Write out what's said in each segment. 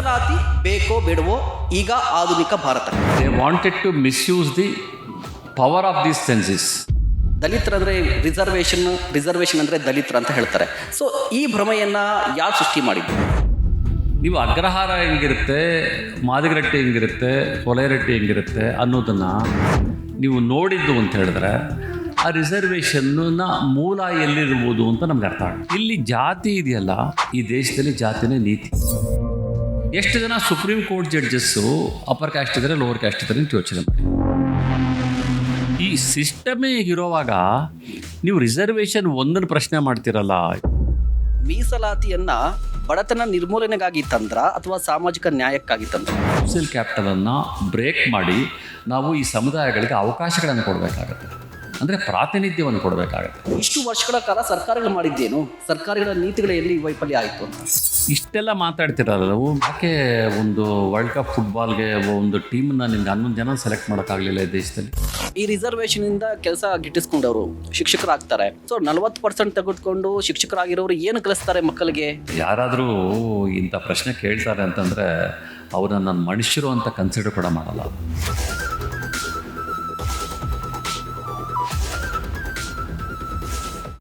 ಮೀಸಲಾತಿ ಬೇಕೋ ಬೇಡವೋ ಈಗ ಆಧುನಿಕ Bharat. They wanted to misuse the power of these census. ದಲಿತರಂದ್ರೆ ರಿಸರ್ವೇಷನ್ ಅಂದರೆ ದಲಿತರ ಅಂತ ಹೇಳ್ತಾರೆ. ಸೊ ಈ ಭ್ರಮೆಯನ್ನು ಯಾರು ಸೃಷ್ಟಿ ಮಾಡಿದ್ರು? ನೀವು ಅಗ್ರಹಾರ ಹೆಂಗಿರುತ್ತೆ, ಮಾದಿಗರಟ್ಟಿ ಹೆಂಗಿರುತ್ತೆ, ಕೊಲೆರಟ್ಟಿ ಹೆಂಗಿರುತ್ತೆ ಅನ್ನೋದನ್ನು ನೀವು ನೋಡಿದ್ದು ಅಂತ ಹೇಳಿದ್ರೆ ಆ ರಿಸರ್ವೇಷನ್ನ ಮೂಲ ಎಲ್ಲಿರ್ಬೋದು ಅಂತ ನಮ್ಗೆ ಅರ್ಥ ಆಗುತ್ತೆ. ಇಲ್ಲಿ ಜಾತಿ ಇದೆಯಲ್ಲ, ಈ ದೇಶದಲ್ಲಿ ಜಾತಿನೇ ನೀತಿ. ಎಷ್ಟು ಜನ supreme court judges upper caste ಇದ್ದಾರೆ, ಲೋವರ್ ಕ್ಯಾಸ್ಟ್ ಇದ್ದಾರೆ ಅಂತ ಯೋಚನೆ ಮಾಡಿ. ಈ ಸಿಸ್ಟಮೇ ಇರೋವಾಗ ನೀವು ರಿಸರ್ವೇಷನ್ ಒಂದನ್ನು ಪ್ರಶ್ನೆ ಮಾಡ್ತಿರಲ್ಲ. ಮೀಸಲಾತಿಯನ್ನ ಬಡತನ ನಿರ್ಮೂಲನೆಗಾಗಿ ತಂದ್ರ ಅಥವಾ ಸಾಮಾಜಿಕ ನ್ಯಾಯಕ್ಕಾಗಿ ತಂದ್ರ? ಸೋಷಿಯಲ್ ಕ್ಯಾಪಿಟಲನ್ನು ಬ್ರೇಕ್ ಮಾಡಿ ನಾವು ಈ ಸಮುದಾಯಗಳಿಗೆ ಅವಕಾಶಗಳನ್ನು ಕೊಡಬೇಕಾಗತ್ತೆ, ಅಂದರೆ ಪ್ರಾತಿನಿಧ್ಯವನ್ನು ಕೊಡಬೇಕಾಗತ್ತೆ. ಇಷ್ಟು ವರ್ಷಗಳ ಕಾಲ ಸರ್ಕಾರಗಳು ಮಾಡಿದ್ದೇನು? ಸರ್ಕಾರಗಳ ನೀತಿಗಳ ಎಲ್ಲಿ ವೈಫಲ್ಯ ಆಯಿತು ಅಂತ ಇಷ್ಟೆಲ್ಲ ಮಾತಾಡ್ತಿರಲ್ಲ ನಾವು. ಯಾಕೆ ಒಂದು ವರ್ಲ್ಡ್ ಕಪ್ ಫುಟ್ಬಾಲ್ಗೆ ಒಂದು ಟೀಮನ್ನ ನಿಮ್ಗೆ 11 ಜನ ಸೆಲೆಕ್ಟ್ ಮಾಡೋಕ್ಕಾಗಲಿಲ್ಲ ಈ ದೇಶದಲ್ಲಿ? ಈ ರಿಸರ್ವೇಷನಿಂದ ಕೆಲಸ ಗಿಟ್ಟಿಸ್ಕೊಂಡವರು ಶಿಕ್ಷಕರಾಗ್ತಾರೆ. ಸೊ 40% ತೆಗೆದುಕೊಂಡು ಶಿಕ್ಷಕರಾಗಿರೋರು ಏನು ಕಲಿಸ್ತಾರೆ ಮಕ್ಕಳಿಗೆ? ಯಾರಾದರೂ ಇಂಥ ಪ್ರಶ್ನೆ ಕೇಳ್ತಾರೆ ಅಂತಂದರೆ ಅವ್ರನ್ನ ನಾನು ಮನುಷ್ಯರು ಅಂತ ಕನ್ಸಿಡರ್ ಕೂಡ ಮಾಡಲ್ಲ.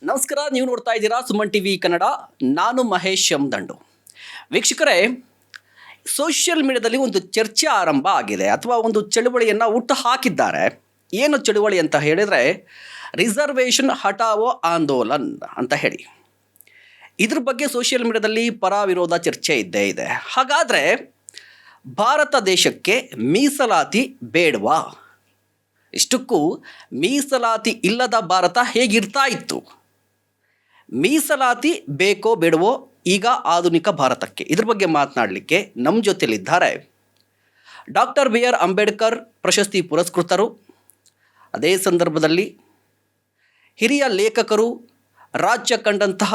ನಮಸ್ಕಾರ, ನೀವು ನೋಡ್ತಾ ಇದ್ದೀರಾ ಸುಮನ್ ಟಿವಿ ಕನ್ನಡ. ನಾನು ಮಹೇಶ್ ಎಂ ದಂಡು. ವೀಕ್ಷಕರೇ, ಸೋಷಿಯಲ್ ಮೀಡಿಯಾದಲ್ಲಿ ಒಂದು ಚರ್ಚೆ ಆರಂಭ ಆಗಿದೆ ಅಥವಾ ಒಂದು ಚಳುವಳಿಯನ್ನು ಹುಟ್ಟು ಹಾಕಿದ್ದಾರೆ. ಏನು ಚಳುವಳಿ ಅಂತ ಹೇಳಿದರೆ ರಿಸರ್ವೇಷನ್ ಹಟಾವೋ ಆಂದೋಲನ್ ಅಂತ ಹೇಳಿ. ಇದ್ರ ಬಗ್ಗೆ ಸೋಷಿಯಲ್ ಮೀಡಿಯಾದಲ್ಲಿ ಪರ ವಿರೋಧ ಚರ್ಚೆ ಇದ್ದೇ ಇದೆ. ಹಾಗಾದರೆ ಭಾರತ ದೇಶಕ್ಕೆ ಮೀಸಲಾತಿ ಬೇಡವಾ? ಇಷ್ಟಕ್ಕೂ ಮೀಸಲಾತಿ ಇಲ್ಲದ ಭಾರತ ಹೇಗಿರ್ತಾ ಇತ್ತು? ಮೀಸಲಾತಿ ಬೇಕೋ ಬೇಡವೋ ಈಗ ಆಧುನಿಕ ಭಾರತಕ್ಕೆ? ಇದ್ರ ಬಗ್ಗೆ ಮಾತನಾಡಲಿಕ್ಕೆ ನಮ್ಮ ಜೊತೆಯಲ್ಲಿದ್ದಾರೆ ಡಾಕ್ಟರ್ BR ಅಂಬೇಡ್ಕರ್ ಪ್ರಶಸ್ತಿ ಪುರಸ್ಕೃತರು, ಅದೇ ಸಂದರ್ಭದಲ್ಲಿ ಹಿರಿಯ ಲೇಖಕರು, ರಾಜ್ಯ ಕಂಡಂತಹ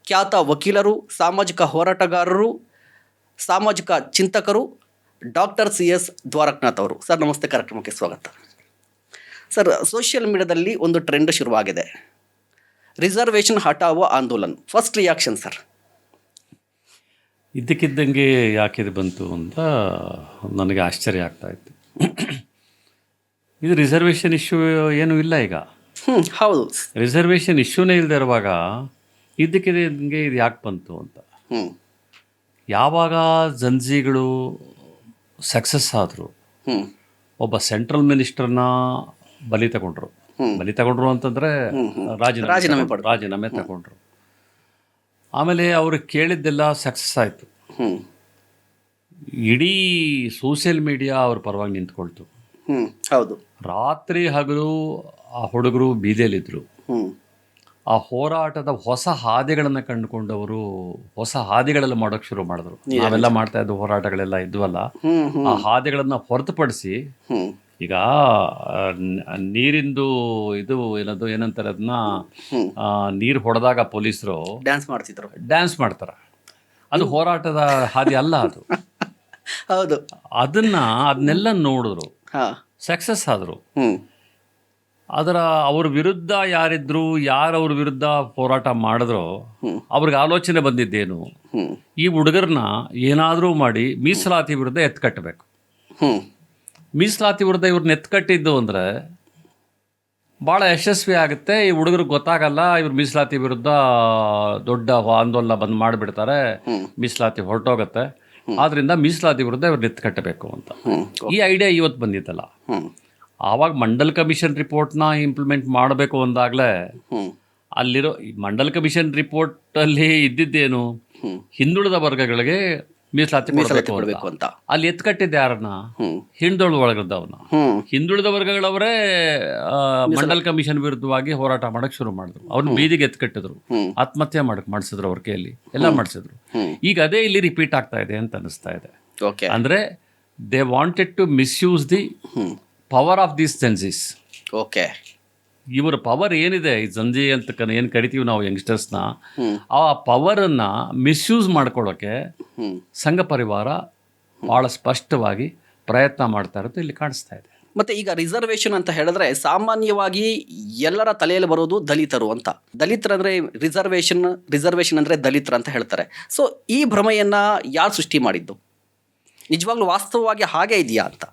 ಖ್ಯಾತ ವಕೀಲರು, ಸಾಮಾಜಿಕ ಹೋರಾಟಗಾರರು, ಸಾಮಾಜಿಕ ಚಿಂತಕರು ಡಾಕ್ಟರ್ CS ದ್ವಾರಕನಾಥ್ ಅವರು. ಸರ್ ನಮಸ್ತೆ, ಕಾರ್ಯಕ್ರಮಕ್ಕೆ ಸ್ವಾಗತ. ಸರ್, ಸೋಷಿಯಲ್ ಮೀಡಿಯಾದಲ್ಲಿ ಒಂದು ಟ್ರೆಂಡ್ ಶುರುವಾಗಿದೆ, ರಿಸರ್ವೇಷನ್ ಹಟಾವೋ ಆಂದೋಲನ್. First reaction sir? ಇದ್ದಕ್ಕಿದ್ದಂಗೆ ಯಾಕೆ ಇದು ಬಂತು ಅಂತ ನನಗೆ ಆಶ್ಚರ್ಯ ಆಗ್ತಾ ಇತ್ತು. ಇದು ರಿಸರ್ವೇಷನ್ ಇಶ್ಯೂ ಏನೂ ಇಲ್ಲ ಈಗ. ಹೌದು, ರಿಸರ್ವೇಷನ್ ಇಶ್ಯೂನೇ ಇಲ್ಲದೆ ಇರುವಾಗ ಇದ್ದಕ್ಕಿದ್ದಂಗೆ ಇದು ಯಾಕೆ ಬಂತು ಅಂತ. ಯಾವಾಗ ಜಂಜಿಗಳು ಸಕ್ಸಸ್ ಆದರು, ಒಬ್ಬ ಸೆಂಟ್ರಲ್ ಮಿನಿಸ್ಟರ್ನ ಬಲಿ ತಗೊಂಡ್ರು ಅಂತಂದರೆ ರಾಜೀನಾಮೆ ತಗೊಂಡ್ರು. ಆಮೇಲೆ ಅವರು ಕೇಳಿದ್ದೆಲ್ಲ ಸಕ್ಸಸ್ ಆಯಿತು. ಇಡೀ ಸೋಷಿಯಲ್ ಮೀಡಿಯಾ ಅವ್ರ ಪರವಾಗಿ ನಿಂತ್ಕೊಳ್ತು. ಹೌದು, ರಾತ್ರಿ ಹಗಲು ಆ ಹುಡುಗರು ಬೀದಿಯಲ್ಲಿದ್ದರು. ಆ ಹೋರಾಟದ ಹೊಸ ಹಾದಿಗಳನ್ನು ಕಂಡುಕೊಂಡವರು ಹೊಸ ಹಾದಿಗಳೆಲ್ಲ ಮಾಡೋಕ್ಕೆ ಶುರು ಮಾಡಿದ್ರು. ನಾವೆಲ್ಲ ಮಾಡ್ತಾ ಇದ್ದ ಹೋರಾಟಗಳೆಲ್ಲ ಇದ್ವಲ್ಲ, ಆ ಹಾದಿಗಳನ್ನು ಹೊರತುಪಡಿಸಿ ಈಗ ನೀರಿಂದು ಇದು ಏನಂತಾರೆ ಅದನ್ನ, ನೀರು ಹೊಡೆದಾಗ ಪೊಲೀಸರು ಡ್ಯಾನ್ಸ್ ಮಾಡ್ತಾರೆ. ಅದು ಹೋರಾಟದ ಹಾದಿ ಅಲ್ಲ ಅದು. ಹೌದು, ಅದನ್ನೆಲ್ಲ ನೋಡಿದ್ರು, ಸಕ್ಸಸ್ ಆದರು. ಅವ್ರ ವಿರುದ್ಧ ಯಾರಿದ್ರು, ಯಾರವ್ರ ವಿರುದ್ಧ ಹೋರಾಟ ಮಾಡಿದ್ರು, ಅವ್ರಿಗೆ ಆಲೋಚನೆ ಬಂದಿದ್ದೇನು, ಈ ಹುಡುಗರನ್ನ ಏನಾದರೂ ಮಾಡಿ ಮೀಸಲಾತಿ ವಿರುದ್ಧ ಎತ್ಕಟ್ಟಬೇಕು. ಮೀಸಲಾತಿ ವಿರುದ್ಧ ಇವ್ರನ್ನ ಎತ್ಕಟ್ಟಿದ್ದು ಅಂದರೆ ಭಾಳ ಯಶಸ್ವಿ ಆಗುತ್ತೆ. ಈ ಹುಡುಗರಿಗೆ ಗೊತ್ತಾಗಲ್ಲ, ಇವ್ರು ಮೀಸಲಾತಿ ವಿರುದ್ಧ ದೊಡ್ಡ ಆಂದೋಲನ ಬಂದು ಮಾಡಿಬಿಡ್ತಾರೆ, ಮೀಸಲಾತಿ ಹೊರಟೋಗತ್ತೆ. ಆದ್ದರಿಂದ ಮೀಸಲಾತಿ ವಿರುದ್ಧ ಇವ್ರನ್ನ ಎತ್ಕಟ್ಟಬೇಕು ಅಂತ ಈ ಐಡಿಯಾ ಇವತ್ತು ಬಂದಿತ್ತಲ್ಲ. ಆವಾಗ ಮಂಡಲ್ ಕಮಿಷನ್ ರಿಪೋರ್ಟ್ನ ಇಂಪ್ಲಿಮೆಂಟ್ ಮಾಡಬೇಕು ಅಂದಾಗಲೇ ಅಲ್ಲಿರೋ ಮಂಡಲ್ ಕಮಿಷನ್ ರಿಪೋರ್ಟಲ್ಲಿ ಇದ್ದಿದ್ದೇನು, ಹಿಂದುಳಿದ ವರ್ಗಗಳಿಗೆ ಮೀಸಲಾತಿ ಕೊಡಬೇಕು ಅಂತ. ಅಲ್ಲಿ ಎತ್ಕಟ್ಟಿದ್ದ ಯಾರನ್ನ? ಹಿಂದುಳಿದ ವರ್ಗದವನ್ನ. ಹಿಂದುಳಿದ ವರ್ಗಗಳವರೇ ಮಂಡಲ್ ಕಮಿಷನ್ ವಿರುದ್ಧವಾಗಿ ಹೋರಾಟ ಮಾಡಕ್ ಶುರು ಮಾಡಿದ್ರು. ಅವ್ರನ್ನ ಬೀದಿಗೆ ಎತ್ಕಟ್ಟಿದ್ರು, ಆತ್ಮಹತ್ಯೆ ಮಾಡಿಸಿದ್ರು, ಅವ್ರ ಕೈಯಲ್ಲಿ ಎಲ್ಲ ಮಾಡಿಸಿದ್ರು. ಈಗ ಅದೇ ಇಲ್ಲಿ ರಿಪೀಟ್ ಆಗ್ತಾ ಇದೆ ಅಂತ ಅನಿಸ್ತಾ ಇದೆ. ಅಂದ್ರೆ they wanted to misuse the power of this census. ಇವರ ಪವರ್ ಏನಿದೆ, ಈ ಜಂಜಿ ಅಂತ ಏನು ಕರಿತೀವಿ ನಾವು ಯಂಗ್ಸ್ಟರ್ಸ್ನ, ಆ ಪವರನ್ನು ಮಿಸ್ಯೂಸ್ ಮಾಡ್ಕೊಳ್ಳೋಕ್ಕೆ ಸಂಘ ಪರಿವಾರ ಭಾಳ ಸ್ಪಷ್ಟವಾಗಿ ಪ್ರಯತ್ನ ಮಾಡ್ತಾ ಇರೋದು ಇಲ್ಲಿ ಕಾಣಿಸ್ತಾ ಇದೆ. ಮತ್ತು ಈಗ ರಿಸರ್ವೇಷನ್ ಅಂತ ಹೇಳಿದ್ರೆ ಸಾಮಾನ್ಯವಾಗಿ ಎಲ್ಲರ ತಲೆಯಲ್ಲಿ ಬರೋದು ದಲಿತರು ಅಂತ. ದಲಿತರಂದರೆ ರಿಸರ್ವೇಷನ್ ಅಂದರೆ ದಲಿತರು ಅಂತ ಹೇಳ್ತಾರೆ. ಸೊ ಈ ಭ್ರಮೆಯನ್ನು ಯಾರು ಸೃಷ್ಟಿ ಮಾಡಿದ್ದು? ನಿಜವಾಗ್ಲೂ ವಾಸ್ತವವಾಗಿ ಹಾಗೆ ಇದೆಯಾ ಅಂತ?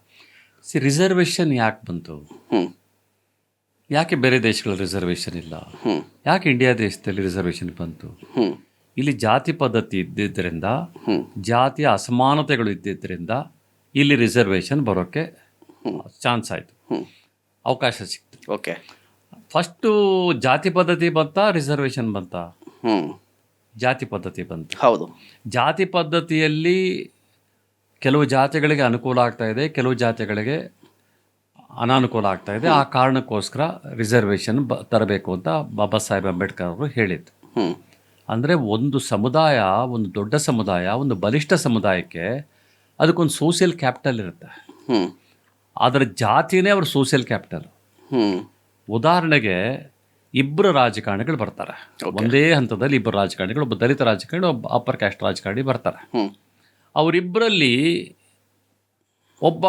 ರಿಸರ್ವೇಷನ್ ಯಾಕೆ ಬಂತು? ಹ್ಞೂ ಯಾಕೆ ಬೇರೆ ದೇಶಗಳ ರಿಸರ್ವೇಷನ್ ಇಲ್ಲ? ಹ್ಞೂ ಯಾಕೆ ಇಂಡಿಯಾ ದೇಶದಲ್ಲಿ ರಿಸರ್ವೇಷನ್ ಬಂತು? ಹ್ಞೂ ಇಲ್ಲಿ ಜಾತಿ ಪದ್ಧತಿ ಇದ್ದಿದ್ದರಿಂದ, ಹ್ಞೂ ಜಾತಿಯ ಅಸಮಾನತೆಗಳು ಇದ್ದಿದ್ದರಿಂದ ಇಲ್ಲಿ ರಿಸರ್ವೇಷನ್ ಬರೋಕ್ಕೆ ಚಾನ್ಸ್ ಆಯಿತು, ಹ್ಞೂ ಅವಕಾಶ ಸಿಕ್ತು. ಓಕೆ. ಫಸ್ಟು ಜಾತಿ ಪದ್ಧತಿ ಬಂತ, ರಿಸರ್ವೇಷನ್ ಬಂತ? ಹ್ಞೂ ಜಾತಿ ಪದ್ಧತಿ ಬಂತು. ಹೌದು. ಜಾತಿ ಪದ್ಧತಿಯಲ್ಲಿ ಕೆಲವು ಜಾತಿಗಳಿಗೆ ಅನುಕೂಲ ಆಗ್ತಾ ಇದೆ, ಕೆಲವು ಜಾತಿಗಳಿಗೆ ಅನಾನುಕೂಲ ಆಗ್ತಾ ಇದೆ. ಆ ಕಾರಣಕ್ಕೋಸ್ಕರ ರಿಸರ್ವೇಷನ್ ತರಬೇಕು ಅಂತ ಬಾಬಾ ಸಾಹೇಬ್ ಅಂಬೇಡ್ಕರ್ ಅವರು ಹೇಳಿದ್ದು. ಹ್ಞೂ ಅಂದರೆ ಒಂದು ಸಮುದಾಯ, ಒಂದು ದೊಡ್ಡ ಸಮುದಾಯ, ಒಂದು ಬಲಿಷ್ಠ ಸಮುದಾಯಕ್ಕೆ ಅದಕ್ಕೊಂದು ಸೋಷಿಯಲ್ ಕ್ಯಾಪಿಟಲ್ ಇರುತ್ತೆ. ಹ್ಞೂ ಅದರ ಜಾತಿನೇ ಅವ್ರ ಸೋಷಿಯಲ್ ಕ್ಯಾಪಿಟಲ್. ಹ್ಞೂ ಉದಾಹರಣೆಗೆ ಇಬ್ಬರು ರಾಜಕಾರಣಿಗಳು ಬರ್ತಾರೆ, ಒಂದೇ ಹಂತದಲ್ಲಿ ಇಬ್ಬರು ರಾಜಕಾರಣಿಗಳು, ಒಬ್ಬ ದಲಿತ ರಾಜಕಾರಣಿ, ಒಬ್ಬ ಅಪ್ಪರ್ ಕ್ಯಾಸ್ಟ್ ರಾಜಕಾರಣಿ ಬರ್ತಾರೆ. ಹ್ಞೂ ಅವರಿಬ್ಬರಲ್ಲಿ ಒಬ್ಬ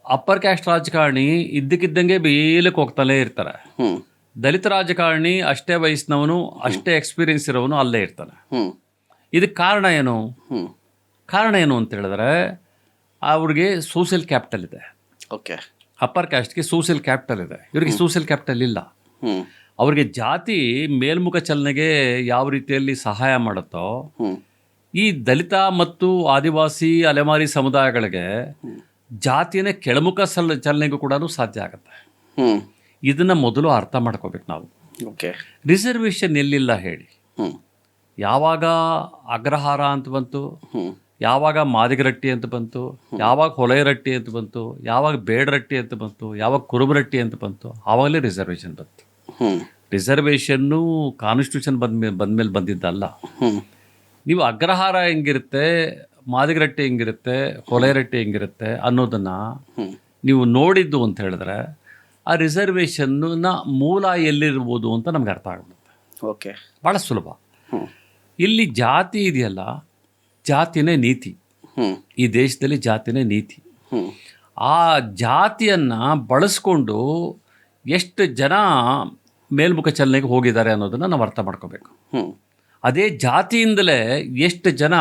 ಅಪ್ಪರ್ ಕ್ಯಾಸ್ಟ್ ರಾಜಕಾರಣಿ ಇದ್ದಕ್ಕಿದ್ದಂಗೆ ಬೇಲಕ್ಕೆ ಹೋಗ್ತಲೇ ಇರ್ತಾರೆ. ಹ್ಞೂ ದಲಿತ ರಾಜಕಾರಣಿ ಅಷ್ಟೇ ವಯಸ್ಸಿನವನು, ಅಷ್ಟೇ ಎಕ್ಸ್ಪೀರಿಯನ್ಸ್ ಇರೋವನು ಅಲ್ಲೇ ಇರ್ತಾನೆ. ಹ್ಞೂ ಇದಕ್ಕೆ ಕಾರಣ ಏನು? ಹ್ಞೂ ಕಾರಣ ಏನು ಅಂತ ಹೇಳಿದ್ರೆ ಅವ್ರಿಗೆ ಸೋಷಿಯಲ್ ಕ್ಯಾಪಿಟಲ್ ಇದೆ. ಓಕೆ. ಅಪ್ಪರ್ ಕ್ಯಾಸ್ಟ್ಗೆ ಸೋಷಿಯಲ್ ಕ್ಯಾಪಿಟಲ್ ಇದೆ, ಇವರಿಗೆ ಸೋಷಿಯಲ್ ಕ್ಯಾಪಿಟಲ್ ಇಲ್ಲ. ಹ್ಞೂ ಅವ್ರಿಗೆ ಜಾತಿ ಮೇಲ್ಮುಖ ಚಲನೆಗೆ ಯಾವ ರೀತಿಯಲ್ಲಿ ಸಹಾಯ ಮಾಡುತ್ತೋ, ಹ್ಞೂ ಈ ದಲಿತ ಮತ್ತು ಆದಿವಾಸಿ ಅಲೆಮಾರಿ ಸಮುದಾಯಗಳಿಗೆ ಜಾತಿಯೇ ಕೆಳಮುಖ ಚಲನೆಗೂ ಕೂಡ ಸಾಧ್ಯ ಆಗುತ್ತೆ. ಹ್ಞೂ ಇದನ್ನು ಮೊದಲು ಅರ್ಥ ಮಾಡ್ಕೋಬೇಕು ನಾವು. ಓಕೆ. ರಿಸರ್ವೇಷನ್ ಎಲ್ಲಿಲ್ಲ ಹೇಳಿ? ಹ್ಞೂ ಯಾವಾಗ ಅಗ್ರಹಾರ ಅಂತ ಬಂತು, ಹ್ಞೂ ಯಾವಾಗ ಮಾದಿಗರಟ್ಟಿ ಅಂತ ಬಂತು, ಯಾವಾಗ ಹೊಲೆರಟ್ಟಿ ಅಂತ ಬಂತು, ಯಾವಾಗ ಬೇಡರಟ್ಟಿ ಅಂತ ಬಂತು, ಯಾವಾಗ ಕುರುಬರಟ್ಟಿ ಅಂತ ಬಂತು, ಆವಾಗಲೇ ರಿಸರ್ವೇಷನ್ ಬಂತು. ಹ್ಞೂ ರಿಸರ್ವೇಷನ್ನು ಕಾನ್ಸ್ಟಿಟ್ಯೂಷನ್ ಬಂದಮೇಲೆ ಬಂದಿದ್ದಲ್ಲ. ಹ್ಞೂ ನೀವು ಅಗ್ರಹಾರ ಹೆಂಗಿರುತ್ತೆ, ಮಾದಿಗರಟ್ಟಿ ಹೆಂಗಿರುತ್ತೆ, ಹೊಲೆರಟ್ಟಿ ಹೆಂಗಿರುತ್ತೆ ಅನ್ನೋದನ್ನು ನೀವು ನೋಡಿದ್ದು ಅಂತ ಹೇಳಿದ್ರೆ ಆ ರಿಸರ್ವೇಷನ್ನ ಮೂಲ ಎಲ್ಲಿರ್ಬೋದು ಅಂತ ನಮ್ಗೆ ಅರ್ಥ ಆಗುತ್ತೆ. ಓಕೆ. ಭಾಳ ಸುಲಭ. ಹ್ಞೂ ಇಲ್ಲಿ ಜಾತಿ ಇದೆಯಲ್ಲ, ಜಾತಿನೇ ನೀತಿ. ಹ್ಞೂ ಈ ದೇಶದಲ್ಲಿ ಜಾತಿನೇ ನೀತಿ. ಹ್ಞೂ ಆ ಜಾತಿಯನ್ನು ಬಳಸ್ಕೊಂಡು ಎಷ್ಟು ಜನ ಮೇಲ್ಮುಖ ಚಲನೆಗೆ ಹೋಗಿದ್ದಾರೆ ಅನ್ನೋದನ್ನು ನಾವು ಅರ್ಥ ಮಾಡ್ಕೋಬೇಕು. ಹ್ಞೂ ಅದೇ ಜಾತಿಯಿಂದಲೇ ಎಷ್ಟು ಜನ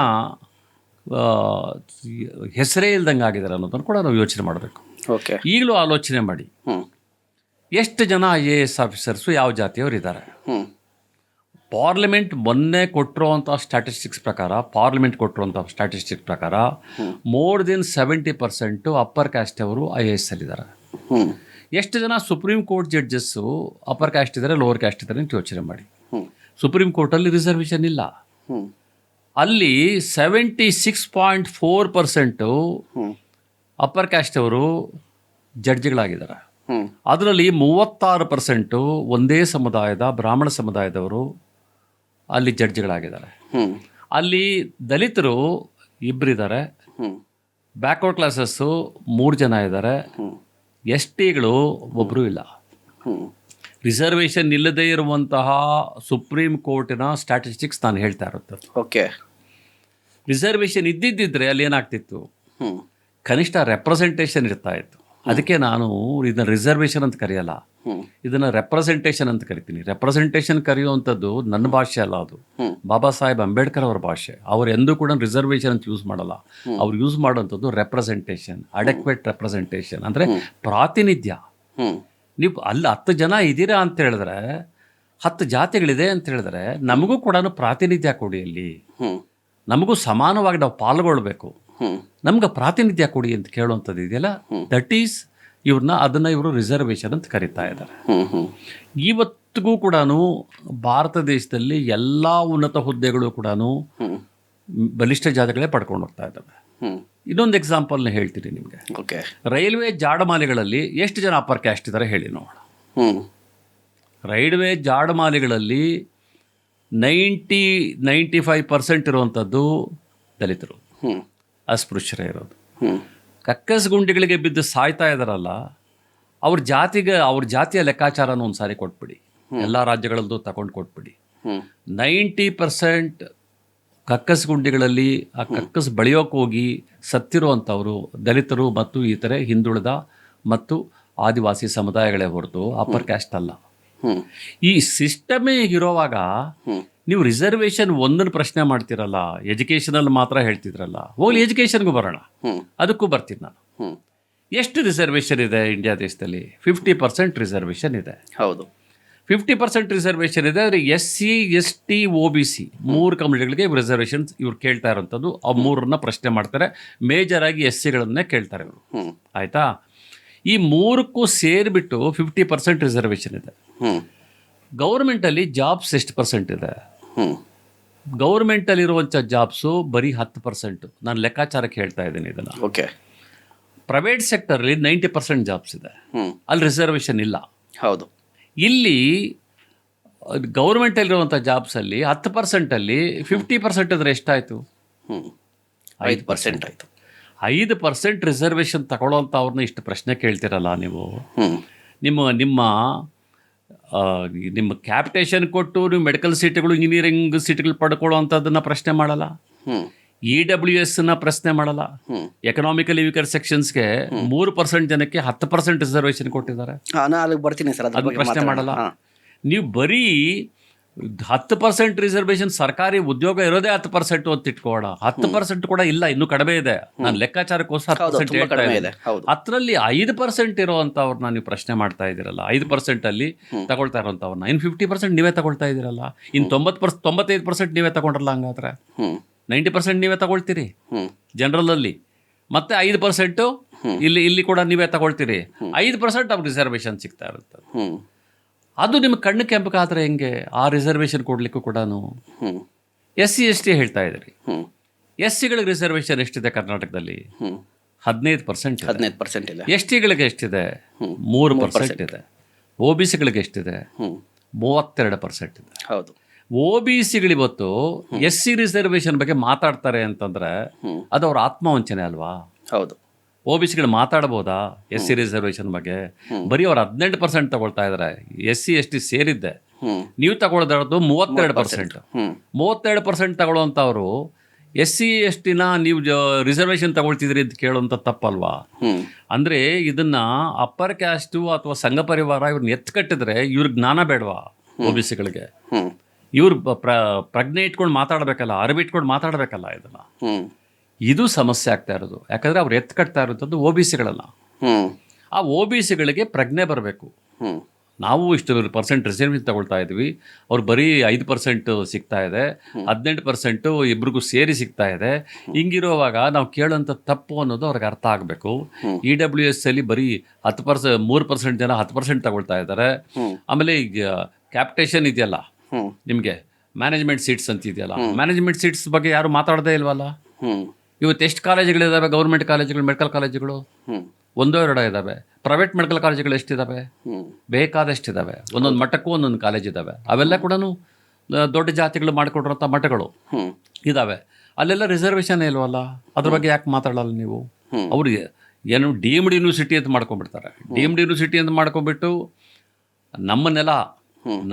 ಹೆಸರೇ ಇಲ್ದಂಗೆ ಆಗಿದ್ದಾರೆ ಅನ್ನೋದನ್ನು ಕೂಡ ನಾವು ಯೋಚನೆ ಮಾಡಬೇಕು. ಓಕೆ. ಈಗಲೂ ಆಲೋಚನೆ ಮಾಡಿ, ಹ್ಞೂ ಎಷ್ಟು ಜನ IAS ಆಫೀಸರ್ಸು ಯಾವ ಜಾತಿಯವರು ಇದ್ದಾರೆ? ಹ್ಞೂ ಪಾರ್ಲಿಮೆಂಟ್ ಮೊನ್ನೆ ಕೊಟ್ಟಿರುವಂಥ ಸ್ಟ್ಯಾಟಿಸ್ಟಿಕ್ಸ್ ಪ್ರಕಾರ, ಮೋರ್ ದೆನ್ 70% ಅಪ್ಪರ್ ಕ್ಯಾಸ್ಟ್ ಅವರು IAS ಅಲ್ಲಿದ್ದಾರೆ. ಹ್ಞೂ ಎಷ್ಟು ಜನ supreme court judges upper caste ಇದ್ದಾರೆ, ಲೋವರ್ ಕ್ಯಾಸ್ಟ್ ಇದ್ದಾರೆ ಅಂತ ಯೋಚನೆ ಮಾಡಿ. ಹ್ಞೂ ಸುಪ್ರೀಂ ಕೋರ್ಟಲ್ಲಿ ರಿಸರ್ವೇಷನ್ ಇಲ್ಲ. ಹ್ಞೂ ಅಲ್ಲಿ 76.4% ಹ್ಞೂ ಅಪ್ಪರ್ ಕ್ಯಾಸ್ಟ್ ಅವರು ಜಡ್ಜಿಗಳಾಗಿದ್ದಾರೆ. ಹ್ಞೂ ಅದರಲ್ಲಿ 36% ಒಂದೇ ಸಮುದಾಯದ ಬ್ರಾಹ್ಮಣ ಸಮುದಾಯದವರು ಅಲ್ಲಿ ಜಡ್ಜಿಗಳಾಗಿದ್ದಾರೆ. ಹ್ಞೂ ಅಲ್ಲಿ ದಲಿತರು ಇಬ್ಬರಿದ್ದಾರೆ, ಹ್ಞೂ ಬ್ಯಾಕ್ವರ್ಡ್ ಕ್ಲಾಸಸ್ಸು 3 ಜನ ಇದ್ದಾರೆ, ಹ್ಞೂ STಗಳು ಒಬ್ಬರು ಇಲ್ಲ. ಹ್ಞೂ ರಿಸರ್ವೇಷನ್ ಇಲ್ಲದೇ ಇರುವಂತಹ ಸುಪ್ರೀಂ ಕೋರ್ಟಿನ ಸ್ಟ್ಯಾಟಿಸ್ಟಿಕ್ಸ್ ನಾನು ಹೇಳ್ತಾ ಇರುತ್ತೆ. ಓಕೆ. ರಿಸರ್ವೇಷನ್ ಇದ್ದಿದ್ದರೆ ಅಲ್ಲಿ ಏನಾಗ್ತಿತ್ತು, ಹ್ಞೂ ಕನಿಷ್ಠ ರೆಪ್ರೆಸೆಂಟೇಷನ್ ಇರ್ತಾ ಇತ್ತು. ಅದಕ್ಕೆ ನಾನು ಇದನ್ನು ರಿಸರ್ವೇಷನ್ ಅಂತ ಕರೆಯಲ್ಲ, ಇದನ್ನು ರೆಪ್ರೆಸೆಂಟೇಷನ್ ಅಂತ ಕರಿತೀನಿ. ರೆಪ್ರೆಸೆಂಟೇಷನ್ ಕರೆಯುವಂಥದ್ದು ನನ್ನ ಭಾಷೆ ಅಲ್ಲ, ಅದು ಬಾಬಾ ಸಾಹೇಬ್ ಅಂಬೇಡ್ಕರ್ ಅವರ ಭಾಷೆ. ಅವ್ರು ಎಂದೂ ಕೂಡ ರಿಸರ್ವೇಷನ್ ಅಂತ ಯೂಸ್ ಮಾಡಲ್ಲ. ಅವ್ರು ಯೂಸ್ ಮಾಡೋವಂಥದ್ದು ರೆಪ್ರೆಸೆಂಟೇಷನ್, ಅಡೆಕ್ವೇಟ್ ರೆಪ್ರೆಸೆಂಟೇಷನ್, ಅಂದರೆ ಪ್ರಾತಿನಿಧ್ಯ. ನೀವು ಅಲ್ಲಿ 10 ಜನ ಇದ್ದೀರಾ ಅಂತ ಹೇಳಿದ್ರೆ, 10 ಜಾತಿಗಳಿದೆ ಅಂತ ಹೇಳಿದ್ರೆ, ನಮಗೂ ಕೂಡ ಪ್ರಾತಿನಿಧ್ಯ ಕೊಡಿ, ಅಲ್ಲಿ ನಮಗೂ ಸಮಾನವಾಗಿ ನಾವು ಪಾಲ್ಗೊಳ್ಬೇಕು, ನಮ್ಗೆ ಪ್ರಾತಿನಿಧ್ಯ ಕೊಡಿ ಅಂತ ಕೇಳುವಂಥದ್ದು ಇದೆಯಲ್ಲ, ದಟ್ ಈಸ್ ಅದನ್ನು ಇವರು ರಿಸರ್ವೇಷನ್ ಅಂತ ಕರೀತಾ ಇದ್ದಾರೆ. ಇವತ್ತಿಗೂ ಕೂಡ ಭಾರತ ದೇಶದಲ್ಲಿ ಎಲ್ಲ ಉನ್ನತ ಹುದ್ದೆಗಳು ಕೂಡ ಬಲಿಷ್ಠ ಜಾತಿಗಳೇ ಪಡ್ಕೊಂಡು ಹೋಗ್ತಾ ಇದ್ದಾವೆ. ಇನ್ನೊಂದು ಎಕ್ಸಾಂಪಲ್ನ ಹೇಳ್ತೀನಿ ನಿಮಗೆ. ಓಕೆ. ರೈಲ್ವೆ ಜಾಡಮಾಲಿಗಳಲ್ಲಿ ಎಷ್ಟು ಜನ ಅಪ್ಪರ್ ಕ್ಯಾಸ್ಟ್ ಇದ್ದಾರೆ ಹೇಳಿ ನೋಡೋಣ. ರೈಲ್ವೆ ಜಾಡಮಾಲಿಗಳಲ್ಲಿ 95% ಇರುವಂಥದ್ದು ದಲಿತರು, ಅಸ್ಪೃಶ್ಯರೇ ಇರೋದು. ಕಕ್ಕಸ್ ಗುಂಡಿಗಳಿಗೆ ಬಿದ್ದು ಸಾಯ್ತಾ ಇದ್ದಾರಲ್ಲ, ಅವ್ರ ಜಾತಿಯ ಲೆಕ್ಕಾಚಾರನ ಒಂದು ಸಾರಿ ಕೊಟ್ಬಿಡಿ, ಎಲ್ಲ ರಾಜ್ಯಗಳದ್ದು ತಗೊಂಡು ಕೊಟ್ಬಿಡಿ. 90% ಕಕ್ಕಸ್ ಗುಂಡಿಗಳಲ್ಲಿ ಆ ಕಕ್ಕಸ್ ಬಳಿಯೋಕೆ ಹೋಗಿ ಸತ್ತಿರುವಂಥವರು ದಲಿತರು ಮತ್ತು ಇತರೆ ಹಿಂದುಳಿದ ಮತ್ತು ಆದಿವಾಸಿ ಸಮುದಾಯಗಳೇ ಹೊರತು ಅಪ್ಪರ್ ಕ್ಯಾಸ್ಟ್ ಅಲ್ಲ. ಈ ಸಿಸ್ಟಮೇ ಇರೋವಾಗ ನೀವು ರಿಸರ್ವೇಷನ್ ಒಂದನ್ನು ಪ್ರಶ್ನೆ ಮಾಡ್ತಿರಲ್ಲ, ಎಜುಕೇಷನಲ್ಲಿ ಮಾತ್ರ ಹೇಳ್ತಿದ್ರಲ್ಲ, ಹೋಗ್ಲಿ ಎಜುಕೇಷನ್ಗೂ ಬರೋಣ, ಅದಕ್ಕೂ ಬರ್ತೀನಿ ನಾನು. ಎಷ್ಟು ರಿಸರ್ವೇಷನ್ ಇದೆ ಇಂಡಿಯಾ ದೇಶದಲ್ಲಿ? 50% ರಿಸರ್ವೇಷನ್ ಇದೆ. ಹೌದು, 50% ರಿಸರ್ವೇಷನ್ ಇದೆ. ಆದರೆ SC ST OBC 3 ಕಮ್ಯುನಿಟಿಗಳಿಗೆ ರಿಸರ್ವೇಷನ್ಸ್ ಇವ್ರು ಕೇಳ್ತಾ ಇರೋಂಥದ್ದು. ಆ ಮೂರನ್ನ ಪ್ರಶ್ನೆ ಮಾಡ್ತಾರೆ. ಮೇಜರ್ ಆಗಿ SCಗಳನ್ನೇ ಕೇಳ್ತಾರೆ ಇವರು. ಆಯಿತಾ? ಈ ಮೂರಕ್ಕೂ ಸೇರಿಬಿಟ್ಟು 50% ರಿಸರ್ವೇಷನ್ ಇದೆ. ಗೌರ್ಮೆಂಟಲ್ಲಿ ಜಾಬ್ಸ್ ಎಷ್ಟು ಪರ್ಸೆಂಟ್ ಇದೆ? ಗೌರ್ಮೆಂಟಲ್ಲಿರುವಂಥ ಜಾಬ್ಸು ಬರೀ 10%. ನಾನು ಲೆಕ್ಕಾಚಾರಕ್ಕೆ ಹೇಳ್ತಾ ಇದ್ದೀನಿ ಇದನ್ನು. ಓಕೆ. ಪ್ರೈವೇಟ್ ಸೆಕ್ಟರಲ್ಲಿ 90% ಜಾಬ್ಸ್ ಇದೆ, ಅಲ್ಲಿ ರಿಸರ್ವೇಷನ್ ಇಲ್ಲ. ಹೌದು. ಇಲ್ಲಿ ಗೌರ್ಮೆಂಟಲ್ಲಿರುವಂಥ ಜಾಬ್ಸಲ್ಲಿ 10%ಅಲ್ಲಿ 50% ಅಂದರೆ ಎಷ್ಟಾಯಿತು? 5% ಆಯಿತು. 5% ರಿಸರ್ವೇಷನ್ ತಗೊಳ್ಳೋಂಥವ್ರನ್ನ ಇಷ್ಟು ಪ್ರಶ್ನೆ ಕೇಳ್ತಿರಲ್ಲ ನೀವು. ನಿಮ್ಮ ನಿಮ್ಮ ಕ್ಯಾಪಿಟೇಷನ್ ಕೊಟ್ಟು ನೀವು ಮೆಡಿಕಲ್ ಸೀಟ್ಗಳು, ಇಂಜಿನಿಯರಿಂಗ್ ಸೀಟ್ಗಳು ಪಡ್ಕೊಳ್ಳೋ ಅಂಥದ್ದನ್ನು ಪ್ರಶ್ನೆ ಮಾಡಲ್ಲ. EWSನ ಪ್ರಶ್ನೆ ಮಾಡಲ್ಲ. ಎಕನಾಮಿಕಲಿ ವೀಕರ್ ಸೆಕ್ಷನ್ಸ್ಗೆ 3% ಜನಕ್ಕೆ 10% ರಿಸರ್ವೇಷನ್ ಕೊಟ್ಟಿದ್ದಾರೆ. ನಾನು ಅಲ್ಲಿಗೆ ಬರ್ತೀನಿ ಸರ್, ಅದನ್ನ ಪ್ರಶ್ನೆ ಮಾಡಲ್ಲ. ನೀವು ಬರೀ 10% ರಿಸರ್ವೇಷನ್, ಸರ್ಕಾರಿ ಉದ್ಯೋಗ ಇರೋದೇ 10% ಅಂತ ಇಟ್ಕೋಣ. 10% ಕೂಡ ಇಲ್ಲ, ಇನ್ನೂ ಕಡಿಮೆ ಇದೆ. ನಾನು ಲೆಕ್ಕಾಚಾರಕ್ಕೋಸ್ಕರ 10% ಹೇಳ್ತಾ ಇದ್ದೀನಿ. ಅದರಲ್ಲಿ 5% ಇರೋವಂಥವ್ರನ್ನ ನೀವು ಪ್ರಶ್ನೆ ಮಾಡ್ತಾ ಇದ್ದೀರಲ್ಲ. 5% ಅಲ್ಲಿ ತಗೊಳ್ತಾ ಇರೋಂಥವ್ರನ್ನ ಇನ್ನು 50% ನೀವೇ ತಗೊಳ್ತಾ ಇದ್ದೀರಲ್ಲ. ಇನ್ನು 95% ನೀವೇ ತಗೊಂಡ್ರಲ್ಲ. ಹಂಗಾದ್ರೆ 90% ನೀವೇ ತಗೊಳ್ತೀರಿ ಜನರಲಲ್ಲಿ, ಮತ್ತೆ 5% ಇಲ್ಲಿ ಕೂಡ ನೀವೇ ತಗೊಳ್ತೀರಿ. 5% ಅವ್ರಿಗೆ ರಿಸರ್ವೇಷನ್ ಸಿಗ್ತಾ ಇರುತ್ತೆ. ಅದು ನಿಮ್ಮ ಕಣ್ಣು ಕೆಂಪಗಾದ್ರೆ ಹೆಂಗೆ? ಆ ರಿಸರ್ವೇಷನ್ ಕೊಡ್ಲಿಕ್ಕೂ ಕೂಡ SC ST ಹೇಳ್ತಾ ಇದ್ದೀರಿ. SCಗಳಿಗೆ ರಿಸರ್ವೇಷನ್ ಎಷ್ಟಿದೆ ಕರ್ನಾಟಕದಲ್ಲಿ? 15% ಇದೆ. STಗಳಿಗೆ ಎಷ್ಟಿದೆ? 3% ಇದೆ. OBCಗಳಿಗೆ ಎಷ್ಟಿದೆ? 32% ಇದೆ. ಹೌದು. OBCಗಳಿವತ್ತು SC ರಿಸರ್ವೇಷನ್ ಬಗ್ಗೆ ಮಾತಾಡ್ತಾರೆ ಅಂತಂದ್ರೆ ಅದು ಅವ್ರ ಆತ್ಮವಂಚನೆ ಅಲ್ವಾ? ಹೌದು. OBCಗಳು ಮಾತಾಡ್ಬೋದಾ SC ರಿಸರ್ವೇಷನ್ ಬಗ್ಗೆ? ಬರೀ ಅವ್ರು 18% ತಗೊಳ್ತಾ ಇದ್ದಾರೆ. SC ST ಸೇರಿದ್ದೆ. ನೀವು ತಗೊಳ್ದಿರೋದು 32%. 32% ತಗೊಳ್ಳೋಂಥವ್ರು SC STನ ನೀವು ರಿಸರ್ವೇಷನ್ ತಗೊಳ್ತಿದ್ರಿ ಅಂತ ಕೇಳೋಂಥ ತಪ್ಪಲ್ವಾ? ಅಂದರೆ ಇದನ್ನ ಅಪ್ಪರ್ ಕ್ಯಾಸ್ಟು ಅಥವಾ ಸಂಘ ಪರಿವಾರ ಇವ್ರನ್ನ ಎತ್ಕಟ್ಟಿದ್ರೆ ಇವ್ರಿಗೆ ಜ್ಞಾನ ಬೇಡವಾ? OBCಗಳಿಗೆ ಇವ್ರು ಪ್ರಜ್ಞೆ ಇಟ್ಕೊಂಡು ಮಾತಾಡಬೇಕಲ್ಲ, ಅರಿವಿಟ್ಕೊಂಡು ಮಾತಾಡಬೇಕಲ್ಲ. ಇದನ್ನು ಇದು ಸಮಸ್ಯೆ ಆಗ್ತಾ ಇರೋದು. ಯಾಕಂದರೆ ಅವ್ರು ಎತ್ಕಟ್ತಾ ಇರೋಂಥದ್ದು OBCಗಳಲ್ಲ. ಆ OBCಗಳಿಗೆ ಪ್ರಜ್ಞೆ ಬರಬೇಕು. ನಾವು ಇಷ್ಟು % ರಿಸರ್ವೇಷನ್ ತಗೊಳ್ತಾ ಇದ್ವಿ, ಅವ್ರು ಬರೀ 5% ಸಿಗ್ತಾ ಇದೆ, 18% ಇಬ್ರಿಗೂ ಸೇರಿ ಸಿಗ್ತಾ ಇದೆ. ಹಿಂಗಿರುವಾಗ ನಾವು ಕೇಳೋಂಥ ತಪ್ಪು ಅನ್ನೋದು ಅವ್ರಿಗೆ ಅರ್ಥ ಆಗಬೇಕು. EWS ಅಲ್ಲಿ ಬರೀ 3% ಜನ 10% ತಗೊಳ್ತಾ ಇದ್ದಾರೆ. ಆಮೇಲೆ ಈಗ ಕ್ಯಾಪಿಟೇಷನ್ ಇದೆಯಲ್ಲ, ನಿಮಗೆ ಮ್ಯಾನೇಜ್ಮೆಂಟ್ ಸೀಟ್ಸ್ ಅಂತ ಇದೆಯಲ್ಲ, ಮ್ಯಾನೇಜ್ಮೆಂಟ್ ಸೀಟ್ಸ್ ಬಗ್ಗೆ ಯಾರು ಮಾತಾಡೋದೇ ಇಲ್ವಲ್ಲ. ಇವತ್ತು ಎಷ್ಟು ಕಾಲೇಜುಗಳಿದ್ದಾವೆ? ಗೌರ್ಮೆಂಟ್ ಕಾಲೇಜುಗಳು, ಮೆಡಿಕಲ್ ಕಾಲೇಜುಗಳು 1-2 ಇದ್ದಾವೆ. ಪ್ರೈವೇಟ್ ಮೆಡಿಕಲ್ ಕಾಲೇಜುಗಳು ಎಷ್ಟಿದ್ದಾವೆ? ಬೇಕಾದಷ್ಟಿದ್ದಾವೆ. ಒಂದೊಂದು ಮಠಕ್ಕೂ ಒಂದೊಂದು ಕಾಲೇಜ್ ಇದ್ದಾವೆ. ಅವೆಲ್ಲ ಕೂಡ ದೊಡ್ಡ ಜಾತಿಗಳು ಮಾಡಿಕೊಟ್ಟಿರೋಂಥ ಮಠಗಳು ಇದ್ದಾವೆ. ಅಲ್ಲೆಲ್ಲ ರಿಸರ್ವೇಷನ್ ಇಲ್ವಲ್ಲ. ಅದ್ರ ಬಗ್ಗೆ ಯಾಕೆ ಮಾತಾಡಲ್ಲ ನೀವು? ಅವ್ರಿಗೆ ಏನು ಡೀಮ್ಡ್ ಯೂನಿವರ್ಸಿಟಿ ಅಂತ ಮಾಡ್ಕೊಂಡ್ಬಿಡ್ತಾರೆ. ಡೀಮ್ಡ್ ಯೂನಿವರ್ಸಿಟಿ ಅಂತ ಮಾಡ್ಕೊಂಡ್ಬಿಟ್ಟು ನಮ್ಮ ನೆಲ,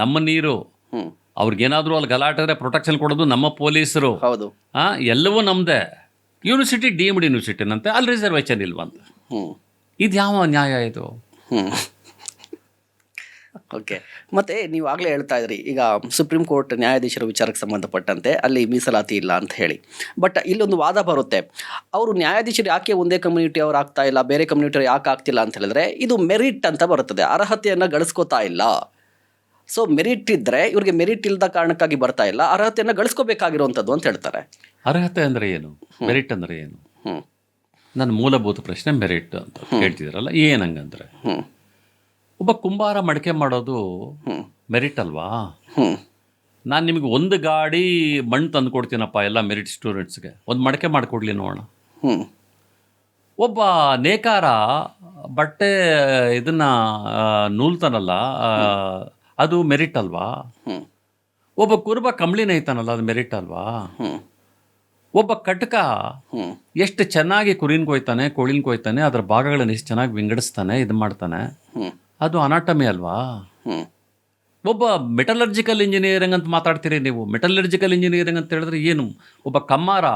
ನಮ್ಮ ನೀರು, ಅವ್ರಿಗೇನಾದರೂ ಅಲ್ಲಿ ಗಲಾಟೆ ಪ್ರೊಟೆಕ್ಷನ್ ಕೊಡೋದು ನಮ್ಮ ಪೊಲೀಸರು. ಹೌದು. ಎಲ್ಲವೂ ನಮ್ಮದೇ. ಯೂನಿವರ್ಸಿಟಿ ಡೀಮ್ಡ್ ಯೂನಿವರ್ಸಿಟಿನಂತೆ, ಅಲ್ಲಿ ರಿಸರ್ವೇಷನ್ ಇಲ್ವಂತ. ಇದು ಯಾವ ನ್ಯಾಯ ಇದು? ಓಕೆ. ಮತ್ತು ನೀವು ಆಗಲೇ ಹೇಳ್ತಾ ಇದ್ರಿ, ಈಗ ಸುಪ್ರೀಂ ಕೋರ್ಟ್ ನ್ಯಾಯಾಧೀಶರ ವಿಚಾರಕ್ಕೆ ಸಂಬಂಧಪಟ್ಟಂತೆ ಅಲ್ಲಿ ಮೀಸಲಾತಿ ಇಲ್ಲ ಅಂತ ಹೇಳಿ. ಬಟ್ ಇಲ್ಲೊಂದು ವಾದ ಬರುತ್ತೆ, ಅವರು ನ್ಯಾಯಾಧೀಶರು ಯಾಕೆ ಒಂದೇ ಕಮ್ಯುನಿಟಿ ಅವ್ರು ಆಗ್ತಾ ಇಲ್ಲ, ಬೇರೆ ಕಮ್ಯುನಿಟಿ ಯಾಕೆ ಆಗ್ತಿಲ್ಲ ಅಂತ ಹೇಳಿದ್ರೆ ಇದು ಮೆರಿಟ್ ಅಂತ ಬರುತ್ತದೆ. ಅರ್ಹತೆಯನ್ನು ಗಳಿಸ್ಕೋತಾ ಇಲ್ಲ. ಸೊ ಮೆರಿಟ್ ಇದ್ದರೆ ಇವ್ರಿಗೆ ಮೆರಿಟ್ ಇಲ್ಲದ ಕಾರಣಕ್ಕಾಗಿ ಬರ್ತಾ ಇಲ್ಲ, ಅರ್ಹತೆಯನ್ನು ಗಳಿಸ್ಕೋಬೇಕಾಗಿರುವಂಥದ್ದು ಅಂತ ಹೇಳ್ತಾರೆ. ಅರ್ಹತೆ ಅಂದರೆ ಏನು? ಮೆರಿಟ್ ಅಂದರೆ ಏನು? ನನ್ನ ಮೂಲಭೂತ ಪ್ರಶ್ನೆ ಮೆರಿಟ್ ಅಂತ ಕೇಳ್ತಿದ್ದೀರಲ್ಲ, ಏನಂಗಂದ್ರೆ ಒಬ್ಬ ಕುಂಬಾರ ಮಡಿಕೆ ಮಾಡೋದು ಮೆರಿಟ್ ಅಲ್ವಾ? ನಾನು ನಿಮಗೆ ಒಂದು ಗಾಡಿ ಮಣ್ಣು ತಂದು ಕೊಡ್ತೀನಪ್ಪ ಎಲ್ಲ ಮೆರಿಟ್ ಸ್ಟೂಡೆಂಟ್ಸ್ಗೆ, ಒಂದು ಮಡಿಕೆ ಮಾಡಿಕೊಡ್ಲಿ ನೋಡೋಣ. ಒಬ್ಬ ನೇಕಾರ ಬಟ್ಟೆ ಇದನ್ನು ನೂಲ್ತಾನಲ್ಲ, ಅದು ಮೆರಿಟ್ ಅಲ್ವಾ? ಒಬ್ಬ ಕುರುಬ ಕಂಬಳಿ ನೇಯ್ತಾನಲ್ಲ, ಅದು ಮೆರಿಟ್ ಅಲ್ವಾ? ಒಬ್ಬ ಕಟಕ ಎಷ್ಟು ಚೆನ್ನಾಗಿ ಕುರಿನ ಕೊಯ್ತಾನೆ, ಕೋಳಿನ ಕೊಯ್ತಾನೆ, ಅದರ ಭಾಗಗಳನ್ನು ಎಷ್ಟು ಚೆನ್ನಾಗಿ ವಿಂಗಡಿಸ್ತಾನೆ, ಇದು ಮಾಡ್ತಾನೆ, ಅದು ಅನಾಟಮಿ ಅಲ್ವಾ? ಒಬ್ಬ ಮೆಟಲರ್ಜಿಕಲ್ ಇಂಜಿನಿಯರಿಂಗ್ ಅಂತ ಮಾತಾಡ್ತೀರಿ ನೀವು. ಮೆಟಲರ್ಜಿಕಲ್ ಇಂಜಿನಿಯರಿಂಗ್ ಅಂತ ಹೇಳಿದ್ರೆ ಏನು? ಒಬ್ಬ ಕಮ್ಮಾರ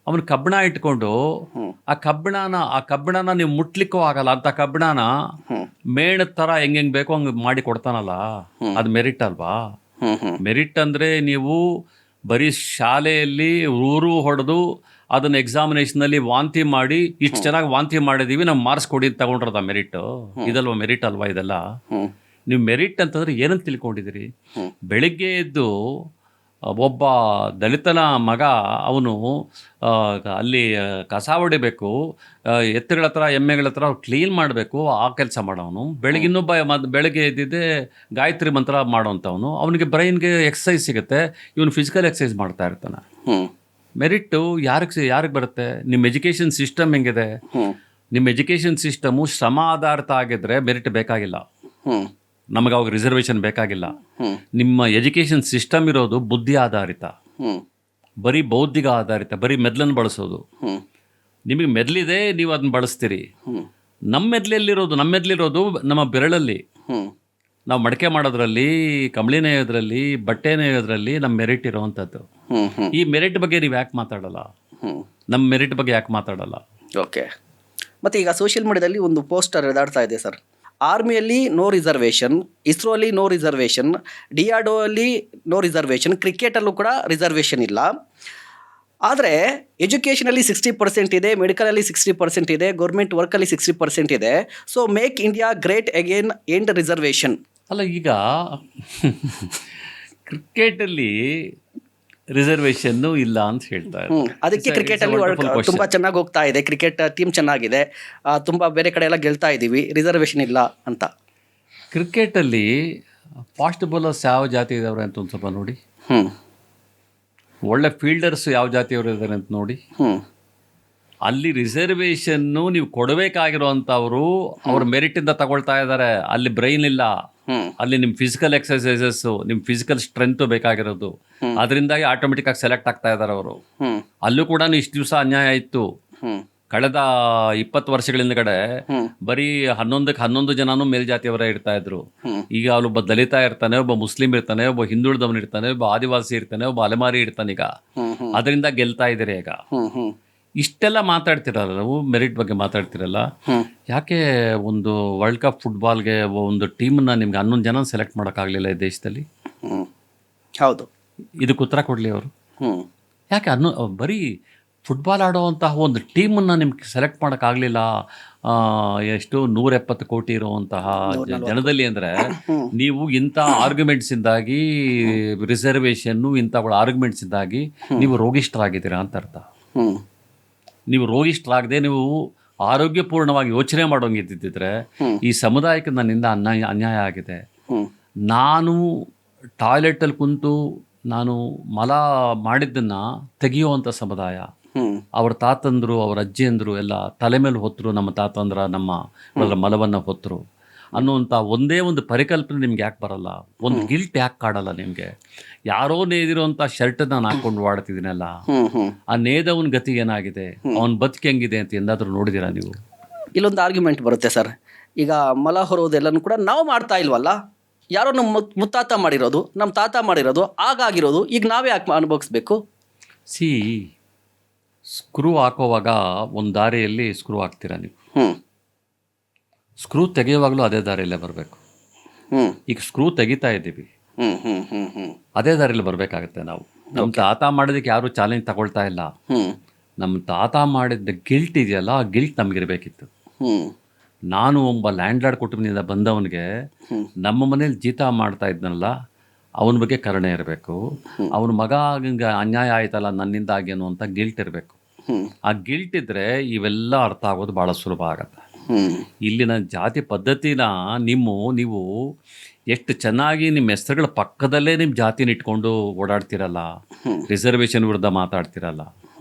ಅವನು ಕಬ್ಬಣ ಇಟ್ಕೊಂಡು ಆ ಕಬ್ಬಣನ ನೀವು ಮುಟ್ಲಿಕ್ಕೂ ಆಗಲ್ಲ ಅಂತ ಕಬ್ಬಣನ ಮೇಣದ ಥರ ಹೆಂಗೆ ಬೇಕೋ ಹಂಗೆ ಮಾಡಿ ಕೊಡ್ತಾನಲ್ಲ, ಅದು ಮೆರಿಟ್ ಅಲ್ವಾ? ಮೆರಿಟ್ ಅಂದರೆ ನೀವು ಬರೀ ಶಾಲೆಯಲ್ಲಿ ಊರು ಹೊಡೆದು ಅದನ್ನು ಎಕ್ಸಾಮಿನೇಷನಲ್ಲಿ ವಾಂತಿ ಮಾಡಿ ಇಷ್ಟು ಚೆನ್ನಾಗಿ ವಾಂತಿ ಮಾಡಿದ್ದೀವಿ ನಾವು ಮಾರ್ಕ್ಸ್ ಕೊಡಿ ತಗೊಂಡ್ರದ ಮೆರಿಟ್. ಇದಲ್ವ ಮೆರಿಟ್ ಅಲ್ವಾ ಇದೆಲ್ಲ? ನೀವು ಮೆರಿಟ್ ಅಂತಂದ್ರೆ ಏನಂತ ತಿಳ್ಕೊಂಡಿದ್ದೀರಿ? ಬೆಳಿಗ್ಗೆ ಎದ್ದು ಒಬ್ಬ ದಲಿತನ ಮಗ ಅವನು ಅಲ್ಲಿ ಕಸ ಹೊಡಿಬೇಕು, ಎತ್ತುಗಳ ಹತ್ರ ಎಮ್ಮೆಗಳ ಹತ್ರ ಕ್ಲೀನ್ ಮಾಡಬೇಕು, ಆ ಕೆಲಸ ಮಾಡೋನು. ಬೆಳಗ್ಗೆ ಇನ್ನೊಬ್ಬ ಬೆಳಗ್ಗೆ ಎದ್ದಿದ್ದೆ ಗಾಯತ್ರಿ ಮಂತ್ರ ಮಾಡೋವಂಥವನು, ಅವನಿಗೆ ಬ್ರೈನ್ಗೆ ಎಕ್ಸಸೈಸ್ ಸಿಗುತ್ತೆ, ಇವನು ಫಿಸಿಕಲ್ ಎಕ್ಸಸೈಸ್ ಮಾಡ್ತಾ ಇರ್ತಾನೆ. ಮೆರಿಟ್ಟು ಯಾರಿಗೆ ಬರುತ್ತೆ? ನಿಮ್ಮ ಎಜುಕೇಷನ್ ಸಿಸ್ಟಮ್ ಹೆಂಗಿದೆ? ನಿಮ್ಮ ಎಜುಕೇಷನ್ ಸಿಸ್ಟಮು ಶ್ರಮ ಆಧಾರಿತ ಆಗಿದ್ರೆ ಮೆರಿಟ್ ಬೇಕಾಗಿಲ್ಲ, ನಮಗೆ ಅವಾಗ ರಿಸರ್ವೇಷನ್ ಬೇಕಾಗಿಲ್ಲ. ನಿಮ್ಮ ಎಜುಕೇಷನ್ ಸಿಸ್ಟಮ್ ಇರೋದು ಬುದ್ಧಿ ಆಧಾರಿತ, ಬರೀ ಬೌದ್ಧಿಕ ಆಧಾರಿತ, ಬರೀ ಮೆದ್ಲನ್ನು ಬಳಸೋದು. ನಿಮಗೆ ಮೆದ್ಲಿದೆ, ನೀವು ಅದನ್ನ ಬಳಸ್ತೀರಿ. ನಮ್ಮ ಮೆದ್ಲಿರೋದು ನಮ್ಮ ಬೆರಳಲ್ಲಿ. ನಾವು ಮಡಕೆ ಮಾಡೋದ್ರಲ್ಲಿ, ಕಂಬಳಿ ನೇಯೋದ್ರಲ್ಲಿ, ಬಟ್ಟೆ ನೇಯೋದ್ರಲ್ಲಿ ನಮ್ಮ ಮೆರಿಟ್ ಇರೋವಂಥದ್ದು. ಈ ಮೆರಿಟ್ ಬಗ್ಗೆ ನೀವು ಯಾಕೆ ಮಾತಾಡಲ್ಲ? ನಮ್ಮ ಮೆರಿಟ್ ಬಗ್ಗೆ ಯಾಕೆ ಮಾತಾಡಲ್ಲ? ಓಕೆ. ಮತ್ತು ಈಗ ಸೋಷಿಯಲ್ ಮೀಡಿಯಾದಲ್ಲಿ ಒಂದು ಪೋಸ್ಟರ್ ಎದಾಡ್ತಾ ಇದೆ ಸರ್. ಆರ್ಮಿಯಲ್ಲಿ ನೋ ರಿಸರ್ವೇಷನ್, ಇಸ್ರೋ ಅಲ್ಲಿ ನೋ ರಿಸರ್ವೇಷನ್, DRDO ಅಲ್ಲಿ ನೋ ರಿಸರ್ವೇಷನ್, ಕ್ರಿಕೆಟಲ್ಲೂ ಕೂಡ ರಿಸರ್ವೇಷನ್ ಇಲ್ಲ. ಆದರೆ ಎಜುಕೇಷನಲ್ಲಿ 60% ಇದೆ, ಮೆಡಿಕಲಲ್ಲಿ 60% ಇದೆ, ಗೌರ್ಮೆಂಟ್ ವರ್ಕಲ್ಲಿ 60% ಇದೆ. So make India great again, end reservation. ಅಲ್ಲ, ಈಗ ಕ್ರಿಕೆಟಲ್ಲಿ ರಿಸರ್ವೇಷನ್ನು ಇಲ್ಲ ಅಂತ ಹೇಳ್ತಾರೆ. ಅದಕ್ಕೆ ಕ್ರಿಕೆಟಲ್ಲಿ ತುಂಬ ಚೆನ್ನಾಗಿ ಹೋಗ್ತಾ ಇದೆ, ಕ್ರಿಕೆಟ್ ಟೀಮ್ ಚೆನ್ನಾಗಿದೆ, ತುಂಬ ಬೇರೆ ಕಡೆ ಎಲ್ಲ ಗೆಲ್ತಾ ಇದ್ದೀವಿ, ರಿಸರ್ವೇಷನ್ ಇಲ್ಲ ಅಂತ. ಕ್ರಿಕೆಟಲ್ಲಿ ಫಾಸ್ಟ್ ಬೌಲರ್ಸ್ ಯಾವ ಜಾತಿ ಇದಾವ್ರೆ ಅಂತ ಒಂದು ಸ್ವಲ್ಪ ನೋಡಿ. ಒಳ್ಳೆ ಫೀಲ್ಡರ್ಸ್ ಯಾವ ಜಾತಿಯವರು ಇದ್ದಾರೆ ಅಂತ ನೋಡಿ. ಅಲ್ಲಿ ರಿಸರ್ವೇಷನ್ನು ನೀವು ಕೊಡಬೇಕಾಗಿರೋವಂಥವ್ರು ಅವ್ರ ಮೆರಿಟಿಂದ ತಗೊಳ್ತಾ ಇದ್ದಾರೆ. ಅಲ್ಲಿ ಬ್ರೈನ್ ಇಲ್ಲ, ಅಲ್ಲಿ ನಿಮ್ಮ ಫಿಸಿಕಲ್ ಎಕ್ಸಸೈಸಸ್, ನಿಮ್ಮ ಫಿಸಿಕಲ್ ಸ್ಟ್ರೆಂತ್ ಬೇಕಾಗಿರೋದು. ಅದರಿಂದಾಗಿ ಆಟೋಮೆಟಿಕ್ ಆಗಿ ಸೆಲೆಕ್ಟ್ ಆಗ್ತಾ ಇದ್ದಾರೆ ಅವರು. ಅಲ್ಲೂ ಕೂಡ ಇಷ್ಟು ದಿವಸ ಅನ್ಯಾಯ ಇತ್ತು. ಕಳೆದ 20 ವರ್ಷಗಳಿಂದ ಕಡೆ ಬರೀ 11 ಜನನೂ ಮೇಲ್ಜಾತಿಯವರೇ ಇರ್ತಾ ಇದ್ರು. ಈಗ ಒಬ್ಬ ದಲಿತ ಇರ್ತಾನೆ, ಒಬ್ಬ ಮುಸ್ಲಿಂ ಇರ್ತಾನೆ, ಒಬ್ಬ ಹಿಂದುಳಿದವನು ಇರ್ತಾನೆ, ಒಬ್ಬ ಆದಿವಾಸಿ ಇರ್ತಾನೆ, ಒಬ್ಬ ಅಲೆಮಾರಿ ಇರ್ತಾನೆ. ಈಗ ಅದರಿಂದ ಗೆಲ್ತಾ ಇದ್ದೀರಿ. ಈಗ ಇಷ್ಟೆಲ್ಲ ಮಾತಾಡ್ತಿರಲ್ಲ, ನಾವು ಮೆರಿಟ್ ಬಗ್ಗೆ ಮಾತಾಡ್ತಿರಲ್ಲ. ಯಾಕೆ ಒಂದು ವರ್ಲ್ಡ್ ಕಪ್ ಫುಟ್ಬಾಲ್ಗೆ ಒಂದು ಟೀಮನ್ನ ನಿಮ್ಗೆ 11 ಜನ ಸೆಲೆಕ್ಟ್ ಮಾಡೋಕ್ಕಾಗಲಿಲ್ಲ ಈ ದೇಶದಲ್ಲಿ? ಹೌದು, ಇದಕ್ಕೆ ಉತ್ತರ ಕೊಡಲಿ ಅವರು. ಯಾಕೆ ಬರೀ ಫುಟ್ಬಾಲ್ ಆಡೋವಂತಹ ಒಂದು ಟೀಮನ್ನು ನಿಮ್ಗೆ ಸೆಲೆಕ್ಟ್ ಮಾಡೋಕ್ಕಾಗಲಿಲ್ಲ? ಎಷ್ಟು 170 ಕೋಟಿ ಇರುವಂತಹ ಜನದಲ್ಲಿ ಅಂದರೆ ನೀವು ಇಂಥ ಆರ್ಗ್ಯುಮೆಂಟ್ಸಿಂದಾಗಿ, ರಿಸರ್ವೇಷನ್ನು ಇಂಥಗಳ ಆರ್ಗ್ಯುಮೆಂಟ್ಸಿಂದಾಗಿ ನೀವು ರೋಗಿಷ್ಠರಾಗಿದ್ದೀರಾ ಅಂತ ಅರ್ಥ. ನೀವು ರೋಗಿಷ್ಠರಾಗದೆ ನೀವು ಆರೋಗ್ಯಪೂರ್ಣವಾಗಿ ಯೋಚನೆ ಮಾಡೋಂಗಿದ್ದಿದ್ರೆ ಈ ಸಮುದಾಯಕ್ಕೆ ನನ್ನಿಂದ ಅನ್ಯಾಯ ಆಗಿದೆ. ನಾನು ಟಾಯ್ಲೆಟಲ್ಲಿ ಕುಂತು ನಾನು ಮಲ ಮಾಡಿದ್ದನ್ನು ತೆಗೆಯುವಂಥ ಸಮುದಾಯ, ಅವ್ರ ತಾತಂದರು, ಅವ್ರ ಅಜ್ಜಿಯಂದರು ಎಲ್ಲ ತಲೆ ಮೇಲೆ ಹೊತ್ತರು, ನಮ್ಮ ತಾತಂದ್ರ ನಮ್ಮ ಮಲವನ್ನು ಹೊತ್ತರು ಅನ್ನುವಂಥ ಒಂದೇ ಒಂದು ಪರಿಕಲ್ಪನೆ ನಿಮ್ಗೆ ಯಾಕೆ ಬರಲ್ಲ? ಒಂದು ಗಿಲ್ಟ್ ಯಾಕೆ ಕಾಡಲ್ಲ ನಿಮಗೆ? ಯಾರೋ ನೇದಿರುವಂಥ ಶರ್ಟ್ ನಾನು ಹಾಕ್ಕೊಂಡು ಓಡ್ತಿದ್ದೀನಲ್ಲ, ಆ ನೇದವನ ಗತಿ ಏನಾಗಿದೆ, ಅವನ ಬದುಕು ಹೆಂಗಿದೆ ಅಂತ ಎಂದಾದರೂ ನೋಡಿದ್ದೀರಾ ನೀವು? ಇಲ್ಲೊಂದು ಆರ್ಗ್ಯುಮೆಂಟ್ ಬರುತ್ತೆ ಸರ್. ಈಗ ಮಲ ಹೊರೋದೆಲ್ಲನೂ ಕೂಡ ನಾವು ಮಾಡ್ತಾ ಇಲ್ವಲ್ಲ, ಯಾರೋ ನಮ್ಮ ಮುತ್ತಾತ ಮಾಡಿರೋದು, ನಮ್ಮ ತಾತ ಮಾಡಿರೋದು, ಆಗಾಗಿರೋದು, ಈಗ ನಾವೇ ಯಾಕೆ ಅನುಭವಿಸ್ಬೇಕು? ಸ್ಕ್ರೂ ಹಾಕೋವಾಗ ಒಂದು ದಾರಿಯಲ್ಲಿ ಸ್ಕ್ರೂ ಹಾಕ್ತೀರಾ ನೀವು, ಸ್ಕ್ರೂ ತೆಗೆಯುವಾಗಲೂ ಅದೇ ದಾರಿಯಲ್ಲೇ ಬರಬೇಕು. ಈಗ ಸ್ಕ್ರೂ ತೆಗಿತಾ ಇದ್ದೀವಿ, ಅದೇ ದಾರಿಯಲ್ಲಿ ಬರಬೇಕಾಗತ್ತೆ ನಾವು. ನಮ್ಮ ತಾತ ಮಾಡೋದಕ್ಕೆ ಯಾರು ಚಾಲೆಂಜ್ ತಗೊಳ್ತಾ ಇಲ್ಲ. ನಮ್ಮ ತಾತ ಮಾಡಿದ್ದ ಗಿಲ್ಟ್ ಇದೆಯಲ್ಲ, ಆ ಗಿಲ್ಟ್ ನಮಗಿರ್ಬೇಕಿತ್ತು. ನಾನು ಒಬ್ಬ ಲ್ಯಾಂಡ್ಲಾರ್ಡ್ ಕುಟುಂಬದಿಂದ ಬಂದವನಿಗೆ ನಮ್ಮ ಮನೇಲಿ ಜೀತ ಮಾಡ್ತಾ ಇದ್ನಲ್ಲ, ಅವನ ಬಗ್ಗೆ ಕರುಣೆ ಇರಬೇಕು. ಅವನ ಮಗ ಅನ್ಯಾಯ ಆಯ್ತಲ್ಲ ನನ್ನಿಂದಾಗಿ ಅನ್ನುವಂಥ ಗಿಲ್ಟ್ ಇರಬೇಕು. ಆ ಗಿಲ್ಟ್ ಇದ್ದರೆ ಇವೆಲ್ಲ ಅರ್ಥ ಆಗೋದು ಭಾಳ ಸುಲಭ ಆಗತ್ತೆ. ಇಲ್ಲಿನ ಜಾತಿ ಪದ್ಧತಿನ ನೀವು ಎಷ್ಟು ಚೆನ್ನಾಗಿ ನಿಮ್ಮ ಹೆಸರುಗಳ ಪಕ್ಕದಲ್ಲೇ ನಿಮ್ಮ ಜಾತಿನ ಇಟ್ಕೊಂಡು ಓಡಾಡ್ತಿರಲ್ಲ, ರಿಸರ್ವೇಷನ್ ವಿರುದ್ಧ ಮಾತಾಡ್ತಿರಲ್ಲ.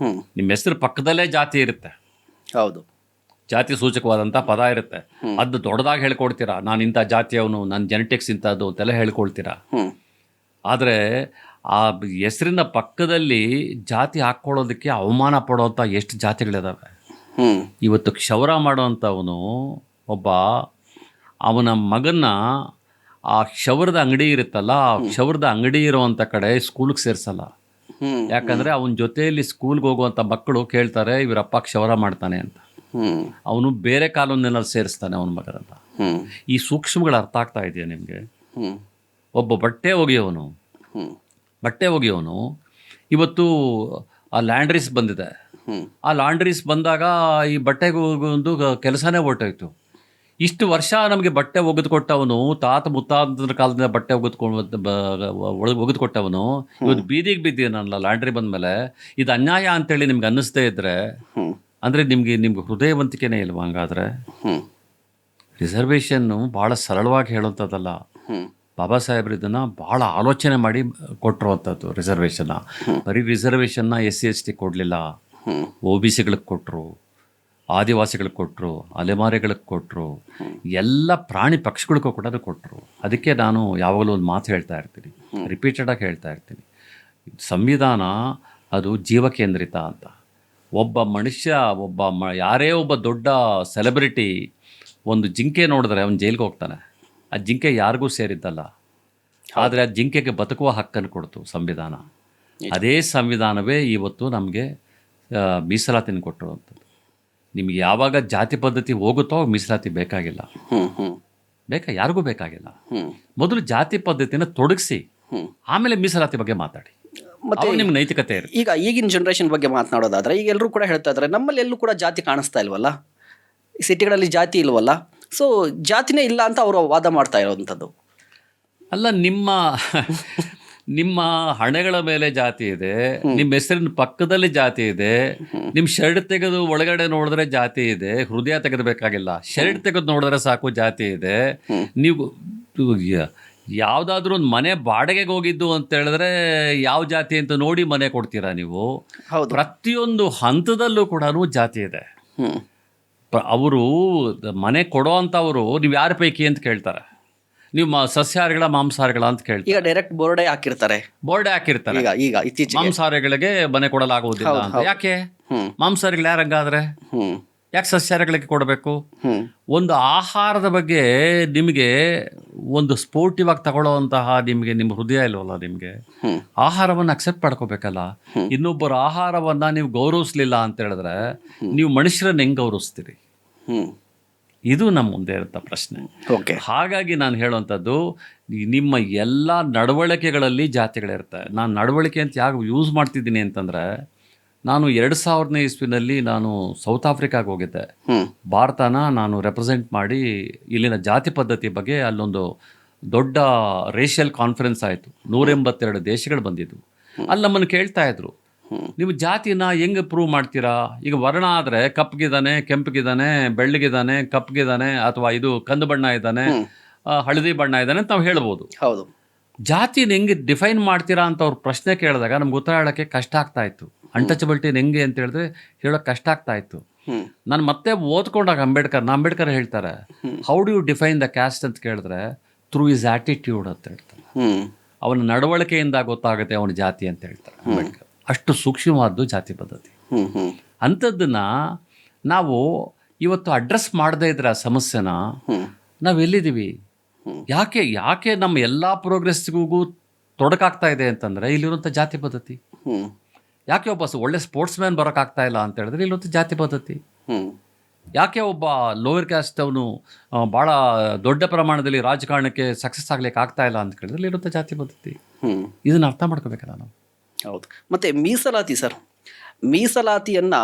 ನಿಮ್ಮ ಹೆಸರು ಪಕ್ಕದಲ್ಲೇ ಜಾತಿ ಇರುತ್ತೆ, ಹೌದು, ಜಾತಿ ಸೂಚಕವಾದಂಥ ಪದ ಇರುತ್ತೆ. ಅದು ದೊಡ್ಡದಾಗಿ ಹೇಳ್ಕೊಡ್ತೀರಾ, ನಾನು ಇಂಥ ಜಾತಿಯವನು, ನನ್ನ ಜೆನೆಟಿಕ್ಸ್ ಇಂಥದ್ದು ಅಂತೆಲ್ಲ ಹೇಳ್ಕೊಳ್ತೀರಾ. ಆದರೆ ಆ ಹೆಸರಿನ ಪಕ್ಕದಲ್ಲಿ ಜಾತಿ ಹಾಕ್ಕೊಳ್ಳೋದಕ್ಕೆ ಅವಮಾನ ಪಡೋವಂಥ ಎಷ್ಟು ಜಾತಿಗಳಿದಾವೆ. ಇವತ್ತು ಕ್ಷೌರ ಮಾಡೋವಂಥವನು ಒಬ್ಬ, ಅವನ ಮಗನ್ನ ಆ ಕ್ಷೌರದ ಅಂಗಡಿ ಇರುತ್ತಲ್ಲ, ಆ ಕ್ಷೌರದ ಅಂಗಡಿ ಇರೋವಂಥ ಕಡೆ ಸ್ಕೂಲಿಗೆ ಸೇರಿಸಲ್ಲ. ಯಾಕಂದರೆ ಅವನ ಜೊತೆಯಲ್ಲಿ ಸ್ಕೂಲ್ಗೆ ಹೋಗುವಂಥ ಮಕ್ಕಳು ಕೇಳ್ತಾರೆ ಇವರಪ್ಪ ಕ್ಷೌರ ಮಾಡ್ತಾನೆ ಅಂತ. ಅವನು ಬೇರೆ ಕಾನೂನಲ್ಲಿ ಸೇರಿಸ್ತಾನೆ ಅವನ ಮಗನನ್ನು. ಈ ಸೂಕ್ಷ್ಮಗಳು ಅರ್ಥ ಆಗ್ತಾ ಇದೆಯಾ ನಿಮಗೆ? ಒಬ್ಬ ಬಟ್ಟೆ ಒಗೆಯವನು ಬಟ್ಟೆ ಒಗೆಯೋನು ಇವತ್ತು ಆ ಲ್ಯಾಂಡ್ರೀಸ್ ಬಂದಿದೆ. ಆ ಲಾಂಡ್ರೀಸ್ ಬಂದಾಗ ಈ ಬಟ್ಟೆಗೆ ಒಂದು ಕೆಲಸನೇ ಹೊರ್ಟೋಯ್ತು. ಇಷ್ಟು ವರ್ಷ ನಮಗೆ ಬಟ್ಟೆ ಒಗೆದುಕೊಟ್ಟವನು, ತಾತ ಮುತ್ತಾತರ ಕಾಲದಿಂದ ಬಟ್ಟೆ ಒಗೆದುಕೊಟ್ಟವನು ಇವತ್ತು ಬೀದಿಗೆ ಬಿದ್ದೀನಲ್ಲ ಲಾಂಡ್ರಿ ಬಂದಮೇಲೆ. ಇದು ಅನ್ಯಾಯ ಅಂತೇಳಿ ನಿಮ್ಗೆ ಅನ್ನಿಸ್ದೇ ಇದ್ರೆ ಅಂದರೆ ನಿಮ್ಗೆ ಹೃದಯವಂತಿಕೆನೇ ಇಲ್ವಾ? ಹಂಗಾದ್ರೆ ರಿಸರ್ವೇಷನ್ನು ಭಾಳ ಸರಳವಾಗಿ ಹೇಳುವಂಥದ್ದಲ್ಲ. ಬಾಬಾ ಸಾಹೇಬ್ರು ಇದನ್ನು ಭಾಳ ಆಲೋಚನೆ ಮಾಡಿ ಕೊಟ್ಟಿರುವಂಥದ್ದು ರಿಸರ್ವೇಷನ್ನ. ಬರೀ ರಿಸರ್ವೇಷನ್ನ SC/ST ಕೊಡಲಿಲ್ಲ, OBCಗಳಿಗೆ ಕೊಟ್ಟರು, ಆದಿವಾಸಿಗಳಿಗೆ ಕೊಟ್ಟರು, ಅಲೆಮಾರಿಗಳಿಗೆ ಕೊಟ್ಟರು, ಎಲ್ಲ ಪ್ರಾಣಿ ಪಕ್ಷಿಗಳಿಗೂ ಕೂಡ ಕೊಟ್ಟರು. ಅದಕ್ಕೆ ನಾನು ಯಾವಾಗಲೂ ಒಂದು ಮಾತು ಹೇಳ್ತಾ ಇರ್ತೀನಿ, ರಿಪೀಟೆಡಾಗಿ ಹೇಳ್ತಾ ಇರ್ತೀನಿ, ಸಂವಿಧಾನ ಅದು ಜೀವಕೇಂದ್ರಿತ ಅಂತ. ಒಬ್ಬ ಮನುಷ್ಯ, ಯಾರೇ ಒಬ್ಬ ದೊಡ್ಡ ಸೆಲೆಬ್ರಿಟಿ ಒಂದು ಜಿಂಕೆ ನೋಡಿದ್ರೆ ಅವನು ಜೈಲಿಗೆ ಹೋಗ್ತಾನೆ. ಆ ಜಿಂಕೆ ಯಾರಿಗೂ ಸೇರಿದ್ದಲ್ಲ, ಆದರೆ ಆ ಜಿಂಕೆಗೆ ಬದುಕುವ ಹಕ್ಕನ್ನು ಕೊಡ್ತು ಸಂವಿಧಾನ. ಅದೇ ಸಂವಿಧಾನವೇ ಇವತ್ತು ನಮಗೆ ಮೀಸಲಾತಿನ ಕೊಟ್ಟಿರುವಂಥದ್ದು. ನಿಮ್ಗೆ ಯಾವಾಗ ಜಾತಿ ಪದ್ಧತಿ ಹೋಗುತ್ತೋ ಮೀಸಲಾತಿ ಬೇಕಾಗಿಲ್ಲ, ಯಾರಿಗೂ ಬೇಕಾಗಿಲ್ಲ. ಮೊದಲು ಜಾತಿ ಪದ್ಧತಿನ ತೊಡಗಿಸಿ ಆಮೇಲೆ ಮೀಸಲಾತಿ ಬಗ್ಗೆ ಮಾತಾಡಿ, ಮತ್ತೆ ನಿಮ್ಗೆ ನೈತಿಕತೆ ಇರುತ್ತೆ. ಈಗ ಈಗಿನ ಜನ್ರೇಷನ್ ಬಗ್ಗೆ ಮಾತನಾಡೋದಾದ್ರೆ, ಈಗ ಎಲ್ಲರೂ ಕೂಡ ಹೇಳ್ತಾ ಇದ್ದಾರೆ ನಮ್ಮಲ್ಲಿ ಎಲ್ಲೂ ಕೂಡ ಜಾತಿ ಕಾಣಿಸ್ತಾ ಇಲ್ವಲ್ಲ, ಸಿಟಿಗಳಲ್ಲಿ ಜಾತಿ ಇಲ್ವಲ್ಲ, ಸೊ ಜಾತಿನೇ ಇಲ್ಲ ಅಂತ ಅವರು ವಾದ ಮಾಡ್ತಾ ಇರೋವಂಥದ್ದು. ಅಲ್ಲ, ನಿಮ್ಮ ಹಣೆಗಳ ಮೇಲೆ ಜಾತಿ ಇದೆ, ನಿಮ್ಮ ಹೆಸರಿನ ಪಕ್ಕದಲ್ಲಿ ಜಾತಿ ಇದೆ, ನಿಮ್ಮ ಶರ್ಟ್ ತೆಗೆದು ಒಳಗಡೆ ನೋಡಿದ್ರೆ ಜಾತಿ ಇದೆ, ಹೃದಯ ತೆಗೆದಬೇಕಾಗಿಲ್ಲ, ಶರ್ಟ್ ತೆಗೆದು ನೋಡಿದ್ರೆ ಸಾಕು ಜಾತಿ ಇದೆ. ನೀವು ಯಾವುದಾದ್ರೂ ಒಂದು ಮನೆ ಬಾಡಿಗೆಗೆ ಹೋಗಿದ್ದು ಅಂತ ಹೇಳಿದ್ರೆ ಯಾವ ಜಾತಿ ಅಂತ ನೋಡಿ ಮನೆ ಕೊಡ್ತೀರಾ ನೀವು? ಪ್ರತಿಯೊಂದು ಹಂತದಲ್ಲೂ ಕೂಡ ಜಾತಿ ಇದೆ. ಅವರು ಮನೆ ಕೊಡೋ ಅಂಥವರು ನೀವು ಯಾರ ಪೈಕಿ ಅಂತ ಕೇಳ್ತಾರೆ. ನೀವು ಸಸ್ಯಾಹಾರಿಗಳ ಮಾಂಸಾಹಾರಿಗಳ ಅಂತ ಕೇಳ್ತೀವಿ. ಈಗ ಡೈರೆಕ್ಟ್ ಬೋರ್ಡೇ ಹಾಕಿರ್ತಾರೆ. ಈಗ ಇತ್ತೀಚೆಗೆ ಮಾಂಸಾಹಾರಿಗಳಿಗೆ ಮನೆ ಕೊಡಲಾಗುವುದಿಲ್ಲ ಅಂತ. ಯಾಕೆ? ಮಾಂಸಾಹಾರಿಗಳು ಯಾರಂಗಾದ್ರೆ ಯಾಕೆ ಸಸ್ಯಾಹಾರಿಗಳಿಗೆ ಕೊಡಬೇಕು? ಒಂದು ಆಹಾರದ ಬಗ್ಗೆ ನಿಮಗೆ ಒಂದು ಸ್ಪೋರ್ಟಿವ್ ಆಗಿ ತಗೊಳ್ಳೋವಂತಹ ನಿಮ್ಮ ಹೃದಯ ಇಲ್ವಲ್ಲ, ನಿಮಗೆ ಆಹಾರವನ್ನು ಅಕ್ಸೆಪ್ಟ್ ಮಾಡ್ಕೋಬೇಕಲ್ಲ. ಇನ್ನೊಬ್ಬರ ಆಹಾರವನ್ನು ನೀವು ಗೌರವಿಸ್ಲಿಲ್ಲ ಅಂತ ಹೇಳಿದ್ರೆ ನೀವು ಮನುಷ್ಯರನ್ನ ಹೆಂಗೆ ಗೌರವಿಸ್ತೀರಿ? ಇದು ನಮ್ಮ ಮುಂದೆ ಇರುತ್ತ ಪ್ರಶ್ನೆ. ಹಾಗಾಗಿ ನಾನು ಹೇಳುವಂಥದ್ದು, ನಿಮ್ಮ ಎಲ್ಲ ನಡವಳಿಕೆಗಳಲ್ಲಿ ಜಾತಿಗಳಿರುತ್ತೆ. ನಾನು ನಡವಳಿಕೆ ಅಂತ ಯಾಕೆ ಯೂಸ್ ಮಾಡ್ತಿದ್ದೀನಿ ಅಂತಂದರೆ, ನಾನು 2000ನೇ ಇಸ್ವಿನಲ್ಲಿ ನಾನು ಸೌತ್ ಆಫ್ರಿಕಾಗೆ ಹೋಗಿದ್ದೆ. ಭಾರತನ ನಾನು ರೆಪ್ರೆಸೆಂಟ್ ಮಾಡಿ ಇಲ್ಲಿನ ಜಾತಿ ಪದ್ಧತಿ ಬಗ್ಗೆ ಅಲ್ಲೊಂದು ದೊಡ್ಡ ರೇಷಿಯಲ್ ಕಾನ್ಫರೆನ್ಸ್ ಆಯಿತು. 182 ದೇಶಗಳು ಬಂದಿದ್ವು. ಅಲ್ಲಿ ನಮ್ಮನ್ನು ಕೇಳ್ತಾ ಇದ್ರು, ನೀವು ಜಾತಿನ ಹೆಂಗೆ ಪ್ರೂವ್ ಮಾಡ್ತೀರಾ? ಈಗ ವರ್ಣ ಆದರೆ ಕಪ್ಪಗಿದ್ದಾನೆ, ಕೆಂಪಗಿದ್ದಾನೆ, ಬೆಳ್ಳಗಿದ್ದಾನೆ, ಕಪ್ಪಗಿದ್ದಾನೆ, ಅಥವಾ ಇದು ಕಂದು ಬಣ್ಣ ಇದ್ದಾನೆ, ಹಳದಿ ಬಣ್ಣ ಇದ್ದಾನೆ ಅಂತ ನಾವು ಹೇಳ್ಬೋದು. ಹೌದು. ಜಾತಿನ ಹೆಂಗೆ ಡಿಫೈನ್ ಮಾಡ್ತೀರಾ ಅಂತ ಅವ್ರು ಪ್ರಶ್ನೆ ಕೇಳಿದಾಗ ನಮ್ಗೆ ಉತ್ತರ ಹೇಳೋಕ್ಕೆ ಕಷ್ಟ ಆಗ್ತಾ ಇತ್ತು. ಅನ್ಟಚಬಿಲಿಟಿನ ಹೆಂಗೆ ಅಂತ ಹೇಳಿದ್ರೆ ಹೇಳೋಕೆ ಕಷ್ಟ ಆಗ್ತಾ ಇತ್ತು. ನಾನು ಮತ್ತೆ ಓದ್ಕೊಂಡಾಗ ಅಂಬೇಡ್ಕರ್ ಹೇಳ್ತಾರೆ, how do you define the caste ಅಂತ ಕೇಳಿದ್ರೆ ಥ್ರೂ ಇಸ್ ಆಟಿಟ್ಯೂಡ್ ಅಂತ ಹೇಳ್ತಾರೆ. ಅವನ ನಡವಳಿಕೆಯಿಂದ ಗೊತ್ತಾಗುತ್ತೆ ಅವನ ಜಾತಿ ಅಂತ ಹೇಳ್ತಾರೆ ಅಂಬೇಡ್ಕರ್. ಅಷ್ಟು ಸೂಕ್ಷ್ಮವಾದ್ದು ಜಾತಿ ಪದ್ಧತಿ. ಅಂಥದ್ದನ್ನು ನಾವು ಇವತ್ತು ಅಡ್ರೆಸ್ ಮಾಡದೇ ಇದ್ರೆ ಆ ಸಮಸ್ಯೆನ ನಾವು ಎಲ್ಲಿದ್ದೀವಿ? ಯಾಕೆ ನಮ್ಮ ಎಲ್ಲ ಪ್ರೋಗ್ರೆಸ್ಗೂ ತೊಡಕಾಗ್ತಾ ಇದೆ ಅಂತಂದರೆ ಇಲ್ಲಿರುವಂಥ ಜಾತಿ ಪದ್ಧತಿ. ಯಾಕೆ ಒಬ್ಬ ಒಳ್ಳೆ ಸ್ಪೋರ್ಟ್ಸ್ ಮ್ಯಾನ್ ಬರೋಕ್ಕಾಗ್ತಾ ಇಲ್ಲ ಅಂತ ಹೇಳಿದ್ರೆ ಇಲ್ಲಿರುವಂಥ ಜಾತಿ ಪದ್ಧತಿ. ಯಾಕೆ ಒಬ್ಬ ಲೋಯರ್ ಕ್ಯಾಸ್ಟ್ ಅವನು ಭಾಳ ದೊಡ್ಡ ಪ್ರಮಾಣದಲ್ಲಿ ರಾಜಕಾರಣಕ್ಕೆ ಸಕ್ಸಸ್ ಆಗ್ಲಿಕ್ಕೆ ಆಗ್ತಾ ಇಲ್ಲ ಅಂತ ಕೇಳಿದ್ರೆ ಇಲ್ಲಿರುವಂಥ ಜಾತಿ ಪದ್ಧತಿ. ಇದನ್ನು ಅರ್ಥ ಮಾಡ್ಕೋಬೇಕಲ್ಲ ನಾವು. ಹೌದು. ಮತ್ತು ಮೀಸಲಾತಿ ಸರ್, ಮೀಸಲಾತಿಯನ್ನು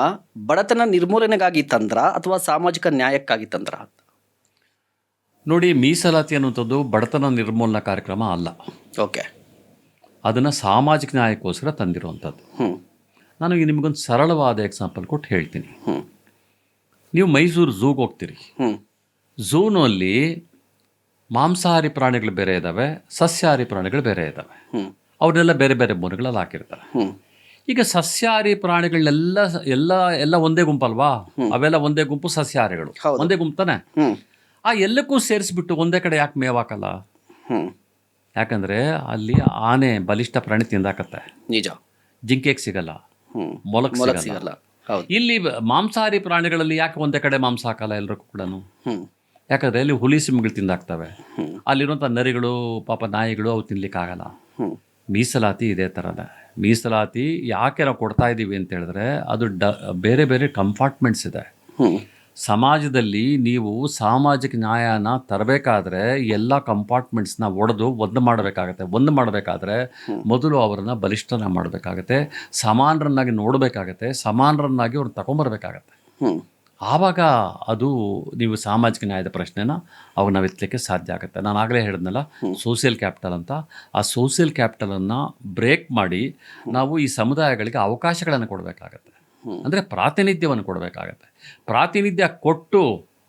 ಬಡತನ ನಿರ್ಮೂಲನೆಗಾಗಿ ತಂದ್ರ ಅಥವಾ ಸಾಮಾಜಿಕ ನ್ಯಾಯಕ್ಕಾಗಿ ತಂದ್ರ? ನೋಡಿ, ಮೀಸಲಾತಿ ಅನ್ನುವಂಥದ್ದು ಬಡತನ ನಿರ್ಮೂಲನಾ ಕಾರ್ಯಕ್ರಮ ಅಲ್ಲ. ಅದನ್ನು ಸಾಮಾಜಿಕ ನ್ಯಾಯಕ್ಕೋಸ್ಕರ ತಂದಿರುವಂಥದ್ದು. ನಾನು ಈಗ ನಿಮಗೊಂದು ಸರಳವಾದ ಎಕ್ಸಾಂಪಲ್ ಕೊಟ್ಟು ಹೇಳ್ತೀನಿ. ನೀವು ಮೈಸೂರು ಝೂಗೆ ಹೋಗ್ತೀರಿ. ಝೂನಲ್ಲಿ ಮಾಂಸಾಹಾರಿ ಪ್ರಾಣಿಗಳು ಬೇರೆ ಇದ್ದಾವೆ, ಸಸ್ಯಾಹಾರಿ ಪ್ರಾಣಿಗಳು ಬೇರೆ ಇದ್ದಾವೆ. ಅವನ್ನೆಲ್ಲ ಬೇರೆ ಬೇರೆ ಮೂಲೆಗಳಲ್ಲಿ ಹಾಕಿರ್ತಾರೆ. ಈಗ ಸಸ್ಯಾಹಾರಿ ಪ್ರಾಣಿಗಳನ್ನೆಲ್ಲ ಎಲ್ಲ ಒಂದೇ ಗುಂಪಲ್ವಾ? ಅವೆಲ್ಲ ಒಂದೇ ಗುಂಪು, ಸಸ್ಯಾಹಾರಿಗಳು ಒಂದೇ ಗುಂಪು ತಾನೆ. ಆ ಎಲ್ಲಕ್ಕೂ ಸೇರಿಸ್ಬಿಟ್ಟು ಒಂದೇ ಕಡೆ ಯಾಕೆ ಮೇವಾಕಲ್ಲ? ಯಾಕಂದರೆ ಅಲ್ಲಿ ಆನೆ ಬಲಿಷ್ಠ ಪ್ರಾಣಿ ತಿಂದಾಕತ್ತೆ, ನಿಜ. ಜಿಂಕೆಗೆ ಸಿಗಲ್ಲ, ಮೊಲಕ್ಕೆ ಸಿಗಲ್ಲ. ಇಲ್ಲಿ ಮಾಂಸಾಹಾರಿ ಪ್ರಾಣಿಗಳಲ್ಲಿ ಯಾಕೆ ಒಂದೇ ಕಡೆ ಮಾಂಸ ಹಾಕಲ್ಲ ಎಲ್ರಿಗೂ ಕೂಡ? ಯಾಕಂದರೆ ಅಲ್ಲಿ ಹುಲಿ ಸಿಂಹಗಳು ತಿಂದಾಕ್ತವೆ, ಅಲ್ಲಿರುವಂಥ ನರಿಗಳು, ಪಾಪ ನಾಯಿಗಳು ಅವು ತಿನ್ಲಿಕ್ಕಾಗಲ್ಲ. ಮೀಸಲಾತಿ ಇದೇ ಥರನೇ. ಮೀಸಲಾತಿ ಯಾಕೆ ನಾವು ಕೊಡ್ತಾ ಇದ್ದೀವಿ ಅಂತ ಹೇಳಿದ್ರೆ ಅದು ಬೇರೆ ಬೇರೆ ಕಂಪಾರ್ಟ್ಮೆಂಟ್ಸ್ ಇದೆ. ಸಮಾಜದಲ್ಲಿ ನೀವು ಸಾಮಾಜಿಕ ನ್ಯಾಯನ ತರಬೇಕಾದ್ರೆ ಎಲ್ಲ ಕಂಪಾರ್ಟ್ಮೆಂಟ್ಸ್ನ ಒಡೆದು ಒಂದು ಮಾಡಬೇಕಾದ್ರೆ ಮೊದಲು ಅವರನ್ನು ಬಲಿಷ್ಠನ ಮಾಡಬೇಕಾಗತ್ತೆ, ಸಮಾನರನ್ನಾಗಿ ನೋಡಬೇಕಾಗತ್ತೆ, ಸಮಾನರನ್ನಾಗಿ ಅವ್ರನ್ನ ತಗೊಂಬರ್ಬೇಕಾಗತ್ತೆ. ಆವಾಗ ಅದು ನೀವು ಸಾಮಾಜಿಕ ನ್ಯಾಯದ ಪ್ರಶ್ನೆನ ಅವಾಗ ನಾವು ಎತ್ತಲಿಕ್ಕೆ ಸಾಧ್ಯ ಆಗುತ್ತೆ. ನಾನು ಆಗಲೇ ಹೇಳಿದ್ನಲ್ಲ ಸೋಷಿಯಲ್ ಕ್ಯಾಪಿಟಲ್ ಅಂತ. ಆ ಸೋಷಿಯಲ್ ಕ್ಯಾಪಿಟಲನ್ನು ಬ್ರೇಕ್ ಮಾಡಿ ನಾವು ಈ ಸಮುದಾಯಗಳಿಗೆ ಅವಕಾಶಗಳನ್ನು ಕೊಡಬೇಕಾಗತ್ತೆ, ಅಂದರೆ ಪ್ರಾತಿನಿಧ್ಯವನ್ನು ಕೊಡಬೇಕಾಗತ್ತೆ. ಪ್ರಾತಿನಿಧ್ಯ ಕೊಟ್ಟು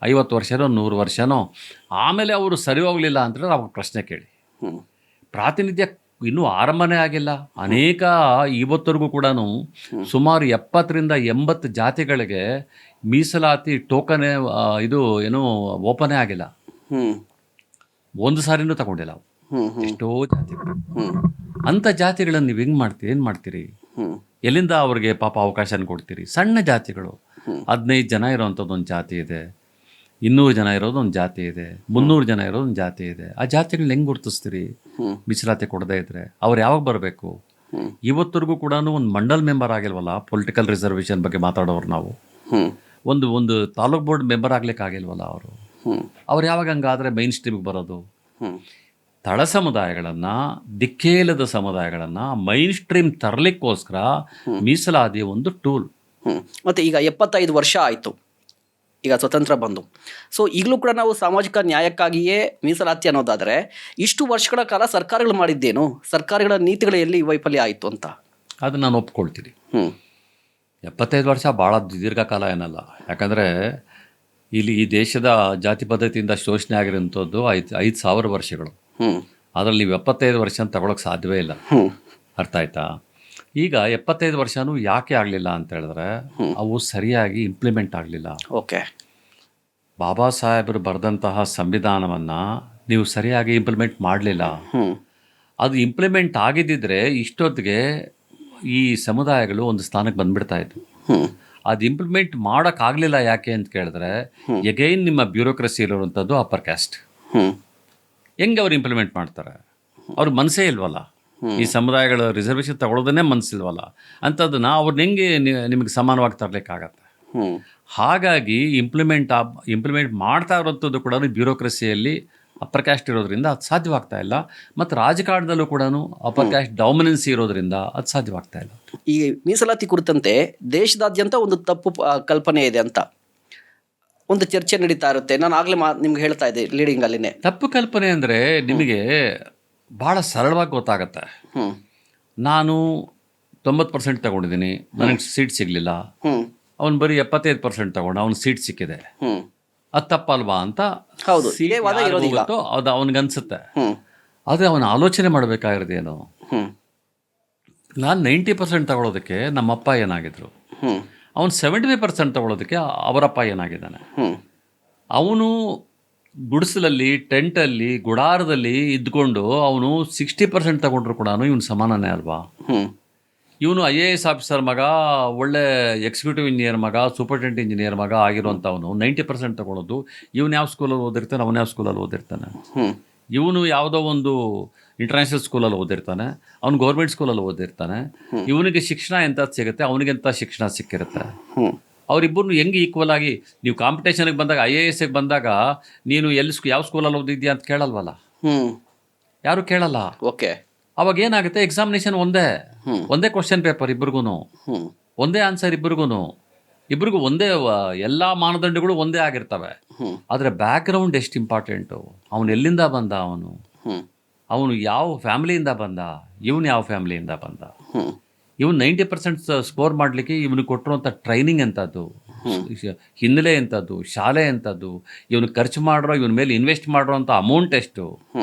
50 ವರ್ಷನೋ 100 ವರ್ಷನೋ ಆಮೇಲೆ ಅವರು ಸರಿ ಹೋಗಲಿಲ್ಲ ಅಂತಂದರೆ ಅವಾಗ ಪ್ರಶ್ನೆ ಕೇಳಿ. ಪ್ರಾತಿನಿಧ್ಯ ಇನ್ನೂ ಆರಂಭನೇ ಆಗಿಲ್ಲ. ಅನೇಕ ಇವತ್ತರೆಗೂ ಕೂಡ ಸುಮಾರು 70ರಿಂದ 80 ಜಾತಿಗಳಿಗೆ ಮೀಸಲಾತಿ ಟೋಕನೇ ಇದು ಏನೋ ಓಪನೇ ಆಗಿಲ್ಲ. ಒಂದು ಸಾರಿನೂ ತಗೊಂಡಿಲ್ಲ ಎಷ್ಟೋ ಜಾತಿಗಳು. ಅಂಥ ಜಾತಿಗಳನ್ನು ನೀವು ಏನು ಮಾಡ್ತೀರಿ? ಎಲ್ಲಿಂದ ಅವ್ರಿಗೆ ಪಾಪ ಅವಕಾಶನ ಕೊಡ್ತೀರಿ? ಸಣ್ಣ ಜಾತಿಗಳು, 15 ಜನ ಇರೋವಂಥದ್ದು ಒಂದು ಜಾತಿ ಇದೆ, 200 ಜನ ಇರೋದು ಒಂದು ಜಾತಿ ಇದೆ, 300 ಜನ ಇರೋದು ಒಂದು ಜಾತಿ ಇದೆ. ಆ ಜಾತಿಗಳನ್ನ ಹೆಂಗೆ ಗುರುತಿಸ್ತೀರಿ? ಮೀಸಲಾತಿ ಕೊಡದೇ ಇದ್ರೆ ಅವ್ರು ಯಾವಾಗ ಬರಬೇಕು? ಇವತ್ತರೆಗೂ ಕೂಡ ಒಂದು ಮಂಡಲ್ ಮೆಂಬರ್ ಆಗಿಲ್ವಲ್ಲ ಪೊಲಿಟಿಕಲ್ ರಿಸರ್ವೇಷನ್ ಬಗ್ಗೆ ಮಾತಾಡೋರು ನಾವು. ಒಂದು ತಾಲೂಕ್ ಬೋರ್ಡ್ ಮೆಂಬರ್ ಆಗ್ಲಿಕ್ಕೆ ಆಗಿಲ್ವಲ್ಲ ಅವ್ರು ಯಾವಾಗ ಹಂಗಾದ್ರೆ ಮೈನ್ ಸ್ಟ್ರೀಮಿಗೆ ಬರೋದು? ತಳ ಸಮುದಾಯಗಳನ್ನು, ದಿಕ್ಕೇಲದ ಸಮುದಾಯಗಳನ್ನು ಮೈನ್ ಸ್ಟ್ರೀಮ್ ತರಲಿಕ್ಕೋಸ್ಕರ ಮೀಸಲಾತಿ ಒಂದು ಟೂಲ್. ಮತ್ತು ಈಗ 75 ವರ್ಷ ಆಯಿತು ಈಗ ಸ್ವತಂತ್ರ ಬಂದು. ಸೊ ಈಗಲೂ ಕೂಡ ನಾವು ಸಾಮಾಜಿಕ ನ್ಯಾಯಕ್ಕಾಗಿಯೇ ಮೀಸಲಾತಿ ಅನ್ನೋದಾದರೆ ಇಷ್ಟು ವರ್ಷಗಳ ಕಾಲ ಸರ್ಕಾರಗಳು ಮಾಡಿದ್ದೇನು? ಸರ್ಕಾರಗಳ ನೀತಿಗಳ ಎಲ್ಲಿ ವೈಫಲ್ಯ ಆಯಿತು ಅಂತ ಅದು ನಾನು ಒಪ್ಕೊಳ್ತೀನಿ. 75 ವರ್ಷ ಭಾಳ ದೀರ್ಘಕಾಲ ಏನಲ್ಲ. ಯಾಕಂದರೆ ಇಲ್ಲಿ ಈ ದೇಶದ ಜಾತಿ ಪದ್ಧತಿಯಿಂದ ಶೋಷಣೆ ಆಗಿರೋಂಥದ್ದು 5,000 ವರ್ಷಗಳು. ಅದರಲ್ಲಿ ನೀವು 75 ವರ್ಷ ಅಂತ ತಗೊಳಕ್ಕೆ ಸಾಧ್ಯವೇ ಇಲ್ಲ. ಅರ್ಥ ಆಯ್ತಾ? ಈಗ 75 ವರ್ಷನೂ ಯಾಕೆ ಆಗಲಿಲ್ಲ ಅಂತ ಹೇಳಿದ್ರೆ ಅವು ಸರಿಯಾಗಿ ಇಂಪ್ಲಿಮೆಂಟ್ ಆಗಲಿಲ್ಲ. ಓಕೆ, ಬಾಬಾ ಸಾಹೇಬರು ಬರೆದಂತಹ ಸಂವಿಧಾನವನ್ನು ನೀವು ಸರಿಯಾಗಿ ಇಂಪ್ಲಿಮೆಂಟ್ ಮಾಡಲಿಲ್ಲ. ಅದು ಇಂಪ್ಲಿಮೆಂಟ್ ಆಗಿದ್ದಿದ್ರೆ ಇಷ್ಟೊತ್ತಿಗೆ ಈ ಸಮುದಾಯಗಳು ಒಂದು ಸ್ಥಾನಕ್ಕೆ ಬಂದ್ಬಿಡ್ತಾ ಇದ್ವು. ಅದು ಇಂಪ್ಲಿಮೆಂಟ್ ಮಾಡೋಕ್ಕಾಗಲಿಲ್ಲ. ಯಾಕೆ ಅಂತ ಕೇಳಿದ್ರೆ ಎಗೈನ್ ನಿಮ್ಮ ಬ್ಯೂರೋಕ್ರಸಿ ಇರುವಂಥದ್ದು ಅಪ್ಪರ್ ಕ್ಯಾಸ್ಟ್. ಹೆಂಗೆ ಅವ್ರು ಇಂಪ್ಲಿಮೆಂಟ್ ಮಾಡ್ತಾರೆ? ಅವ್ರ ಮನಸ್ಸೇ ಇಲ್ವಲ್ಲ, ಈ ಸಮುದಾಯಗಳ ರಿಸರ್ವೇಷನ್ ತಗೊಳ್ಳೋದನ್ನೇ ಮನಸ್ಸಿಲ್ವಲ್ಲ. ಅಂಥದ್ದನ್ನ ಅವ್ರನ್ನ ಹೆಂಗೆ ನಿಮಗೆ ಸಮಾನವಾಗಿ ತರಲಿಕ್ಕಾಗತ್ತೆ? ಹಾಗಾಗಿ ಇಂಪ್ಲಿಮೆಂಟ್ ಮಾಡ್ತಾ ಇರೋಂಥದ್ದು ಕೂಡ ಬ್ಯೂರೋಕ್ರಸಿಯಲ್ಲಿ ಅಪ್ಪರ್ ಕ್ಯಾಸ್ಟ್ ಇರೋದ್ರಿಂದ ಅದು ಸಾಧ್ಯವಾಗ್ತಾ ಇಲ್ಲ. ಮತ್ತು ರಾಜಕಾರಣದಲ್ಲೂ ಕೂಡ ಅಪ್ಪರ್ ಕ್ಯಾಸ್ಟ್ ಡಾಮಿನೆನ್ಸಿ ಇರೋದ್ರಿಂದ ಅದು ಸಾಧ್ಯವಾಗ್ತಾ ಇಲ್ಲ. ಈ ಮೀಸಲಾತಿ ಕುರಿತಂತೆ ದೇಶದಾದ್ಯಂತ ಒಂದು ತಪ್ಪು ಕಲ್ಪನೆ ಇದೆ ಅಂತ ಒಂದು ಚರ್ಚೆ ನಡೀತಾ ಇರುತ್ತೆ. ನಾನು ಆಗಲೇ ನಿಮ್ಗೆ ಹೇಳ್ತಾ ಇದ್ದೆ ಲೀಡಿಂಗ್ ಅಲ್ಲಿನೇ. ತಪ್ಪು ಕಲ್ಪನೆ ಅಂದರೆ ನಿಮಗೆ ಭಾಳ ಸರಳವಾಗಿ ಗೊತ್ತಾಗತ್ತೆ. ನಾನು 90% ತಗೊಂಡಿದ್ದೀನಿ, ನನಗೆ ಸೀಟ್ ಸಿಗಲಿಲ್ಲ. ಅವನು ಬರೀ 75% ತಗೊಂಡು ಅವ್ನಿಗೆ ಸೀಟ್ ಸಿಕ್ಕಿದೆ, ಅದು ತಪ್ಪಲ್ವಾ ಅಂತ ಹೌದು ಅದು ಅವನಿಗನ್ಸುತ್ತೆ. ಆದರೆ ಅವನ ಆಲೋಚನೆ ಮಾಡಬೇಕಾಗಿರೋದೇನು? ನಾನು 90% ತಗೊಳ್ಳೋದಕ್ಕೆ ನಮ್ಮಪ್ಪ ಏನಾಗಿದ್ರು, ಅವನು 75% ತಗೊಳ್ಳೋದಕ್ಕೆ ಅವರಪ್ಪ ಏನಾಗಿದ್ದಾನೆ. ಅವನು ಗುಡಿಸಲಲ್ಲಿ, ಟೆಂಟಲ್ಲಿ, ಗುಡಾರದಲ್ಲಿ ಇದ್ಕೊಂಡು ಅವನು 60% ತಗೊಂಡ್ರು ಕೂಡ ಇವನು ಸಮಾನನೇ ಅಲ್ವಾ? ಇವನು IAS ಆಫೀಸರ್ ಮಗ, ಒಳ್ಳೆ ಎಕ್ಸಿಕ್ಯೂಟಿವ್ ಇಂಜಿನಿಯರ್ ಮಗ, ಸೂಪರ್ಟೆಂಟ್ ಇಂಜಿನಿಯರ್ ಮಗ ಆಗಿರುವಂಥವನು 90% ತಗೊಳ್ಳೋದು. ಇವನು ಯಾವ ಸ್ಕೂಲಲ್ಲಿ ಓದಿರ್ತಾನೆ, ಅವನು ಯಾವ ಸ್ಕೂಲಲ್ಲಿ ಓದಿರ್ತಾನೆ. ಇವನು ಯಾವುದೋ ಒಂದು ಇಂಟರ್ನ್ಯಾಷನಲ್ ಸ್ಕೂಲಲ್ಲಿ ಓದಿರ್ತಾನೆ, ಅವ್ನು ಗೌರ್ಮೆಂಟ್ ಸ್ಕೂಲಲ್ಲಿ ಓದಿರ್ತಾನೆ. ಇವನಿಗೆ ಶಿಕ್ಷಣ ಎಂಥದ್ದು ಸಿಗುತ್ತೆ, ಅವನಿಗೆಂಥ ಶಿಕ್ಷಣ ಸಿಕ್ಕಿರುತ್ತೆ. ಅವರಿಬ್ಬರು ಹೆಂಗೆ ಈಕ್ವಲ್ ಆಗಿ ನೀವು ಕಾಂಪಿಟೇಷನ್ಗೆ ಬಂದಾಗ, IASಗೆ ಬಂದಾಗ ನೀನು ಯಾವ ಸ್ಕೂಲಲ್ಲಿ ಓದಿದ್ಯಾ ಅಂತ ಕೇಳಲ್ವಲ್ಲ, ಯಾರು ಕೇಳಲ್ಲ. ಓಕೆ, ಅವಾಗ ಏನಾಗುತ್ತೆ, ಎಕ್ಸಾಮಿನೇಷನ್ ಒಂದೇ ಕ್ವಶನ್ ಪೇಪರ್, ಇಬ್ಬರಿಗೂ ಒಂದೇ ಆನ್ಸರ್, ಇಬ್ಬರಿಗೂ ಒಂದೇ ಎಲ್ಲ ಮಾನದಂಡಗಳು ಒಂದೇ ಆಗಿರ್ತವೆ. ಆದರೆ ಬ್ಯಾಕ್ಗ್ರೌಂಡ್ ಎಷ್ಟು ಇಂಪಾರ್ಟೆಂಟು. ಅವನು ಎಲ್ಲಿಂದ ಬಂದ, ಅವನು ಯಾವ ಫ್ಯಾಮಿಲಿಯಿಂದ ಬಂದ, ಇವನು ಯಾವ ಫ್ಯಾಮಿಲಿಯಿಂದ ಬಂದ, ಇವನು 90% ಸ್ಕೋರ್ ಮಾಡಲಿಕ್ಕೆ ಇವನಿಗೆ ಕೊಟ್ಟಿರುವಂಥ ಟ್ರೈನಿಂಗ್ ಎಂಥದ್ದು, ಹಿನ್ನೆಲೆ ಎಂಥದ್ದು, ಶಾಲೆ ಎಂಥದ್ದು, ಇವನು ಖರ್ಚು ಮಾಡಿರೋ, ಇವನ ಮೇಲೆ ಇನ್ವೆಸ್ಟ್ ಮಾಡಿರೋಂಥ ಅಮೌಂಟ್ ಎಷ್ಟು,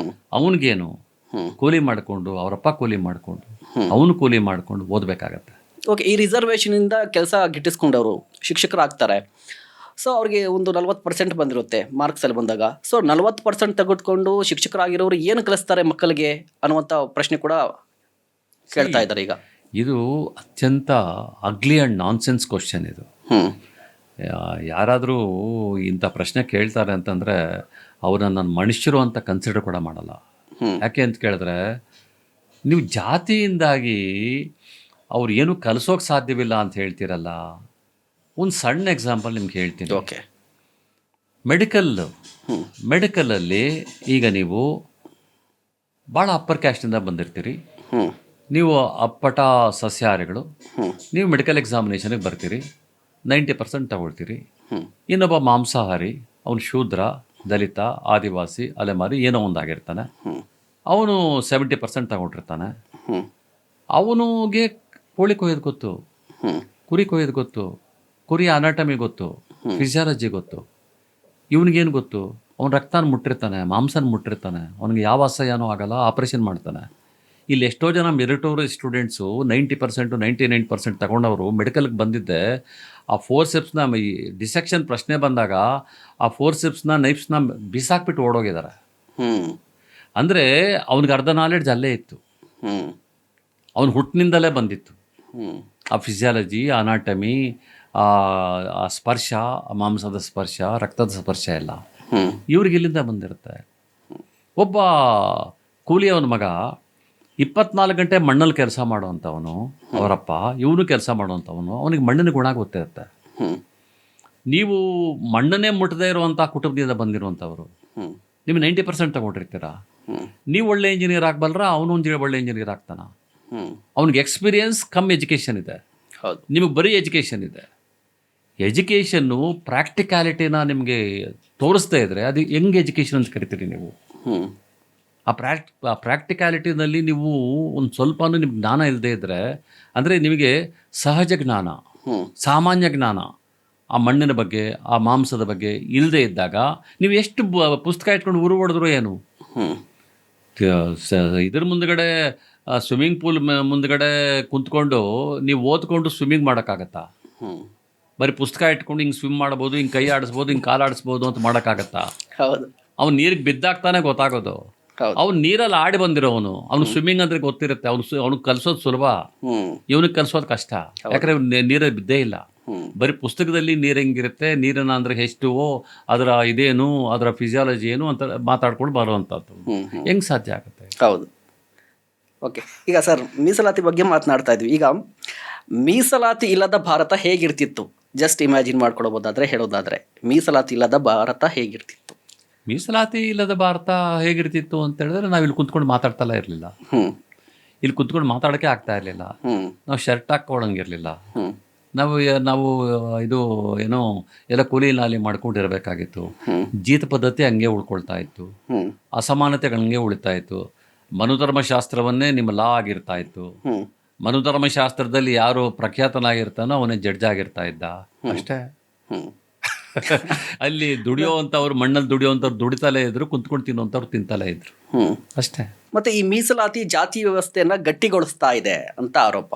ಅವನಿಗೇನು ಕೂಲಿ ಮಾಡಿಕೊಂಡು, ಅವರಪ್ಪ ಕೂಲಿ ಮಾಡಿಕೊಂಡು, ಅವನು ಕೂಲಿ ಮಾಡಿಕೊಂಡು ಓದಬೇಕಾಗತ್ತೆ. ಓಕೆ, ಈ ರಿಸರ್ವೇಷನಿಂದ ಕೆಲಸ ಗಿಟ್ಟಿಸ್ಕೊಂಡವರು ಶಿಕ್ಷಕರಾಗ್ತಾರೆ. ಸೊ ಅವ್ರಿಗೆ ಒಂದು 40% ಬಂದಿರುತ್ತೆ ಮಾರ್ಕ್ಸಲ್ಲಿ ಬಂದಾಗ. ಸೊ 40% ತೆಗೆದುಕೊಂಡು ಶಿಕ್ಷಕರಾಗಿರೋರು ಏನು ಕಲಿಸ್ತಾರೆ ಮಕ್ಕಳಿಗೆ ಅನ್ನುವಂಥ ಪ್ರಶ್ನೆ ಕೂಡ ಕೇಳ್ತಾ ಇದ್ದಾರೆ ಈಗ. ಇದು ಅತ್ಯಂತ ಅಗ್ಲಿ ಆ್ಯಂಡ್ ನಾನ್ಸೆನ್ಸ್ ಕ್ವಶನ್ ಇದು. ಯಾರಾದರೂ ಇಂಥ ಪ್ರಶ್ನೆ ಕೇಳ್ತಾರೆ ಅಂತಂದರೆ ಅವ್ರನ್ನ ನಾನು ಮನುಷ್ಯರು ಅಂತ ಕನ್ಸಿಡರ್ ಕೂಡ ಮಾಡಲ್ಲ. ಯಾಕೆ ಅಂತ ಕೇಳಿದ್ರೆ, ನೀವು ಜಾತಿಯಿಂದಾಗಿ ಅವ್ರು ಏನು ಕಲಿಸೋಕೆ ಸಾಧ್ಯವಿಲ್ಲ ಅಂತ ಹೇಳ್ತೀರಲ್ಲ. ಒಂದು ಸಣ್ಣ ಎಕ್ಸಾಂಪಲ್ ನಿಮ್ಗೆ ಹೇಳ್ತೀನಿ. ಓಕೆ, ಮೆಡಿಕಲಲ್ಲಿ ಈಗ ನೀವು ಭಾಳ ಅಪ್ಪರ್ ಕ್ಯಾಸ್ಟಿಂದ ಬಂದಿರ್ತೀರಿ, ನೀವು ಅಪ್ಪಟ ಸಸ್ಯಾಹಾರಿಗಳು, ನೀವು ಮೆಡಿಕಲ್ ಎಕ್ಸಾಮಿನೇಷನ್ಗೆ ಬರ್ತೀರಿ, 90% ತಗೊಳ್ತೀರಿ. ಇನ್ನೊಬ್ಬ ಮಾಂಸಾಹಾರಿ, ಅವನು ಶೂದ್ರ, ದಲಿತ, ಆದಿವಾಸಿ, ಅಲೆಮಾರಿ ಏನೋ ಒಂದಾಗಿರ್ತಾನೆ, ಅವನು 70% ತಗೊಂಡಿರ್ತಾನೆ. ಅವನಿಗೆ ಕೋಳಿ ಕೊಯ್ಯೋದು ಗೊತ್ತು, ಕುರಿ ಕೊಯ್ಯೋದು ಗೊತ್ತು, ಕುರಿ ಅನಾಟಮಿ ಗೊತ್ತು, ಫಿಸಿಯಾಲಜಿ ಗೊತ್ತು. ಇವನಿಗೇನು ಗೊತ್ತು? ಅವ್ನು ರಕ್ತನ ಮುಟ್ಟಿರ್ತಾನೆ, ಮಾಂಸನ ಮುಟ್ಟಿರ್ತಾನೆ, ಅವನಿಗೆ ಯಾವ ಅಸಹ್ಯನೂ ಆಗಲ್ಲ, ಆಪ್ರೇಷನ್ ಮಾಡ್ತಾನೆ. ಇಲ್ಲಿ ಎಷ್ಟೋ ಜನ ಮೆರಿಟೋರಿಯಸ್ ಸ್ಟೂಡೆಂಟ್ಸು 90%, 99% ತಗೊಂಡವರು ಮೆಡಿಕಲ್ಗೆ ಬಂದಿದ್ದೆ ಆ ಫೋರ್ಸೆಪ್ಸ್ನ ಡಿಸೆಕ್ಷನ್ ಪ್ರಶ್ನೆ ಬಂದಾಗ ಆ ಫೋರ್ಸೆಪ್ಸ್ನ ನೈಫ್ಸ್ನ ಬಿಸಾಕ್ಬಿಟ್ಟು ಓಡೋಗಿದ್ದಾರೆ. ಅಂದರೆ ಅವ್ನಿಗೆ ಅರ್ಧ ನಾಲೆಡ್ಜ್ ಅಲ್ಲೇ ಇತ್ತು, ಅವ್ನು ಹುಟ್ಟಿನಿಂದಲೇ ಬಂದಿತ್ತು. ಆ ಫಿಸಿಯಾಲಜಿ, ಅನಾಟಮಿ, ಆ ಸ್ಪರ್ಶ, ಮಾಂಸದ ಸ್ಪರ್ಶ, ರಕ್ತದ ಸ್ಪರ್ಶ ಎಲ್ಲ ಇವ್ರಿಗೆ ಇಲ್ಲಿಂದ ಬಂದಿರುತ್ತೆ. ಒಬ್ಬ ಕೂಲಿಯವನ ಮಗ 24 ಗಂಟೆ ಮಣ್ಣಲ್ಲಿ ಕೆಲಸ ಮಾಡೋವಂಥವನು, ಅವರಪ್ಪ ಇವನು ಕೆಲಸ ಮಾಡೋವಂಥವನು, ಅವನಿಗೆ ಮಣ್ಣಿನ ಗುಣ ಗೊತ್ತಿರುತ್ತೆ. ನೀವು ಮಣ್ಣನ್ನೇ ಮುಟ್ಟದೇ ಇರುವಂಥ ಕುಟುಂಬದಿಂದ ಬಂದಿರುವಂಥವ್ರು, ನೀವು 90% ತಗೊಂಡಿರ್ತೀರ. ನೀವು ಒಳ್ಳೆ ಇಂಜಿನಿಯರ್ ಆಗಬಲ್ಲರ, ಅವನು ಒಳ್ಳೆ ಇಂಜಿನಿಯರ್ ಆಗ್ತಾನ. ಅವ್ನಿಗೆ ಎಕ್ಸ್ಪೀರಿಯನ್ಸ್ ಕಮ್ಮಿ, ಎಜುಕೇಷನ್ ಇದೆ, ನಿಮಗೆ ಬರೀ ಎಜುಕೇಷನ್ ಇದೆ. ಎಜುಕೇಷನ್ನು ಪ್ರಾಕ್ಟಿಕ್ಯಾಲಿಟಿನ ನಿಮಗೆ ತೋರಿಸ್ತಾ ಇದ್ದರೆ ಅದು ಹೆಂಗೆ ಎಜುಕೇಷನ್ ಅಂತ ಕರಿತೀರಿ ನೀವು? ಆ ಪ್ರಾಕ್ಟಿಕ್ಯಾಲಿಟಿನಲ್ಲಿ ನೀವು ಒಂದು ಸ್ವಲ್ಪನೂ ನಿಮ್ಗೆ ಜ್ಞಾನ ಇಲ್ಲದೆ ಇದ್ದರೆ, ಅಂದರೆ ನಿಮಗೆ ಸಹಜ ಜ್ಞಾನ, ಸಾಮಾನ್ಯ ಜ್ಞಾನ ಆ ಮಣ್ಣಿನ ಬಗ್ಗೆ, ಆ ಮಾಂಸದ ಬಗ್ಗೆ ಇಲ್ಲದೆ ಇದ್ದಾಗ ನೀವು ಎಷ್ಟು ಪುಸ್ತಕ ಇಟ್ಕೊಂಡು ಉರು ಹೊಡೆದ್ರು ಏನು? ಇದ್ರ ಮುಂದ್ಗಡೆ ಸ್ವಿಮ್ಮಿಂಗ್ ಪೂಲ್ ಮುಂದ್ಗಡೆ ಕುಂತ್ಕೊಂಡು ನೀವು ಓದ್ಕೊಂಡು ಸ್ವಿಮ್ಮಿಂಗ್ ಮಾಡೋಕ್ಕಾಗತ್ತಾ? ಬರೀ ಪುಸ್ತಕ ಇಟ್ಕೊಂಡು ಹಿಂಗೆ ಸ್ವಿಮ್ ಮಾಡ್ಬೋದು, ಹಿಂಗೆ ಕೈ ಆಡಿಸ್ಬೋದು, ಹಿಂಗೆ ಕಾಲು ಆಡಿಸ್ಬೋದು ಅಂತ ಮಾಡೋಕ್ಕಾಗತ್ತಾ? ಅವ್ನು ನೀರಿಗೆ ಬಿದ್ದಾಗ್ತಾನೆ ಗೊತ್ತಾಗೋದು. ಅವ್ನು ನೀರಲ್ಲಿ ಆಡಿ ಬಂದಿರೋವನು, ಅವ್ನು ಸ್ವಿಮ್ಮಿಂಗ್ ಅಂದ್ರೆ ಗೊತ್ತಿರುತ್ತೆ, ಅವ್ನಿಗೆ ಕಲಿಸೋದು ಸುಲಭ, ಇವನಿಗೆ ಕಲಿಸೋದು ಕಷ್ಟ. ಯಾಕಂದರೆ ನೀರಲ್ಲಿ ಬಿದ್ದೇ ಇಲ್ಲ. ಬರೀ ಪುಸ್ತಕದಲ್ಲಿ ನೀರು ಹೆಂಗಿರುತ್ತೆ, ನೀರನ್ನ ಅಂದರೆ ಎಷ್ಟು, ಅದರ ಇದೇನು, ಅದರ ಫಿಸಿಯಾಲಜಿ ಏನು ಅಂತ ಮಾತಾಡ್ಕೊಂಡು ಬರುವಂಥದ್ದು ಹೆಂಗೆ ಸಾಧ್ಯ ಆಗುತ್ತೆ? ಹೌದು. ಓಕೆ, ಈಗ ಸರ್ ಮೀಸಲಾತಿ ಬಗ್ಗೆ ಮಾತನಾಡ್ತಾ ಇದ್ವಿ. ಈಗ ಮೀಸಲಾತಿ ಇಲ್ಲದ ಭಾರತ ಹೇಗಿರ್ತಿತ್ತು? ಜಸ್ಟ್ ಇಮ್ಯಾಜಿನ್ ಮಾಡ್ಕೊಳ್ಬೋದಾದ್ರೆ, ಹೇಳೋದಾದ್ರೆ ಮೀಸಲಾತಿ ಇಲ್ಲದ ಭಾರತ ಹೇಗಿರ್ತಿತ್ತು? ಮೀಸಲಾತಿ ಇಲ್ಲದ ಭಾರತ ಹೇಗಿರ್ತಿತ್ತು ಅಂತ ಹೇಳಿದ್ರೆ, ನಾವು ಇಲ್ಲಿ ಕುಂತ್ಕೊಂಡು ಮಾತಾಡ್ತಲೇ ಇರಲಿಲ್ಲ, ಇಲ್ಲಿ ಕುಂತ್ಕೊಂಡು ಮಾತಾಡೋಕ್ಕೆ ಆಗ್ತಾ ಇರಲಿಲ್ಲ, ನಾವು ಶರ್ಟ್ ಹಾಕ್ಕೊಳ್ಳೋಂಗಿರಲಿಲ್ಲ, ನಾವು ಇದು ಏನೋ ಎಲ್ಲ ಕೂಲಿ ನಾಲಿ ಮಾಡ್ಕೊಂಡಿರಬೇಕಾಗಿತ್ತು. ಜೀತ ಪದ್ಧತಿ ಹಂಗೆ ಉಳ್ಕೊಳ್ತಾ ಇತ್ತು, ಅಸಮಾನತೆಗಳು ಹಂಗೆ ಉಳಿತಾ ಇತ್ತು. ಮನುಧರ್ಮಶಾಸ್ತ್ರವನ್ನೇ ನಿಮ್ಮ ಲಾ ಆಗಿರ್ತಾ ಇತ್ತು. ಮನುಧರ್ಮಶಾಸ್ತ್ರದಲ್ಲಿ ಯಾರು ಪ್ರಖ್ಯಾತನಾಗಿರ್ತಾನೋ ಅವನೇ ಜಡ್ಜ್ ಆಗಿರ್ತಾ ಇದ್ದ ಅಷ್ಟೇ. ಅಲ್ಲಿ ದುಡಿಯೋವಂಥವ್ರು, ಮಣ್ಣಲ್ಲಿ ದುಡಿಯೋವಂಥವ್ರು ದುಡಿತಲೇ ಇದ್ರು, ಕುಂತ್ಕೊಂಡು ತಿನ್ನುವಂಥವ್ರು ತಿಂತಲೇ ಇದ್ರು ಅಷ್ಟೇ. ಮತ್ತೆ ಈ ಮೀಸಲಾತಿ ಜಾತಿ ವ್ಯವಸ್ಥೆಯನ್ನ ಗಟ್ಟಿಗೊಳಿಸ್ತಾ ಇದೆ ಅಂತ ಆರೋಪ.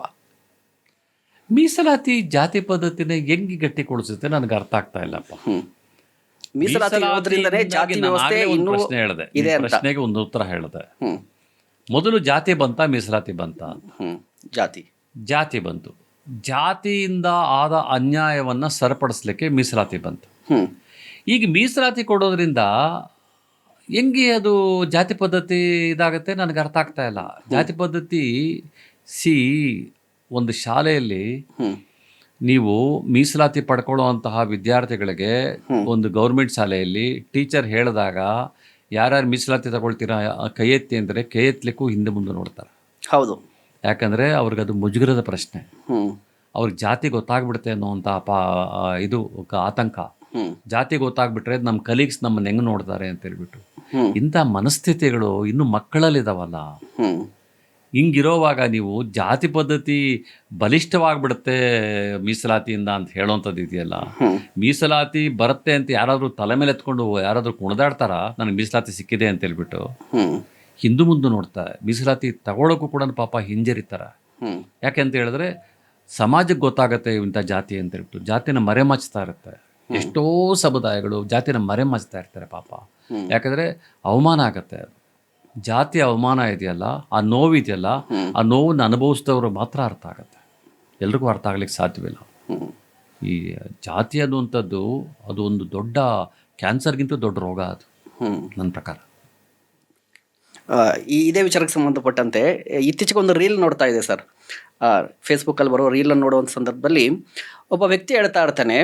ಮೀಸಲಾತಿ ಜಾತಿ ಪದ್ಧತಿನ ಹೆಂಗೆ ಗಟ್ಟಿಗೊಳಿಸುತ್ತೆ ನನಗೆ ಅರ್ಥ ಆಗ್ತಾ ಇಲ್ಲಪ್ಪ. ಮೀಸಲಾತಿ ಜಾತಿ ವ್ಯವಸ್ಥೆ ಇನ್ನೂ ಇದೆ ಅಂತ ಪ್ರಶ್ನೆಗೆ ಒಂದು ಉತ್ತರ ಹೇಳಿದೆ. ಮೊದಲು ಜಾತಿ ಬಂತ, ಮೀಸಲಾತಿ ಬಂತ? ಜಾತಿ ಬಂತು. ಜಾತಿಯಿಂದ ಆದ ಅನ್ಯಾಯವನ್ನು ಸರಿಪಡಿಸ್ಲಿಕ್ಕೆ ಮೀಸಲಾತಿ ಬಂತು. ಈಗ ಮೀಸಲಾತಿ ಕೊಡೋದ್ರಿಂದ ಹೆಂಗೆ ಅದು ಜಾತಿ ಪದ್ಧತಿ ಇದಾಗುತ್ತೆ ನನಗೆ ಅರ್ಥ ಆಗ್ತಾ ಇಲ್ಲ. ಜಾತಿ ಪದ್ಧತಿ ಒಂದು ಶಾಲೆಯಲ್ಲಿ ನೀವು ಮೀಸಲಾತಿ ಪಡ್ಕೊಳ್ಳುವಂತಹ ವಿದ್ಯಾರ್ಥಿಗಳಿಗೆ ಒಂದು ಗೌರ್ಮೆಂಟ್ ಶಾಲೆಯಲ್ಲಿ ಟೀಚರ್ ಹೇಳಿದಾಗ ಯಾರ್ಯಾರು ಮೀಸಲಾತಿ ತಗೊಳ್ತೀರಾ ಕೈ ಎತ್ತಿ ಅಂದರೆ ಕೈ ಎತ್ತಲಿಕ್ಕೂ ಹಿಂದೆ ಮುಂದೆ ನೋಡ್ತಾರೆ. ಹೌದು, ಯಾಕಂದರೆ ಅವ್ರಿಗೆ ಅದು ಮುಜುಗರದ ಪ್ರಶ್ನೆ. ಅವ್ರಿಗೆ ಜಾತಿ ಗೊತ್ತಾಗ್ಬಿಡುತ್ತೆ ಅನ್ನೋವಂಥ ಇದು ಆತಂಕ. ಜಾತಿ ಗೊತ್ತಾಗ್ಬಿಟ್ರೆ ನಮ್ಮ ಕಲೀಗ್ಸ್ ನಮ್ಮನ್ನು ಹೆಂಗೆ ನೋಡ್ತಾರೆ ಅಂತ ಹೇಳ್ಬಿಟ್ಟು ಇಂಥ ಮನಸ್ಥಿತಿಗಳು ಇನ್ನು ಮಕ್ಕಳಲ್ಲಿದ್ದಾವಲ್ಲ. ಹಿಂಗಿರೋವಾಗ ನೀವು ಜಾತಿ ಪದ್ಧತಿ ಬಲಿಷ್ಠವಾಗಿಬಿಡುತ್ತೆ ಮೀಸಲಾತಿಯಿಂದ ಅಂತ ಹೇಳೋವಂಥದ್ದು ಇದೆಯಲ್ಲ. ಮೀಸಲಾತಿ ಬರುತ್ತೆ ಅಂತ ಯಾರಾದರೂ ತಲೆ ಮೇಲೆ ಎತ್ಕೊಂಡು ಯಾರಾದರೂ ಕುಣಿದಾಡ್ತಾರ ನನಗೆ ಮೀಸಲಾತಿ ಸಿಕ್ಕಿದೆ ಅಂತ ಹೇಳ್ಬಿಟ್ಟು ಹಿಂದು ಮುಂದೆ ನೋಡ್ತಾರೆ. ಮೀಸಲಾತಿ ತಗೊಳ್ಳೋಕ್ಕೂ ಕೂಡ ಪಾಪ ಹಿಂಜರಿತಾರೆ. ಯಾಕೆ ಅಂತ ಹೇಳಿದ್ರೆ ಸಮಾಜಕ್ಕೆ ಗೊತ್ತಾಗುತ್ತೆ ಇಂಥ ಜಾತಿ ಅಂತ ಹೇಳ್ಬಿಟ್ಟು ಜಾತಿನ ಮರೆಮಾಚ್ತಾ ಇರುತ್ತೆ. ಎಷ್ಟೋ ಸಮುದಾಯಗಳು ಜಾತಿನ ಮರೆಮಾಚ್ತಾ ಇರ್ತಾರೆ ಪಾಪ. ಯಾಕಂದರೆ ಅವಮಾನ ಆಗತ್ತೆ. ಜಾತಿ ಅವಮಾನ ಇದೆಯಲ್ಲ, ಆ ನೋವು ಇದೆಯಲ್ಲ, ಆ ನೋವನ್ನು ಅನುಭವಿಸಿದವರು ಮಾತ್ರ ಅರ್ಥ ಆಗುತ್ತೆ, ಎಲ್ರಿಗೂ ಅರ್ಥ ಆಗ್ಲಿಕ್ಕೆ ಸಾಧ್ಯವಿಲ್ಲ. ಈ ಜಾತಿ ಅನ್ನುವಂಥದ್ದು ಅದು ಒಂದು ದೊಡ್ಡ ಕ್ಯಾನ್ಸರ್ಗಿಂತ ದೊಡ್ಡ ರೋಗ ಅದು ನನ್ನ ಪ್ರಕಾರ. ಇದೇ ವಿಚಾರಕ್ಕೆ ಸಂಬಂಧಪಟ್ಟಂತೆ ಇತ್ತೀಚೆಗೆ ಒಂದು ರೀಲ್ ನೋಡ್ತಾ ಇದೆ ಸರ್. ಫೇಸ್ಬುಕ್ಕಲ್ಲಿ ಬರೋ ರೀಲನ್ನು ನೋಡುವಂಥ ಸಂದರ್ಭದಲ್ಲಿ ಒಬ್ಬ ವ್ಯಕ್ತಿ ಹೇಳ್ತಾ ಇರ್ತಾನೆ,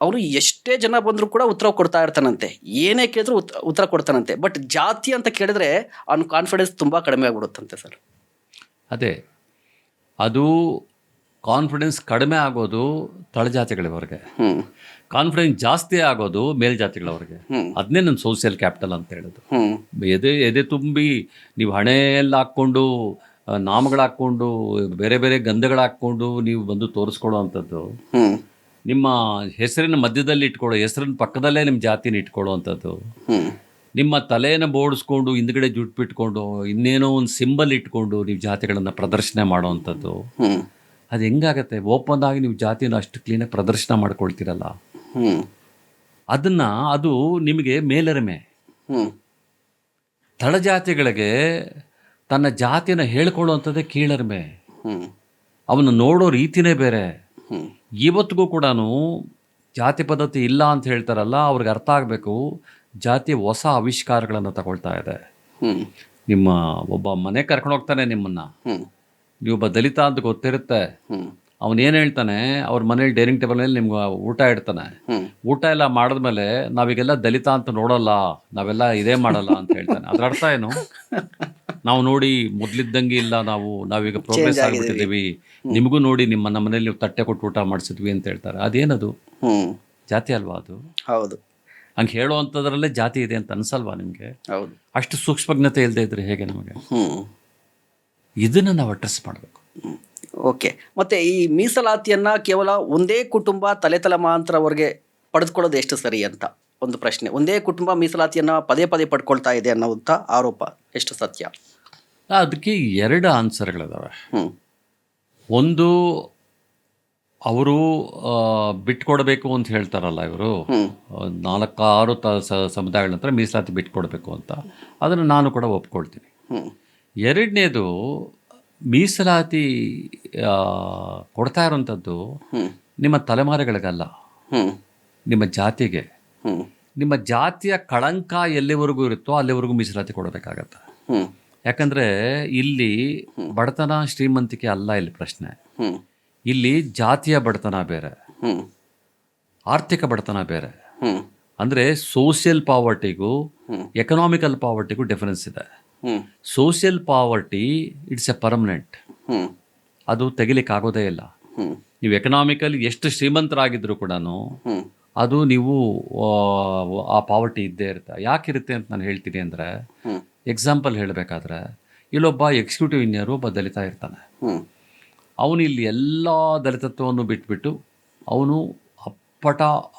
ಅವರು ಎಷ್ಟೇ ಜನ ಬಂದರೂ ಕೂಡ ಉತ್ತರ ಕೊಡ್ತಾ ಇರ್ತಾನಂತೆ, ಏನೇ ಕೇಳಿದ್ರು ಉತ್ತರ ಕೊಡ್ತಾನಂತೆ. ಬಟ್ ಜಾತಿ ಅಂತ ಕೇಳಿದ್ರೆ ಅವ್ನ ಕಾನ್ಫಿಡೆನ್ಸ್ ತುಂಬ ಕಡಿಮೆ ಆಗ್ಬಿಡುತ್ತಂತೆ ಸರ್. ಅದೇ ಅದು ಕಾನ್ಫಿಡೆನ್ಸ್ ಕಡಿಮೆ ಆಗೋದು ತಳಜಾತಿಗಳವರೆಗೆ, ಕಾನ್ಫಿಡೆನ್ಸ್ ಜಾಸ್ತಿ ಆಗೋದು ಮೇಲ್ಜಾತಿಗಳವರೆಗೆ. ಅದನ್ನೇ ನನ್ನ ಸೋಷಿಯಲ್ ಕ್ಯಾಪಿಟಲ್ ಅಂತ ಹೇಳೋದು. ಎದೆ ತುಂಬಿ ನೀವು ಹಣೆಯೆಲ್ಲ ಹಾಕ್ಕೊಂಡು ನಾಮಗಳಾಕ್ಕೊಂಡು ಬೇರೆ ಬೇರೆ ಗಂಧಗಳಾಕ್ಕೊಂಡು ನೀವು ಬಂದು ತೋರಿಸ್ಕೊಳ್ಳೋ ಅಂಥದ್ದು, ನಿಮ್ಮ ಹೆಸರಿನ ಮಧ್ಯದಲ್ಲಿ ಇಟ್ಕೊಳ್ಳೋ, ಹೆಸರಿನ ಪಕ್ಕದಲ್ಲೇ ನಿಮ್ಮ ಜಾತಿನ ಇಟ್ಕೊಳ್ಳೋ ಅಂಥದ್ದು, ನಿಮ್ಮ ತಲೆಯನ್ನು ಬೋಡಿಸ್ಕೊಂಡು ಹಿಂದ್ಗಡೆ ಜುಟ್ಟು ಬಿಟ್ಕೊಂಡು ಇನ್ನೇನೋ ಒಂದು ಸಿಂಬಲ್ ಇಟ್ಕೊಂಡು ನೀವು ಜಾತಿಗಳನ್ನು ಪ್ರದರ್ಶನ ಮಾಡೋ ಅಂಥದ್ದು, ಅದು ಹೆಂಗಾಗತ್ತೆ? ಓಪನ್ ಆಗಿ ನೀವು ಜಾತಿನ ಅಷ್ಟು ಕ್ಲೀನಾಗಿ ಪ್ರದರ್ಶನ ಮಾಡ್ಕೊಳ್ತೀರಲ್ಲ, ಅದು ನಿಮಗೆ ಮೇಲರಿಮೆ. ತಳಜಾತಿಗಳಿಗೆ ತನ್ನ ಜಾತಿನ ಹೇಳ್ಕೊಳ್ಳುವಂಥದ್ದೇ ಕೀಳರಿಮೆ. ಅವನು ನೋಡೋ ರೀತಿನೇ ಬೇರೆ. ಇವತ್ತಿಗೂ ಕೂಡ ಜಾತಿ ಪದ್ಧತಿ ಇಲ್ಲ ಅಂತ ಹೇಳ್ತಾರಲ್ಲ, ಅವ್ರಿಗೆ ಅರ್ಥ ಆಗಬೇಕು ಜಾತಿ ಹೊಸ ಆವಿಷ್ಕಾರಗಳನ್ನು ತಗೊಳ್ತಾ ಇದೆ. ನಿಮ್ಮ ಒಬ್ಬ ಮನೆ ಕರ್ಕೊಂಡು ಹೋಗ್ತಾನೆ ನಿಮ್ಮನ್ನು, ನೀವೊಬ್ಬ ದಲಿತ ಅಂತ ಗೊತ್ತಿರುತ್ತೆ, ಅವನೇನು ಹೇಳ್ತಾನೆ, ಅವ್ರ ಮನೇಲಿ ಡೈನಿಂಗ್ ಟೇಬಲ್ ಮೇಲೆ ನಿಮ್ಗೆ ಊಟ ಇಡ್ತಾನೆ. ಊಟ ಎಲ್ಲ ಮಾಡಿದ್ಮೇಲೆ ನಾವೀಗೆಲ್ಲ ದಲಿತ ಅಂತ ನೋಡಲ್ಲ, ನಾವೆಲ್ಲ ಇದೇ ಮಾಡಲ್ಲ ಅಂತ ಹೇಳ್ತಾನೆ. ಅದ್ರ ಅರ್ಥ ಏನು? ನಾವು ನೋಡಿ ಮೊದ್ಲಿದ್ದಂಗೆ ಇಲ್ಲ, ನಾವೀಗ ಪ್ರೋಗ್ರೆಸ್ ಆಗಿಬಿಟ್ಟಿದ್ದೀವಿ, ನಿಮಗೂ ನೋಡಿ ನಮ್ಮ ಮನೇಲಿ ನೀವು ತಟ್ಟೆ ಕೊಟ್ಟು ಊಟ ಮಾಡಿಸಿದ್ವಿ ಅಂತ ಹೇಳ್ತಾರೆ. ಅದೇನದು? ಜಾತಿ ಅಲ್ವಾ ಅದು? ಹೌದು. ಹಂಗೆ ಹೇಳುವಂಥದ್ರಲ್ಲೇ ಜಾತಿ ಇದೆ ಅಂತ ಅನ್ಸಲ್ವಾ ನಿಮಗೆ? ಹೌದು. ಅಷ್ಟು ಸೂಕ್ಷ್ಮಜ್ಞತೆ ಇಲ್ಲದೆ ಇದ್ರೆ ಹೇಗೆ ನಮಗೆ? ಇದನ್ನು ನಾವು ಅಡ್ರೆಸ್ ಮಾಡಬೇಕು. ಓಕೆ. ಮತ್ತು ಈ ಮೀಸಲಾತಿಯನ್ನು ಕೇವಲ ಒಂದೇ ಕುಟುಂಬ ತಲೆತಲೆಮಾಂತರವರೆಗೆ ಪಡೆದುಕೊಳ್ಳೋದು ಎಷ್ಟು ಸರಿ ಅಂತ ಒಂದು ಪ್ರಶ್ನೆ. ಒಂದೇ ಕುಟುಂಬ ಮೀಸಲಾತಿಯನ್ನು ಪದೇ ಪದೇ ಪಡ್ಕೊಳ್ತಾ ಇದೆ ಅನ್ನೋಂಥ ಆರೋಪ ಎಷ್ಟು ಸತ್ಯ? ಅದಕ್ಕೆ 2 ಆನ್ಸರ್ಗಳಿದಾವೆ. ಒಂದು, ಅವರು ಬಿಟ್ಕೊಡ್ಬೇಕು ಅಂತ ಹೇಳ್ತಾರಲ್ಲ ಇವರು, 4-6 ಸಮುದಾಯಗಳ ನಂತರ ಮೀಸಲಾತಿ ಬಿಟ್ಕೊಡ್ಬೇಕು ಅಂತ, ಅದನ್ನು ನಾನು ಕೂಡ ಒಪ್ಕೊಳ್ತೀನಿ. ಎರಡನೇದು, ಮೀಸಲಾತಿ ಕೊಡ್ತಾ ಇರೋಂಥದ್ದು ನಿಮ್ಮ ತಲೆಮಾರುಗಳಿಗಲ್ಲ, ನಿಮ್ಮ ಜಾತಿಗೆ. ನಿಮ್ಮ ಜಾತಿಯ ಕಳಂಕ ಎಲ್ಲಿವರೆಗೂ ಇರುತ್ತೋ ಅಲ್ಲಿವರೆಗೂ ಮೀಸಲಾತಿ ಕೊಡಬೇಕಾಗತ್ತೆ. ಯಾಕಂದರೆ ಇಲ್ಲಿ ಬಡತನ ಶ್ರೀಮಂತಿಕೆ ಅಲ್ಲ ಇಲ್ಲಿ ಪ್ರಶ್ನೆ. ಇಲ್ಲಿ ಜಾತಿಯ ಬಡತನ ಬೇರೆ, ಆರ್ಥಿಕ ಬಡತನ ಬೇರೆ. ಅಂದರೆ ಸೋಷಿಯಲ್ ಪಾವರ್ಟಿಗೂ ಎಕನಾಮಿಕಲ್ ಪಾವರ್ಟಿಗೂ ಡಿಫರೆನ್ಸ್ ಇದೆ. Social poverty it's A permanent, ಅದು ತೆಗಿಲಿಕ್ಕಾಗೋದೇ ಇಲ್ಲ. ನೀವು ಎಕನಾಮಿಕಲಿ ಎಷ್ಟು ಶ್ರೀಮಂತರಾಗಿದ್ರು ಕೂಡ ಅದು ನೀವು ಆ ಪಾವರ್ಟಿ ಇದ್ದೇ ಇರುತ್ತೆ. ಯಾಕಿರುತ್ತೆ ಅಂತ ನಾನು ಹೇಳ್ತೀನಿ ಅಂದರೆ, ಎಕ್ಸಾಂಪಲ್ ಹೇಳಬೇಕಾದ್ರೆ, ಇಲ್ಲೊಬ್ಬ ಎಕ್ಸಿಕ್ಯೂಟಿವ್ ಇಂಜಿನಿಯರು ಒಬ್ಬ ದಲಿತ ಇರ್ತಾನೆ. ಅವನು ಇಲ್ಲಿ ಎಲ್ಲ ದಲಿತತ್ವವನ್ನು ಬಿಟ್ಬಿಟ್ಟು ಅವನು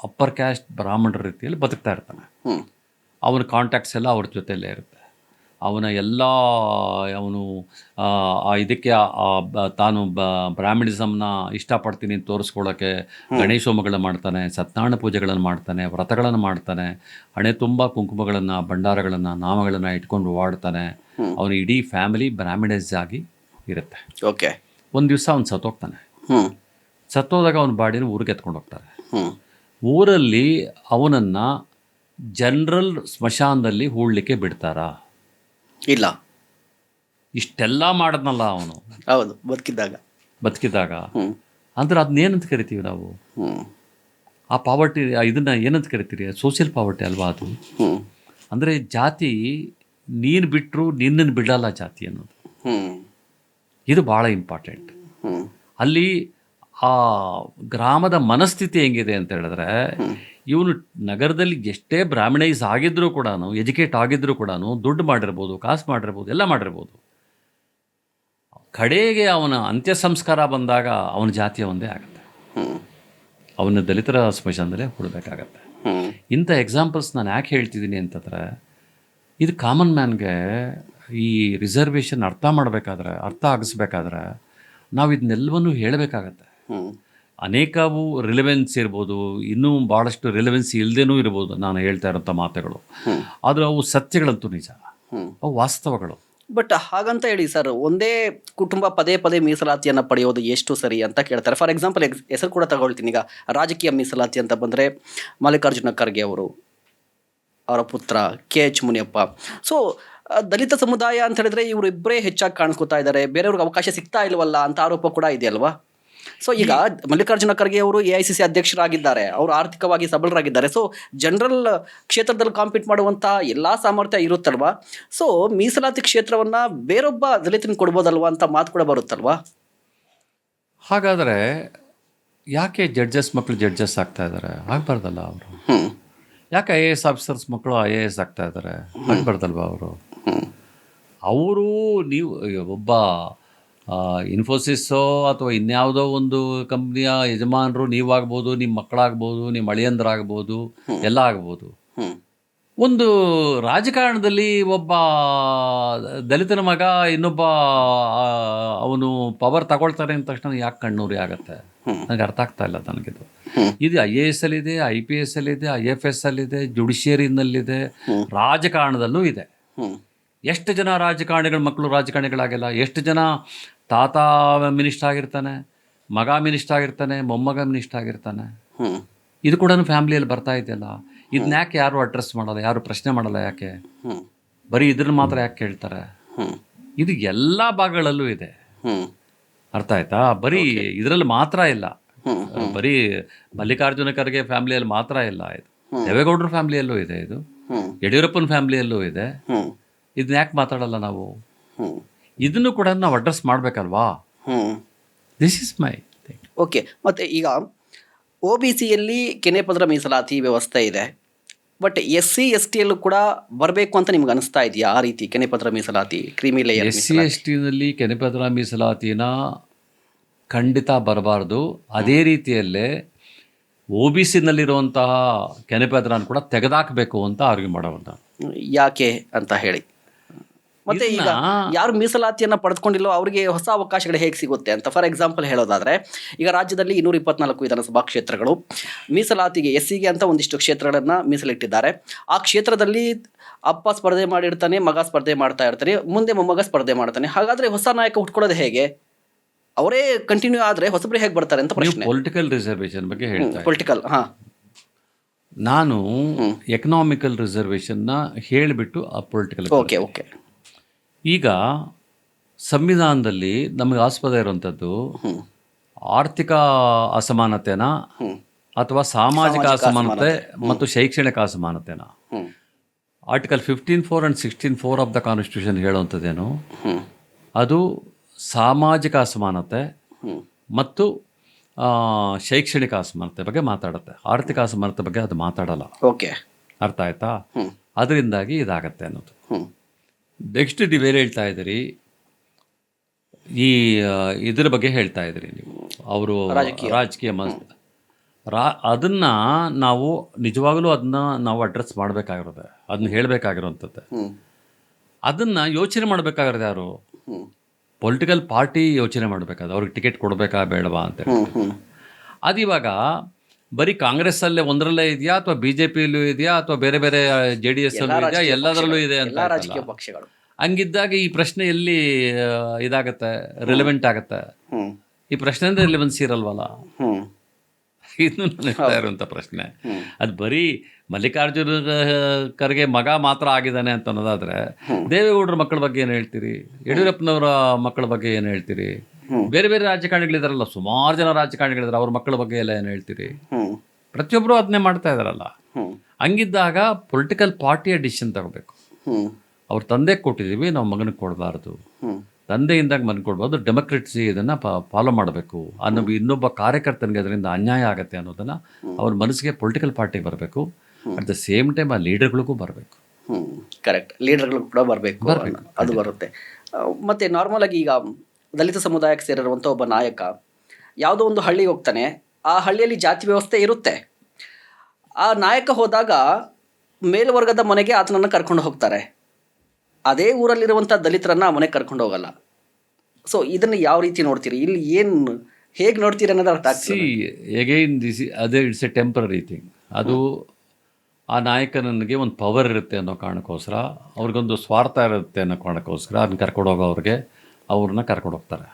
ಅಪ್ಪರ್ ಕ್ಯಾಸ್ಟ್ ಬ್ರಾಹ್ಮಣರ ರೀತಿಯಲ್ಲಿ ಬದುಕ್ತಾ ಇರ್ತಾನೆ. ಅವನ ಕಾಂಟ್ಯಾಕ್ಟ್ಸ್ ಎಲ್ಲ ಅವ್ರ ಜೊತೆಯಲ್ಲೇ ಇರುತ್ತೆ. ಅವನು ಇದಕ್ಕೆ ತಾನು ಬ್ರಾಹ್ಮಣಿಸಮ್ನ ಇಷ್ಟಪಡ್ತೀನಿ ಅಂತ ತೋರಿಸ್ಕೊಳ್ಳೋಕ್ಕೆ ಗಣೇಶೋಮಗಳನ್ನು ಮಾಡ್ತಾನೆ, ಸತ್ಯನಾರಾಯಣ ಪೂಜೆಗಳನ್ನು ಮಾಡ್ತಾನೆ, ವ್ರತಗಳನ್ನು ಮಾಡ್ತಾನೆ, ಹಣೆ ತುಂಬ ಕುಂಕುಮಗಳನ್ನು, ಭಂಡಾರಗಳನ್ನು, ನಾಮಗಳನ್ನು ಇಟ್ಕೊಂಡು ಓಡಾಡ್ತಾನೆ. ಅವನ ಇಡೀ ಫ್ಯಾಮಿಲಿ ಬ್ರಾಹ್ಮಣೈಸ್ ಆಗಿ ಇರುತ್ತೆ. ಓಕೆ. ಒಂದು ದಿವಸ ಅವನು ಸತ್ತೋಗ್ತಾನೆ. ಸತ್ತೋದಾಗ ಅವನ ಬಾಡಿನ ಊರಿಗೆ ಎತ್ಕೊಂಡು ಹೋಗ್ತಾರೆ. ಊರಲ್ಲಿ ಅವನನ್ನು ಜನರಲ್ ಸ್ಮಶಾನದಲ್ಲಿ ಹೂಳಲಿಕ್ಕೆ ಬಿಡ್ತಾರಾ? ಇಲ್ಲ. ಇಷ್ಟೆಲ್ಲ ಮಾಡಿದ್ನಲ್ಲ ಅವನು. ಹೌದು, ಬದುಕಿದ್ದಾಗ. ಅಂದ್ರೆ ಅದನ್ನೇನಂತ ಕರಿತೀವಿ ನಾವು? ಆ ಪಾವರ್ಟಿ, ಇದನ್ನ ಏನಂತ ಕರಿತೀರಿ? ಸೋಷಿಯಲ್ ಪಾವರ್ಟಿ ಅಲ್ವಾ ಅದು? ಅಂದರೆ ಜಾತಿ ನೀನು ಬಿಟ್ಟರು ನಿನ್ನನ್ನು ಬಿಡಲ್ಲ ಜಾತಿ ಅನ್ನೋದು. ಇದು ಭಾಳ ಇಂಪಾರ್ಟೆಂಟ್. ಅಲ್ಲಿ ಆ ಗ್ರಾಮದ ಮನಸ್ಥಿತಿ ಹೆಂಗಿದೆ ಅಂತ ಹೇಳಿದ್ರೆ, ಇವನು ನಗರದಲ್ಲಿ ಎಷ್ಟೇ ಬ್ರಾಹ್ಮಣೈಸ್ ಆಗಿದ್ರೂ ಕೂಡ, ಎಜುಕೇಟ್ ಆಗಿದ್ರೂ ಕೂಡ, ದುಡ್ಡು ಮಾಡಿರ್ಬೋದು, ಕಾಸು ಮಾಡಿರ್ಬೋದು, ಎಲ್ಲ ಮಾಡಿರ್ಬೋದು, ಕಡೆಗೆ ಅವನ ಅಂತ್ಯ ಸಂಸ್ಕಾರ ಬಂದಾಗ ಅವನ ಜಾತಿಯ ಒಂದೇ ಆಗುತ್ತೆ. ಅವನ ದಲಿತರ ಸ್ಮಶಾನದಲ್ಲೇ ಹುಡಬೇಕಾಗತ್ತೆ. ಇಂಥ ಎಕ್ಸಾಂಪಲ್ಸ್ ನಾನು ಯಾಕೆ ಹೇಳ್ತಿದ್ದೀನಿ ಅಂತಂದರೆ, ಇದು ಕಾಮನ್ ಮ್ಯಾನ್ಗೆ ಈ ರಿಸರ್ವೇಷನ್ ಅರ್ಥ ಆಗಿಸ್ಬೇಕಾದ್ರೆ ನಾವು ಇದನ್ನೆಲ್ಲವನ್ನೂ ಹೇಳಬೇಕಾಗತ್ತೆ. ಅನೇಕವು ರಿಲೆವೆನ್ಸ್ ಇರ್ಬೋದು, ಇನ್ನೂ ಭಾಳಷ್ಟು ರಿಲೆವೆನ್ಸ್ ಇಲ್ಲದೇನೂ ಇರ್ಬೋದು ನಾನು ಹೇಳ್ತಾ ಇರೋಂಥ ಮಾತುಗಳು, ಆದರೆ ಅವು ಸತ್ಯಗಳಂತೂ ನಿಜ, ಅವು ವಾಸ್ತವಗಳು. ಬಟ್ ಹಾಗಂತ ಹೇಳಿ ಸರ್, ಒಂದೇ ಕುಟುಂಬ ಪದೇ ಪದೇ ಮೀಸಲಾತಿಯನ್ನು ಪಡೆಯೋದು ಎಷ್ಟು ಸರಿ ಅಂತ ಕೇಳ್ತಾರೆ. ಫಾರ್ ಎಕ್ಸಾಂಪಲ್ ಹೆಸರು ಕೂಡ ತಗೊಳ್ತೀನಿ. ಈಗ ರಾಜಕೀಯ ಮೀಸಲಾತಿ ಅಂತ ಬಂದರೆ ಮಲ್ಲಿಕಾರ್ಜುನ ಖರ್ಗೆ ಅವರು, ಅವರ ಪುತ್ರ KH ಮುನಿಯಪ್ಪ. ಸೊ ದಲಿತ ಸಮುದಾಯ ಅಂತ ಹೇಳಿದ್ರೆ ಇವರಿಬ್ಬರೇ ಹೆಚ್ಚಾಗಿ ಕಾಣಿಸ್ಕೊತಾ ಇದ್ದಾರೆ, ಬೇರೆಯವ್ರಿಗೆ ಅವಕಾಶ ಸಿಗ್ತಾ ಇಲ್ವಲ್ಲ ಅಂತ ಆರೋಪ ಕೂಡ ಇದೆಯಲ್ವಾ? ಸೊ ಈಗ ಮಲ್ಲಿಕಾರ್ಜುನ ಖರ್ಗೆ ಅವರು AICC ಅಧ್ಯಕ್ಷರಾಗಿದ್ದಾರೆ, ಅವರು ಆರ್ಥಿಕವಾಗಿ ಸಬಲರಾಗಿದ್ದಾರೆ. ಸೊ ಜನರಲ್ ಕ್ಷೇತ್ರದಲ್ಲಿ ಕಾಂಪೀಟ್ ಮಾಡುವಂಥ ಎಲ್ಲ ಸಾಮರ್ಥ್ಯ ಇರುತ್ತಲ್ವಾ? ಸೊ ಮೀಸಲಾತಿ ಕ್ಷೇತ್ರವನ್ನು ಬೇರೊಬ್ಬ ದಲಿತನಿಗೆ ಕೊಡ್ಬೋದಲ್ವಾ ಅಂತ ಮಾತು ಕೂಡ ಬರುತ್ತಲ್ವಾ? ಹಾಗಾದರೆ ಯಾಕೆ ಜಡ್ಜಸ್ ಮಕ್ಕಳು ಜಡ್ಜಸ್ ಆಗ್ತಾ ಇದ್ದಾರೆ? ಆಗಬಾರ್ದಲ್ಲ ಅವರು. ಯಾಕೆ IAS ಆಫೀಸರ್ಸ್ ಮಕ್ಕಳು IAS ಆಗ್ತಾ ಇದ್ದಾರೆ? ಆಗಬಾರ್ದಲ್ವಾ ಅವರು? ನೀವು ಒಬ್ಬ ಇನ್ಫೋಸಿಸ್ಸೋ ಅಥವಾ ಇನ್ಯಾವುದೋ ಒಂದು ಕಂಪ್ನಿಯ ಯಜಮಾನರು ನೀವಾಗ್ಬೋದು, ನಿಮ್ಮ ಮಕ್ಕಳಾಗ್ಬೋದು, ನಿಮ್ಮ ಅಳಿಯಂದ್ರಾಗ್ಬೋದು, ಎಲ್ಲ ಆಗ್ಬೋದು. ಒಂದು ರಾಜಕಾರಣದಲ್ಲಿ ಒಬ್ಬ ದಲಿತನ ಮಗ ಇನ್ನೊಬ್ಬ ಅವನು ಪವರ್ ತಗೊಳ್ತಾರೆ ಅಂದ ತಕ್ಷಣ ಯಾಕೆ ಕಣ್ಣೂರಿ ಆಗುತ್ತೆ? ನನಗೆ ಅರ್ಥ ಆಗ್ತಾ ಇಲ್ಲ ನನಗಿದು. ಇದು IAS ಅಲ್ಲಿದೆ, IPS ಅಲ್ಲಿದೆ, IFS ಅಲ್ಲಿದೆ, ಜುಡಿಷಿಯರಿನಲ್ಲಿದೆ, ರಾಜಕಾರಣದಲ್ಲೂ ಇದೆ. ಎಷ್ಟು ಜನ ರಾಜಕಾರಣಿಗಳ ಮಕ್ಕಳು ರಾಜಕಾರಣಿಗಳಾಗಿಲ್ಲ? ಎಷ್ಟು ಜನ ತಾತ ಮಿನಿಸ್ಟರ್ ಆಗಿರ್ತಾನೆ, ಮಗ ಮಿನಿಸ್ಟರ್ ಆಗಿರ್ತಾನೆ, ಮೊಮ್ಮಗ ಮಿನಿಸ್ಟರ್ ಆಗಿರ್ತಾನೆ. ಇದು ಕೂಡ ಫ್ಯಾಮಿಲಿಯಲ್ಲಿ ಬರ್ತಾ ಇದೆಯಲ್ಲ. ಇದನ್ನ ಯಾಕೆ ಯಾರು ಅಡ್ರೆಸ್ ಮಾಡಲ್ಲ, ಯಾರು ಪ್ರಶ್ನೆ ಮಾಡಲ್ಲ? ಯಾಕೆ ಬರೀ ಇದ್ರನ್ನ ಮಾತ್ರ ಯಾಕೆ ಕೇಳ್ತಾರೆ? ಇದು ಎಲ್ಲ ಭಾಗಗಳಲ್ಲೂ ಇದೆ. ಅರ್ಥ ಆಯ್ತಾ? ಬರೀ ಇದರಲ್ಲಿ ಮಾತ್ರ ಇಲ್ಲ, ಬರೀ ಮಲ್ಲಿಕಾರ್ಜುನ ಖರ್ಗೆ ಫ್ಯಾಮಿಲಿಯಲ್ಲಿ ಮಾತ್ರ ಇಲ್ಲ. ಇದು ದೇವೇಗೌಡರ ಫ್ಯಾಮಿಲಿಯಲ್ಲೂ ಇದೆ, ಇದು ಯಡಿಯೂರಪ್ಪನ ಫ್ಯಾಮಿಲಿಯಲ್ಲೂ ಇದೆ. ಇದನ್ನ ಯಾಕೆ ಮಾತಾಡಲ್ಲ ನಾವು? ಇದನ್ನು ಕೂಡ ನಾವು ಅಡ್ರೆಸ್ ಮಾಡಬೇಕಲ್ವಾ? This is my thing. Okay. ಮತ್ತು ಈಗ OBCಯಲ್ಲಿ ಕೆನೆಪದರ ಮೀಸಲಾತಿ ವ್ಯವಸ್ಥೆ ಇದೆ, ಬಟ್ SC STಯಲ್ಲೂ ಕೂಡ ಬರಬೇಕು ಅಂತ ನಿಮ್ಗೆ ಅನಿಸ್ತಾ ಇದೆಯಾ? ಆ ರೀತಿ ಕೆನೆಪದರ ಮೀಸಲಾತಿ, ಕ್ರೀಮಿ ಲೇಯರ್ SC STನಲ್ಲಿ ಕೆನೆಪದರ ಮೀಸಲಾತಿನ ಖಂಡಿತ ಬರಬಾರ್ದು. ಅದೇ ರೀತಿಯಲ್ಲೇ OBCನಲ್ಲಿರುವಂತಹ ಕೆನೆಪದರನ ಕೂಡ ತೆಗೆದಾಕಬೇಕು ಅಂತ ಆರ್ಗ್ಯೂ ಮಾಡೋವಂಥ. ಯಾಕೆ ಅಂತ ಹೇಳಿ. ಮತ್ತೆ ಈಗ ಯಾರು ಮೀಸಲಾತಿಯನ್ನು ಪಡೆದುಕೊಂಡಿಲ್ಲೋ ಅವರಿಗೆ ಹೊಸ ಅವಕಾಶಗಳು ಹೇಗೆ ಸಿಗುತ್ತೆ ಅಂತ ಫಾರ್ ಎಕ್ಸಾಂಪಲ್ ಹೇಳೋದಾದರೆ, ಈಗ ರಾಜ್ಯದಲ್ಲಿ 224 ವಿಧಾನಸಭಾ ಕ್ಷೇತ್ರಗಳು ಮೀಸಲಾತಿಗೆ SCಗೆ ಅಂತ ಒಂದಿಷ್ಟು ಕ್ಷೇತ್ರಗಳನ್ನು ಮೀಸಲಿಟ್ಟಿದ್ದಾರೆ. ಆ ಕ್ಷೇತ್ರದಲ್ಲಿ ಅಪ್ಪ ಸ್ಪರ್ಧೆ ಮಾಡಿರ್ತಾನೆ, ಮಗ ಸ್ಪರ್ಧೆ ಮಾಡ್ತಾ ಇರ್ತಾನೆ, ಮುಂದೆ ಮೊಮ್ಮಗ ಸ್ಪರ್ಧೆ ಮಾಡ್ತಾನೆ. ಹಾಗಾದರೆ ಹೊಸ ನಾಯಕ ಹುಟ್ಕೊಳ್ಳೋದು ಹೇಗೆ? ಅವರೇ ಕಂಟಿನ್ಯೂ ಆದರೆ ಹೊಸಬ್ರು ಹೇಗೆ ಬರ್ತಾರೆ ಅಂತ ಪ್ರಶ್ನೆ. ಪೊಲಿಟಿಕಲ್ ರಿಸರ್ವೇಷನ್ ಬಗ್ಗೆ ಹೇಳ್ತಾರೆ. ಪೊಲಿಟಿಕಲ್ ನಾನು ಎಕನಾಮಿಕಲ್ ರಿಸರ್ವೇಷನ್ನ ಹೇಳಿಬಿಟ್ಟು ಆ ಪೊಲಿಟಿಕಲ್. Okay okay. ಈಗ ಸಂವಿಧಾನದಲ್ಲಿ ನಮಗೆ ಆಸ್ಪದ ಇರುವಂಥದ್ದು ಆರ್ಥಿಕ ಅಸಮಾನತೆನ ಅಥವಾ ಸಾಮಾಜಿಕ ಅಸಮಾನತೆ ಮತ್ತು ಶೈಕ್ಷಣಿಕ ಅಸಮಾನತೆನ. Article 15(4) and 16(4) of the constitution ಹೇಳುವಂಥದ್ದೇನು, ಅದು ಸಾಮಾಜಿಕ ಅಸಮಾನತೆ ಮತ್ತು ಶೈಕ್ಷಣಿಕ ಅಸಮಾನತೆ ಬಗ್ಗೆ ಮಾತಾಡುತ್ತೆ. ಆರ್ಥಿಕ ಅಸಮಾನತೆ ಬಗ್ಗೆ ಅದು ಮಾತಾಡಲ್ಲ. ಓಕೆ, ಅರ್ಥ ಆಯ್ತಾ? ಅದರಿಂದಾಗಿ ಇದಾಗತ್ತೆ ಅನ್ನೋದು. ನೆಕ್ಸ್ಟ್ ನೀವೇನು ಹೇಳ್ತಾ ಇದ್ದೀರಿ, ಈ ಇದ್ರ ಬಗ್ಗೆ ಹೇಳ್ತಾ ಇದ್ದೀರಿ ನೀವು, ಅವರು ರಾಜಕೀಯ ಅದನ್ನು ನಾವು ನಿಜವಾಗಲೂ ಅದನ್ನ ನಾವು ಅಡ್ರೆಸ್ ಮಾಡಬೇಕಾಗಿರೋದೆ, ಅದನ್ನ ಹೇಳಬೇಕಾಗಿರೋಂಥದ್ದು. ಅದನ್ನು ಯೋಚನೆ ಮಾಡಬೇಕಾಗಿರೋದು ಯಾರು? ಪೊಲಿಟಿಕಲ್ ಪಾರ್ಟಿ ಯೋಚನೆ ಮಾಡಬೇಕಾದ್ರೆ ಅವ್ರಿಗೆ ಟಿಕೆಟ್ ಕೊಡಬೇಕಾ ಬೇಡವಾ ಅಂತ. ಅದು ಇವಾಗ ಬರೀ ಕಾಂಗ್ರೆಸ್ಸಲ್ಲೇ ಒಂದರಲ್ಲೇ ಇದೆಯಾ ಅಥವಾ BJPಯಲ್ಲೂ ಇದೆಯಾ ಅಥವಾ ಬೇರೆ ಬೇರೆ JDS ಅಲ್ಲೂ ಇದೆಯಾ? ಎಲ್ಲದರಲ್ಲೂ ಇದೆ ಅಂತ. ರಾಜಕೀಯ ಪಕ್ಷಗಳು ಹಂಗಿದ್ದಾಗ ಈ ಪ್ರಶ್ನೆ ಎಲ್ಲಿ ಇದಾಗತ್ತೆ, ರಿಲೆವೆಂಟ್ ಆಗತ್ತೆ? ಈ ಪ್ರಶ್ನೆಯಿಂದ ರಿಲೆವೆನ್ಸಿ ಇರಲ್ವಲ್ಲ. ಇದು ಹೇಳ್ತಾ ಇರುವಂಥ ಪ್ರಶ್ನೆ. ಅದು ಬರೀ ಮಲ್ಲಿಕಾರ್ಜುನ ಖರ್ಗೆ ಮಗ ಮಾತ್ರ ಆಗಿದ್ದಾನೆ ಅಂತ ಅನ್ನೋದಾದ್ರೆ, ದೇವೇಗೌಡರ ಮಕ್ಕಳ ಬಗ್ಗೆ ಏನು ಹೇಳ್ತೀರಿ? ಯಡಿಯೂರಪ್ಪನವರ ಮಕ್ಕಳ ಬಗ್ಗೆ ಏನು ಹೇಳ್ತೀರಿ? ಬೇರೆ ಬೇರೆ ರಾಜಕಾರಣಿಗಳಿದಾರಲ್ಲ, ಸುಮಾರು ಜನ ರಾಜಕಾರಣಿಗಳಿದ್ದಾರೆ, ಅವ್ರ ಮಕ್ಕಳ ಬಗ್ಗೆ ಎಲ್ಲ ಏನು ಹೇಳ್ತೀರಿ? ಪ್ರತಿಯೊಬ್ಬರು ಅದನ್ನೇ ಮಾಡ್ತಾ ಇದಾರಲ್ಲ. ಹಂಗಿದ್ದಾಗ ಪೊಲಿಟಿಕಲ್ ಪಾರ್ಟಿಯ ಡಿಸಿಷನ್ ತಗೋಬೇಕು. ಅವ್ರ ತಂದೆ ಕೊಟ್ಟಿದ್ದೀವಿ, ನಾವು ಮಗನಿಗೆ ಕೊಡಬಾರ್ದು, ತಂದೆಯಿಂದಾಗ ಮನೆ ಕೊಡ್ಬೋದು. ಡೆಮೋಕ್ರಸಿ ಇದನ್ನು ಫಾಲೋ ಮಾಡಬೇಕು ಅನ್ನೋ ಇನ್ನೊಬ್ಬ ಕಾರ್ಯಕರ್ತನಿಗೆ ಅದರಿಂದ ಅನ್ಯಾಯ ಆಗುತ್ತೆ ಅನ್ನೋದನ್ನು ಅವ್ರ ಮನಸ್ಸಿಗೆ ಪೊಲಿಟಿಕಲ್ ಪಾರ್ಟಿಗೆ ಬರಬೇಕು. ಅಟ್ ದ ಸೇಮ್ ಟೈಮ್ ಆ ಲೀಡರ್ಗಳಿಗೂ ಬರಬೇಕು. ಕರೆಕ್ಟ್, ಲೀಡರ್ಗಳು ಕೂಡ ಬರಬೇಕು, ಅದು ಬರುತ್ತೆ. ಮತ್ತು ನಾರ್ಮಲ್ ಆಗಿ ಈಗ ದಲಿತ ಸಮುದಾಯಕ್ಕೆ ಸೇರಿರುವಂಥ ಒಬ್ಬ ನಾಯಕ ಯಾವುದೋ ಒಂದು ಹಳ್ಳಿಗೆ ಹೋಗ್ತಾನೆ, ಆ ಹಳ್ಳಿಯಲ್ಲಿ ಜಾತಿ ವ್ಯವಸ್ಥೆ ಇರುತ್ತೆ. ಆ ನಾಯಕ ಹೋದಾಗ ಮೇಲ್ವರ್ಗದ ಮನೆಗೆ ಆತನನ್ನು ಕರ್ಕೊಂಡು ಹೋಗ್ತಾರೆ, ಅದೇ ಊರಲ್ಲಿರುವಂಥ ದಲಿತರನ್ನ ಆ ಮನೆಗೆ ಕರ್ಕೊಂಡು ಹೋಗಲ್ಲ. ಸೊ ಇದನ್ನು ಯಾವ ರೀತಿ ನೋಡ್ತೀರಿ? ಇಲ್ಲಿ ಏನು ಹೇಗೆ ನೋಡ್ತೀರಿ ಅನ್ನೋದು ಅರ್ಥ ಆಗ್ತದೆ. ಎಗೈನ್ ಅದೇ ಇಟ್ಸ್ ಎ ಟೆಂಪರರಿ ಥಿಂಗ್. ಅದು ಆ ನಾಯಕನಿಗೆ ಒಂದು ಪವರ್ ಇರುತ್ತೆ ಅನ್ನೋ ಕಾರಣಕ್ಕೋಸ್ಕರ, ಅವ್ರಿಗೊಂದು ಸ್ವಾರ್ಥ ಇರುತ್ತೆ ಅನ್ನೋ ಕಾರಣಕ್ಕೋಸ್ಕರ ಅದನ್ನ ಕರ್ಕೊಂಡು ಹೋಗೋವ್ರಿಗೆ ಅವ್ರನ್ನ ಕರ್ಕೊಂಡು ಹೋಗ್ತಾರೆ,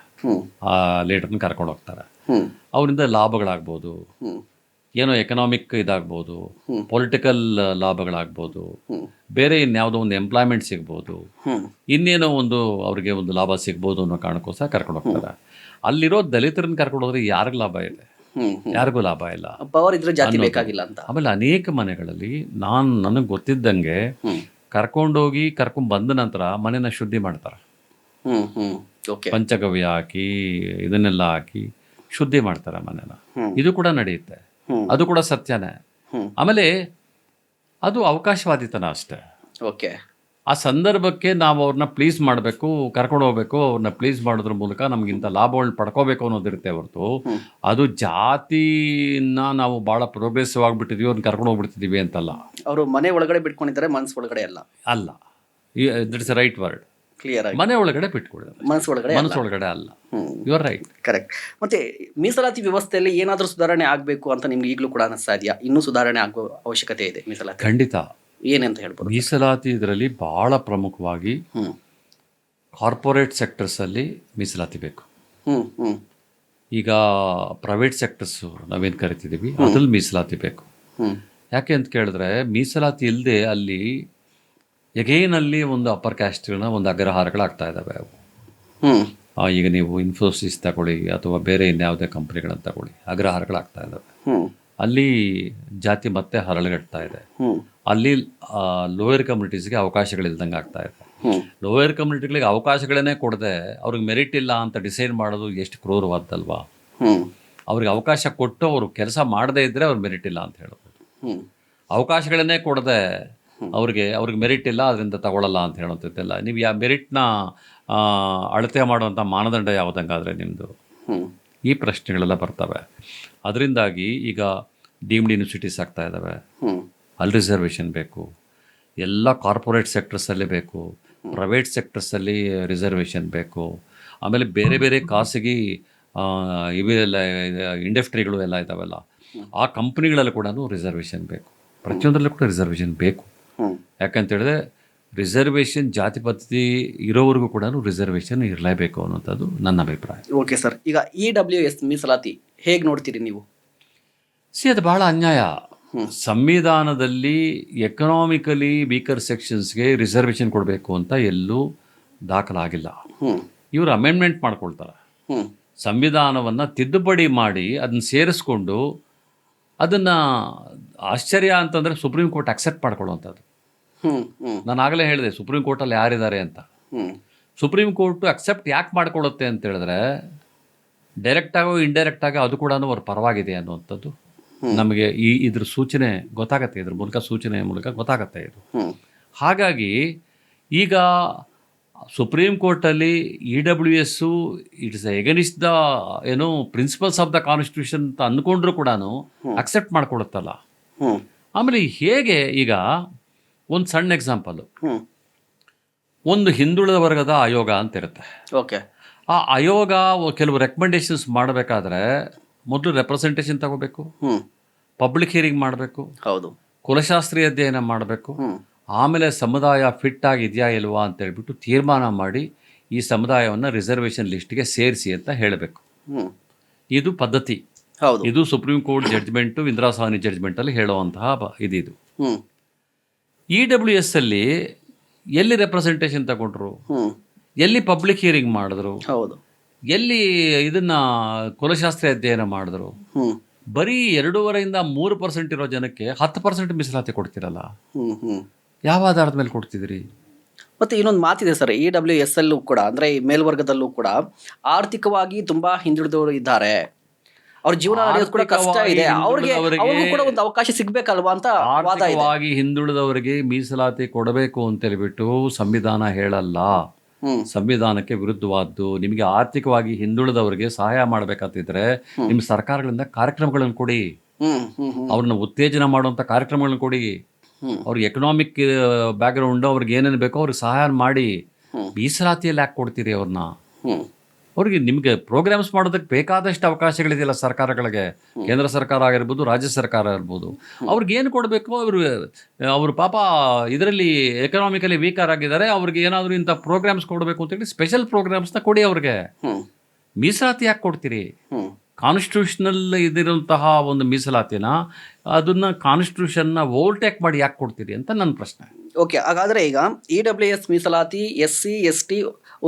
ಆ ಲೀಡರ್ನ ಕರ್ಕೊಂಡು ಹೋಗ್ತಾರೆ. ಅವರಿಂದ ಲಾಭಗಳಾಗ್ಬೋದು, ಏನೋ ಎಕನಾಮಿಕ್ ಇದಾಗ್ಬೋದು, ಪೊಲಿಟಿಕಲ್ ಲಾಭಗಳಾಗ್ಬೋದು, ಬೇರೆ ಇನ್ಯಾವುದೋ ಒಂದು ಎಂಪ್ಲಾಯ್ಮೆಂಟ್ ಸಿಗ್ಬೋದು, ಇನ್ನೇನೋ ಒಂದು ಅವ್ರಿಗೆ ಒಂದು ಲಾಭ ಸಿಗ್ಬೋದು ಅನ್ನೋ ಕಾರಣಕ್ಕೋಸ್ಕರ ಕರ್ಕೊಂಡು ಹೋಗ್ತಾರೆ. ಅಲ್ಲಿರೋ ದಲಿತರನ್ನ ಕರ್ಕೊಂಡು ಹೋದ್ರೆ ಯಾರಿಗೂ ಲಾಭ ಇದೆ? ಯಾರಿಗೂ ಲಾಭ ಇಲ್ಲ. ಪವರ್ ಇದ್ರೆ ಜಾತಿ ಬೇಕಾಗಿಲ್ಲ ಅಂತ. ಆಮೇಲೆ ಅನೇಕ ಮನೆಗಳಲ್ಲಿ ನನಗೆ ಗೊತ್ತಿದ್ದಂಗೆ ಕರ್ಕೊಂಡೋಗಿ ಬಂದ ನಂತರ ಮನೆನ ಶುದ್ಧಿ ಮಾಡ್ತಾರೆ. ಪಂಚಗವ್ಯ ಹಾಕಿ ಇದನ್ನೆಲ್ಲ ಹಾಕಿ ಶುದ್ಧಿ ಮಾಡ್ತಾರೆ ಮನೆನ. ಇದು ಕೂಡ ನಡೆಯುತ್ತೆ, ಅದು ಕೂಡ ಸತ್ಯನೇ. ಆಮೇಲೆ ಅದು ಅವಕಾಶವಾದಿತನ ಅಷ್ಟೇ. ಓಕೆ, ಆ ಸಂದರ್ಭಕ್ಕೆ ನಾವು ಅವ್ರನ್ನ ಪ್ಲೀಸ್ ಮಾಡಬೇಕು, ಕರ್ಕೊಂಡು ಹೋಗ್ಬೇಕು. ಅವ್ರನ್ನ ಪ್ಲೀಸ್ ಮಾಡೋದ್ರ ಮೂಲಕ ನಮಗಿಂತ ಲಾಭಗಳನ್ನ ಪಡ್ಕೋಬೇಕು ಅನ್ನೋದಿರುತ್ತೆ ಹೊರತು ಅದು ಜಾತಿನ ನಾವು ಭಾಳ ಪ್ರೋಗ್ರೆಸಿವ್ ಆಗಿಬಿಟ್ಟಿದೀವಿ, ಅವ್ರನ್ನ ಕರ್ಕೊಂಡು ಹೋಗ್ಬಿಡ್ತಿದೀವಿ ಅಂತಲ್ಲ. ಅವರು ಮನೆ ಒಳಗಡೆ ಬಿಟ್ಕೊಂಡಿದ್ದಾರೆ, ಮನಸ್ಸು ಒಳಗಡೆ ಅಲ್ಲ. It's right word. ಕ್ಲಿಯರ್ ಆಗಿ ಮನೆ ಒಳಗಡೆ ಬಿಟ್ಕೊಂಡಿದ್ದಾರೆ, ಮನಸ್ಸೊಳಗಡೆ ಅಲ್ಲ. You are right, correct. ಮತ್ತೆ ಮೀಸಲಾತಿ ವ್ಯವಸ್ಥೆಯಲ್ಲಿ ಏನಾದರೂ ಸುಧಾರಣೆ ಆಗಬೇಕು ಅಂತ ನಿಮ್ಗೆ ಈಗಲೂ ಕೂಡ ಅನಿಸ್ತಾ ಇದೆಯಾ? ಇನ್ನೂ ಸುಧಾರಣೆ ಆಗುವ ಅವಶ್ಯಕತೆ ಇದೆ ಮೀಸಲಾತಿ? ಖಂಡಿತ. ಏನಂತ ಹೇಳ್ಬೋದು? ಮೀಸಲಾತಿ ಇದರಲ್ಲಿ ಬಹಳ ಪ್ರಮುಖವಾಗಿ ಕಾರ್ಪೊರೇಟ್ ಸೆಕ್ಟರ್ಸಲ್ಲಿ ಮೀಸಲಾತಿ ಬೇಕು. ಈಗ ಪ್ರೈವೇಟ್ ಸೆಕ್ಟರ್ಸು ನಾವೇನು ಕರಿತಿದ್ದೀವಿ ಅದ್ರಲ್ಲಿ ಮೀಸಲಾತಿ ಬೇಕು. ಯಾಕೆ ಅಂತ ಕೇಳಿದ್ರೆ ಮೀಸಲಾತಿ ಇಲ್ಲದೆ ಅಲ್ಲಿ ಎಗೈನಲ್ಲಿ ಒಂದು ಅಪ್ಪರ್ ಕ್ಯಾಸ್ಟ್ಗಳನ್ನ ಒಂದು ಅಗ್ರಹಾರಗಳಾಗ್ತಾ ಇದ್ದಾವೆ ಅವು. ಈಗ ನೀವು ಇನ್ಫೋಸಿಸ್ ತಗೊಳ್ಳಿ ಅಥವಾ ಬೇರೆ ಇನ್ಯಾವುದೇ ಕಂಪ್ನಿಗಳನ್ನು ತಗೊಳ್ಳಿ, ಅಗ್ರಹಾರಗಳಾಗ್ತಾ ಇದ್ದಾವೆ. ಅಲ್ಲಿ ಜಾತಿ ಮತ್ತೆ ಹರಳುಗಟ್ತಾ ಇದೆ. ಅಲ್ಲಿ ಲೋಯರ್ ಕಮ್ಯುನಿಟೀಸ್ಗೆ ಅವಕಾಶಗಳಿಲ್ದಂಗೆ ಆಗ್ತಾ ಇದೆ. ಲೋಯರ್ ಕಮ್ಯುನಿಟಿಗಳಿಗೆ ಅವಕಾಶಗಳನ್ನೇ ಕೊಡದೆ ಅವ್ರಿಗೆ ಮೆರಿಟ್ ಇಲ್ಲ ಅಂತ ಡಿಸೈಡ್ ಮಾಡೋದು ಎಷ್ಟು ಕ್ರೂರವಾದಲ್ವಾ? ಅವ್ರಿಗೆ ಅವಕಾಶ ಕೊಟ್ಟು ಅವರು ಕೆಲಸ ಮಾಡದೇ ಇದ್ದರೆ ಅವ್ರಿಗೆ ಮೆರಿಟ್ ಇಲ್ಲ ಅಂತ ಹೇಳ್ಬೋದು. ಅವಕಾಶಗಳನ್ನೇ ಕೊಡದೆ ಅವ್ರಿಗೆ ಮೆರಿಟ್ ಇಲ್ಲ ಅದರಿಂದ ತಗೊಳ್ಳಲ್ಲ ಅಂತ ಹೇಳೋಂಥದ್ದೆಲ್ಲ. ನೀವು ಯಾವ ಮೆರಿಟ್ನ ಅಳತೆ ಮಾಡುವಂಥ ಮಾನದಂಡ ಯಾವುದಂಗಾದರೆ ನಿಮ್ಮದು? ಈ ಪ್ರಶ್ನೆಗಳೆಲ್ಲ ಬರ್ತವೆ. ಅದರಿಂದಾಗಿ ಈಗ ಡೀಮ್ಡ್ ಯೂನಿವರ್ಸಿಟೀಸ್ ಆಗ್ತಾ ಇದ್ದಾವೆ, ಅಲ್ಲಿ ರಿಸರ್ವೇಷನ್ ಬೇಕು. ಎಲ್ಲ ಕಾರ್ಪೊರೇಟ್ ಸೆಕ್ಟರ್ಸಲ್ಲಿ ಬೇಕು, ಪ್ರೈವೇಟ್ ಸೆಕ್ಟರ್ಸಲ್ಲಿ ರಿಸರ್ವೇಷನ್ ಬೇಕು. ಆಮೇಲೆ ಬೇರೆ ಬೇರೆ ಖಾಸಗಿ ಇವೆಲ್ಲ ಇಂಡಸ್ಟ್ರಿಗಳು ಎಲ್ಲ ಇದ್ದಾವೆಲ್ಲ, ಆ ಕಂಪ್ನಿಗಳಲ್ಲೂ ಕೂಡ ರಿಸರ್ವೇಷನ್ ಬೇಕು. ಪ್ರತಿಯೊಂದರಲ್ಲೂ ಕೂಡ ರಿಸರ್ವೇಷನ್ ಬೇಕು. ಯಾಕಂತೇಳಿದ್ರೆ ರಿಸರ್ವೇಷನ್ ಜಾತಿ ಪದ್ಧತಿ ಇರೋವರೆಗೂ ಕೂಡ ರಿಸರ್ವೇಷನ್ ಇರಲೇಬೇಕು ಅನ್ನೋಂಥದ್ದು ನನ್ನ ಅಭಿಪ್ರಾಯ. ಓಕೆ ಸರ್, ಈಗ EWS ಮೀಸಲಾತಿ ಹೇಗೆ ನೋಡ್ತೀರಿ ನೀವು? ಅದು ಬಹಳ ಅನ್ಯಾಯ. ಸಂವಿಧಾನದಲ್ಲಿ ಎಕನಾಮಿಕಲಿ ವೀಕರ್ ಸೆಕ್ಷನ್ಸ್ಗೆ ರಿಸರ್ವೇಷನ್ ಕೊಡಬೇಕು ಅಂತ ಎಲ್ಲೂ ದಾಖಲಾಗಿಲ್ಲ. ಇವರು ಅಮೆಂಡ್ಮೆಂಟ್ ಮಾಡ್ಕೊಳ್ತಾರೆ, ಸಂವಿಧಾನವನ್ನು ತಿದ್ದುಪಡಿ ಮಾಡಿ ಅದನ್ನು ಸೇರಿಸ್ಕೊಂಡು ಅದನ್ನು ಆಶ್ಚರ್ಯ ಅಂತಂದರೆ ಸುಪ್ರೀಂ ಕೋರ್ಟ್ ಅಕ್ಸೆಪ್ಟ್ ಮಾಡ್ಕೊಳ್ಳುವಂಥದ್ದು. ನಾನು ಆಗಲೇ ಹೇಳಿದೆ ಸುಪ್ರೀಂ ಕೋರ್ಟಲ್ಲಿ ಯಾರಿದ್ದಾರೆ ಅಂತ. ಸುಪ್ರೀಂ ಕೋರ್ಟು ಅಕ್ಸೆಪ್ಟ್ ಯಾಕೆ ಮಾಡ್ಕೊಳ್ಳುತ್ತೆ ಅಂತ ಹೇಳಿದ್ರೆ ಡೈರೆಕ್ಟಾಗೋ ಇಂಡೈರೆಕ್ಟಾಗೋ ಅದು ಕೂಡ ಅವ್ರ ಪರವಾಗಿದೆ ಅನ್ನುವಂಥದ್ದು ನಮಗೆ ಇದ್ರ ಸೂಚನೆ ಗೊತ್ತಾಗತ್ತೆ, ಇದ್ರ ಮೂಲಕ ಸೂಚನೆಯ ಮೂಲಕ ಗೊತ್ತಾಗತ್ತೆ ಇದು. ಹಾಗಾಗಿ ಈಗ ಸುಪ್ರೀಂ ಕೋರ್ಟಲ್ಲಿ EWS it's against the principles of the constitution ಅಂತ ಅಂದ್ಕೊಂಡ್ರು ಕೂಡ ಅಕ್ಸೆಪ್ಟ್ ಮಾಡ್ಕೊಡುತ್ತಲ್ಲ. ಆಮೇಲೆ ಹೇಗೆ ಈಗ ಒಂದು ಸಣ್ಣ ಎಕ್ಸಾಂಪಲು, ಒಂದು ಹಿಂದುಳಿದ ವರ್ಗದ ಆಯೋಗ ಅಂತ ಇರುತ್ತೆ. ಓಕೆ, ಆ ಆಯೋಗ ಕೆಲವು ರೆಕಮೆಂಡೇಶನ್ಸ್ ಮಾಡಬೇಕಾದ್ರೆ ಮೊದಲು ರೆಪ್ರೆಸೆಂಟೇಷನ್ ತಗೋಬೇಕು, ಪಬ್ಲಿಕ್ ಹಿಯರಿಂಗ್ ಮಾಡಬೇಕು, ಹೌದು, ಕುಲಶಾಸ್ತ್ರೀಯ ಅಧ್ಯಯನ ಮಾಡಬೇಕು, ಆಮೇಲೆ ಸಮುದಾಯ ಫಿಟ್ ಆಗಿದೆಯಾ ಇಲ್ವಾ ಅಂತ ಹೇಳ್ಬಿಟ್ಟು ತೀರ್ಮಾನ ಮಾಡಿ ಈ ಸಮುದಾಯವನ್ನು ರಿಸರ್ವೇಷನ್ ಲಿಸ್ಟ್ಗೆ ಸೇರಿಸಿ ಅಂತ ಹೇಳಬೇಕು. ಇದು ಪದ್ಧತಿ. ಇದು Supreme Court judgement, Indira Sawhney ಜಡ್ಜ್ಮೆಂಟಲ್ಲಿ ಹೇಳುವಂತಹ ಇದು. EWS ಅಲ್ಲಿ ಎಲ್ಲಿ ರೆಪ್ರೆಸೆಂಟೇಷನ್ ತಗೊಂಡ್ರು, ಎಲ್ಲಿ ಪಬ್ಲಿಕ್ ಹಿಯರಿಂಗ್ ಮಾಡಿದ್ರು, ಹೌದು, ಎಲ್ಲಿ ಇದನ್ನ ಕುಲಶಾಸ್ತ್ರೀಯ ಅಧ್ಯಯನ ಮಾಡಿದ್ರು? ಬರೀ 2.5-3% ಇರೋ ಜನಕ್ಕೆ 10% ಮೀಸಲಾತಿ ಕೊಡ್ತಿರಲ್ಲ. ಯಾವ ಆಧಾರದ ಮೇಲೆ ಕೊಡ್ತಿದ್ರಿ? ಮತ್ತು ಇನ್ನೊಂದು ಮಾತಿದೆ ಸರ್, EWS ಅಲ್ಲೂ ಕೂಡ ಅಂದರೆ ಈ ಮೇಲ್ವರ್ಗದಲ್ಲೂ ಕೂಡ ಆರ್ಥಿಕವಾಗಿ ತುಂಬಾ ಹಿಂದುಳಿದವರು ಇದ್ದಾರೆ, ಅವ್ರ ಜೀವನ ನಡೆಯೋದು ಕೂಡ ಕಷ್ಟ ಇದೆ, ಅವ್ರಿಗೂ ಕೂಡ ಒಂದು ಅವಕಾಶ ಸಿಗ್ಬೇಕಲ್ವಾ ಅಂತ ವಾದ ಇದೆ. ಆರ್ಥಿಕವಾಗಿ ಹಿಂದುಳಿದವರಿಗೆ ಮೀಸಲಾತಿ ಕೊಡಬೇಕು ಅಂತ ಹೇಳ್ಬಿಟ್ಟು ಸಂವಿಧಾನ ಹೇಳಲ್ಲ. ಸಂವಿಧಾನಕ್ಕೆ ವಿರುದ್ಧವಾದ್ದು. ನಿಮಗೆ ಆರ್ಥಿಕವಾಗಿ ಹಿಂದುಳಿದವರಿಗೆ ಸಹಾಯ ಮಾಡಬೇಕಾತಿದ್ರೆ ನಿಮ್ಮ ಸರ್ಕಾರಗಳಿಂದ ಕಾರ್ಯಕ್ರಮಗಳನ್ನು ಕೊಡಿ, ಅವ್ರನ್ನ ಉತ್ತೇಜನ ಮಾಡುವಂಥ ಕಾರ್ಯಕ್ರಮಗಳನ್ನು ಕೊಡಿ, ಅವ್ರಿಗೆ ಎಕನಾಮಿಕ್ ಬ್ಯಾಕ್ಗ್ರೌಂಡ್ ಅವ್ರಿಗೆ ಏನೇನು ಬೇಕೋ ಅವ್ರಿಗೆ ಸಹಾಯ ಮಾಡಿ. ಮೀಸಲಾತಿಯಲ್ಲಿ ಯಾಕೆ ಕೊಡ್ತೀರಿ ಅವ್ರನ್ನ? ಅವ್ರಿಗೆ ನಿಮಗೆ ಪ್ರೋಗ್ರಾಮ್ಸ್ ಮಾಡೋದಕ್ಕೆ ಬೇಕಾದಷ್ಟು ಅವಕಾಶಗಳಿದೆಯಲ್ಲ ಸರ್ಕಾರಗಳಿಗೆ, ಕೇಂದ್ರ ಸರ್ಕಾರ ಆಗಿರ್ಬೋದು, ರಾಜ್ಯ ಸರ್ಕಾರ ಇರ್ಬೋದು. ಅವ್ರಿಗೇನು ಕೊಡಬೇಕು, ಅವರು ಪಾಪ ಇದರಲ್ಲಿ ಎಕನಾಮಿಕಲಿ ವೀಕರ್ ಆಗಿದ್ದಾರೆ, ಅವ್ರಿಗೆ ಏನಾದರೂ ಇಂಥ ಪ್ರೋಗ್ರಾಮ್ಸ್ ಕೊಡಬೇಕು ಅಂತೇಳಿ ಸ್ಪೆಷಲ್ ಪ್ರೋಗ್ರಾಮ್ಸ್ನ ಕೊಡಿ ಅವ್ರಿಗೆ. ಮೀಸಲಾತಿ ಯಾಕೆ ಕೊಡ್ತೀರಿ? ಕಾನ್ಸ್ಟಿಟ್ಯೂಷನಲ್ ಇದಿರುವಂತಹ ಒಂದು ಮೀಸಲಾತಿನ ಅದನ್ನು ಕಾನ್ಸ್ಟಿಟ್ಯೂಷನ್ನ ಓವರ್ಟೇಕ್ ಮಾಡಿ ಯಾಕೆ ಕೊಡ್ತೀರಿ ಅಂತ ನನ್ನ ಪ್ರಶ್ನೆ. ಓಕೆ, ಹಾಗಾದರೆ ಈಗ EWS ಮೀಸಲಾತಿ SC ST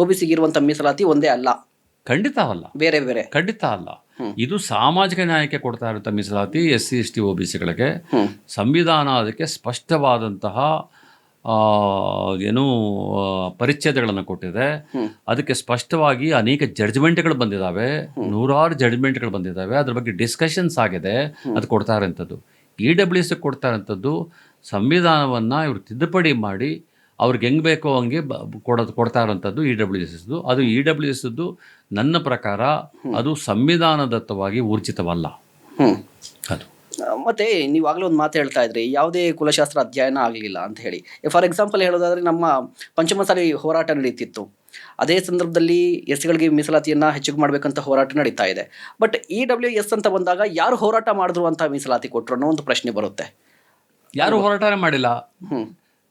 OBCಗೆ ಇರುವಂಥ ಮೀಸಲಾತಿ ಒಂದೇ ಅಲ್ಲ. ಖಂಡಿತ ಅಲ್ಲ, ಬೇರೆ ಬೇರೆ? ಖಂಡಿತ ಅಲ್ಲ. ಇದು ಸಾಮಾಜಿಕ ನ್ಯಾಯಕ್ಕೆ ಕೊಡ್ತಾ ಇರುವಂಥ ಮೀಸಲಾತಿ SC ST OBCಗಳಿಗೆ. ಸಂವಿಧಾನ ಅದಕ್ಕೆ ಸ್ಪಷ್ಟವಾದಂತಹ ಏನು ಪರಿಚ್ಛೇದಗಳನ್ನು ಕೊಟ್ಟಿದೆ. ಅದಕ್ಕೆ ಸ್ಪಷ್ಟವಾಗಿ ಅನೇಕ ಜಡ್ಜ್ಮೆಂಟ್ಗಳು ಬಂದಿದ್ದಾವೆ, ನೂರಾರು ಜಡ್ಜ್ಮೆಂಟ್ಗಳು ಬಂದಿದ್ದಾವೆ. ಅದ್ರ ಬಗ್ಗೆ ಡಿಸ್ಕಷನ್ಸ್ ಆಗಿದೆ. ಅದು ಕೊಡ್ತಾ ಇರೋಂಥದ್ದು EWS ಕೊಡ್ತಾ ಇರೋಂಥದ್ದು ಸಂವಿಧಾನವನ್ನು ಇವರು ತಿದ್ದುಪಡಿ ಮಾಡಿ ಅವ್ರಿಗೆ ಹೆಂಗೆ ಬೇಕೋ ಹಂಗೆ ಕೊಡ್ತಾ ಇರೋಂಥದ್ದು EWS. ಅದು EWS ನನ್ನ ಪ್ರಕಾರ ಅದು ಸಂವಿಧಾನದತ್ತವಾಗಿ ಊರ್ಜಿತವಲ್ಲ. ಅದು ಮತ್ತೆ ನೀವಾಗಲೇ ಒಂದು ಮಾತು ಹೇಳ್ತಾ ಇದ್ರಿ, ಯಾವುದೇ ಕುಲಶಾಸ್ತ್ರ ಅಧ್ಯಯನ ಆಗಲಿಲ್ಲ ಅಂತ ಹೇಳಿ. ಫಾರ್ ಎಕ್ಸಾಂಪಲ್ ಹೇಳೋದಾದ್ರೆ, ನಮ್ಮ ಪಂಚಮಸಾಲಿ ಹೋರಾಟ ನಡೀತಿತ್ತು. ಅದೇ ಸಂದರ್ಭದಲ್ಲಿ ಎಸ್ಸಿಗಳಿಗೆ ಮೀಸಲಾತಿಯನ್ನು ಹೆಚ್ಚಿಗೆ ಮಾಡಬೇಕಂತ ಹೋರಾಟ ನಡೀತಾ ಇದೆ. ಬಟ್ EWS ಅಂತ ಬಂದಾಗ ಯಾರು ಹೋರಾಟ ಮಾಡಿದ್ರು ಅಂತ ಮೀಸಲಾತಿ ಕೊಟ್ಟರು ಅನ್ನೋ ಒಂದು ಪ್ರಶ್ನೆ ಬರುತ್ತೆ. ಯಾರು ಹೋರಾಟನೇ ಮಾಡಿಲ್ಲ,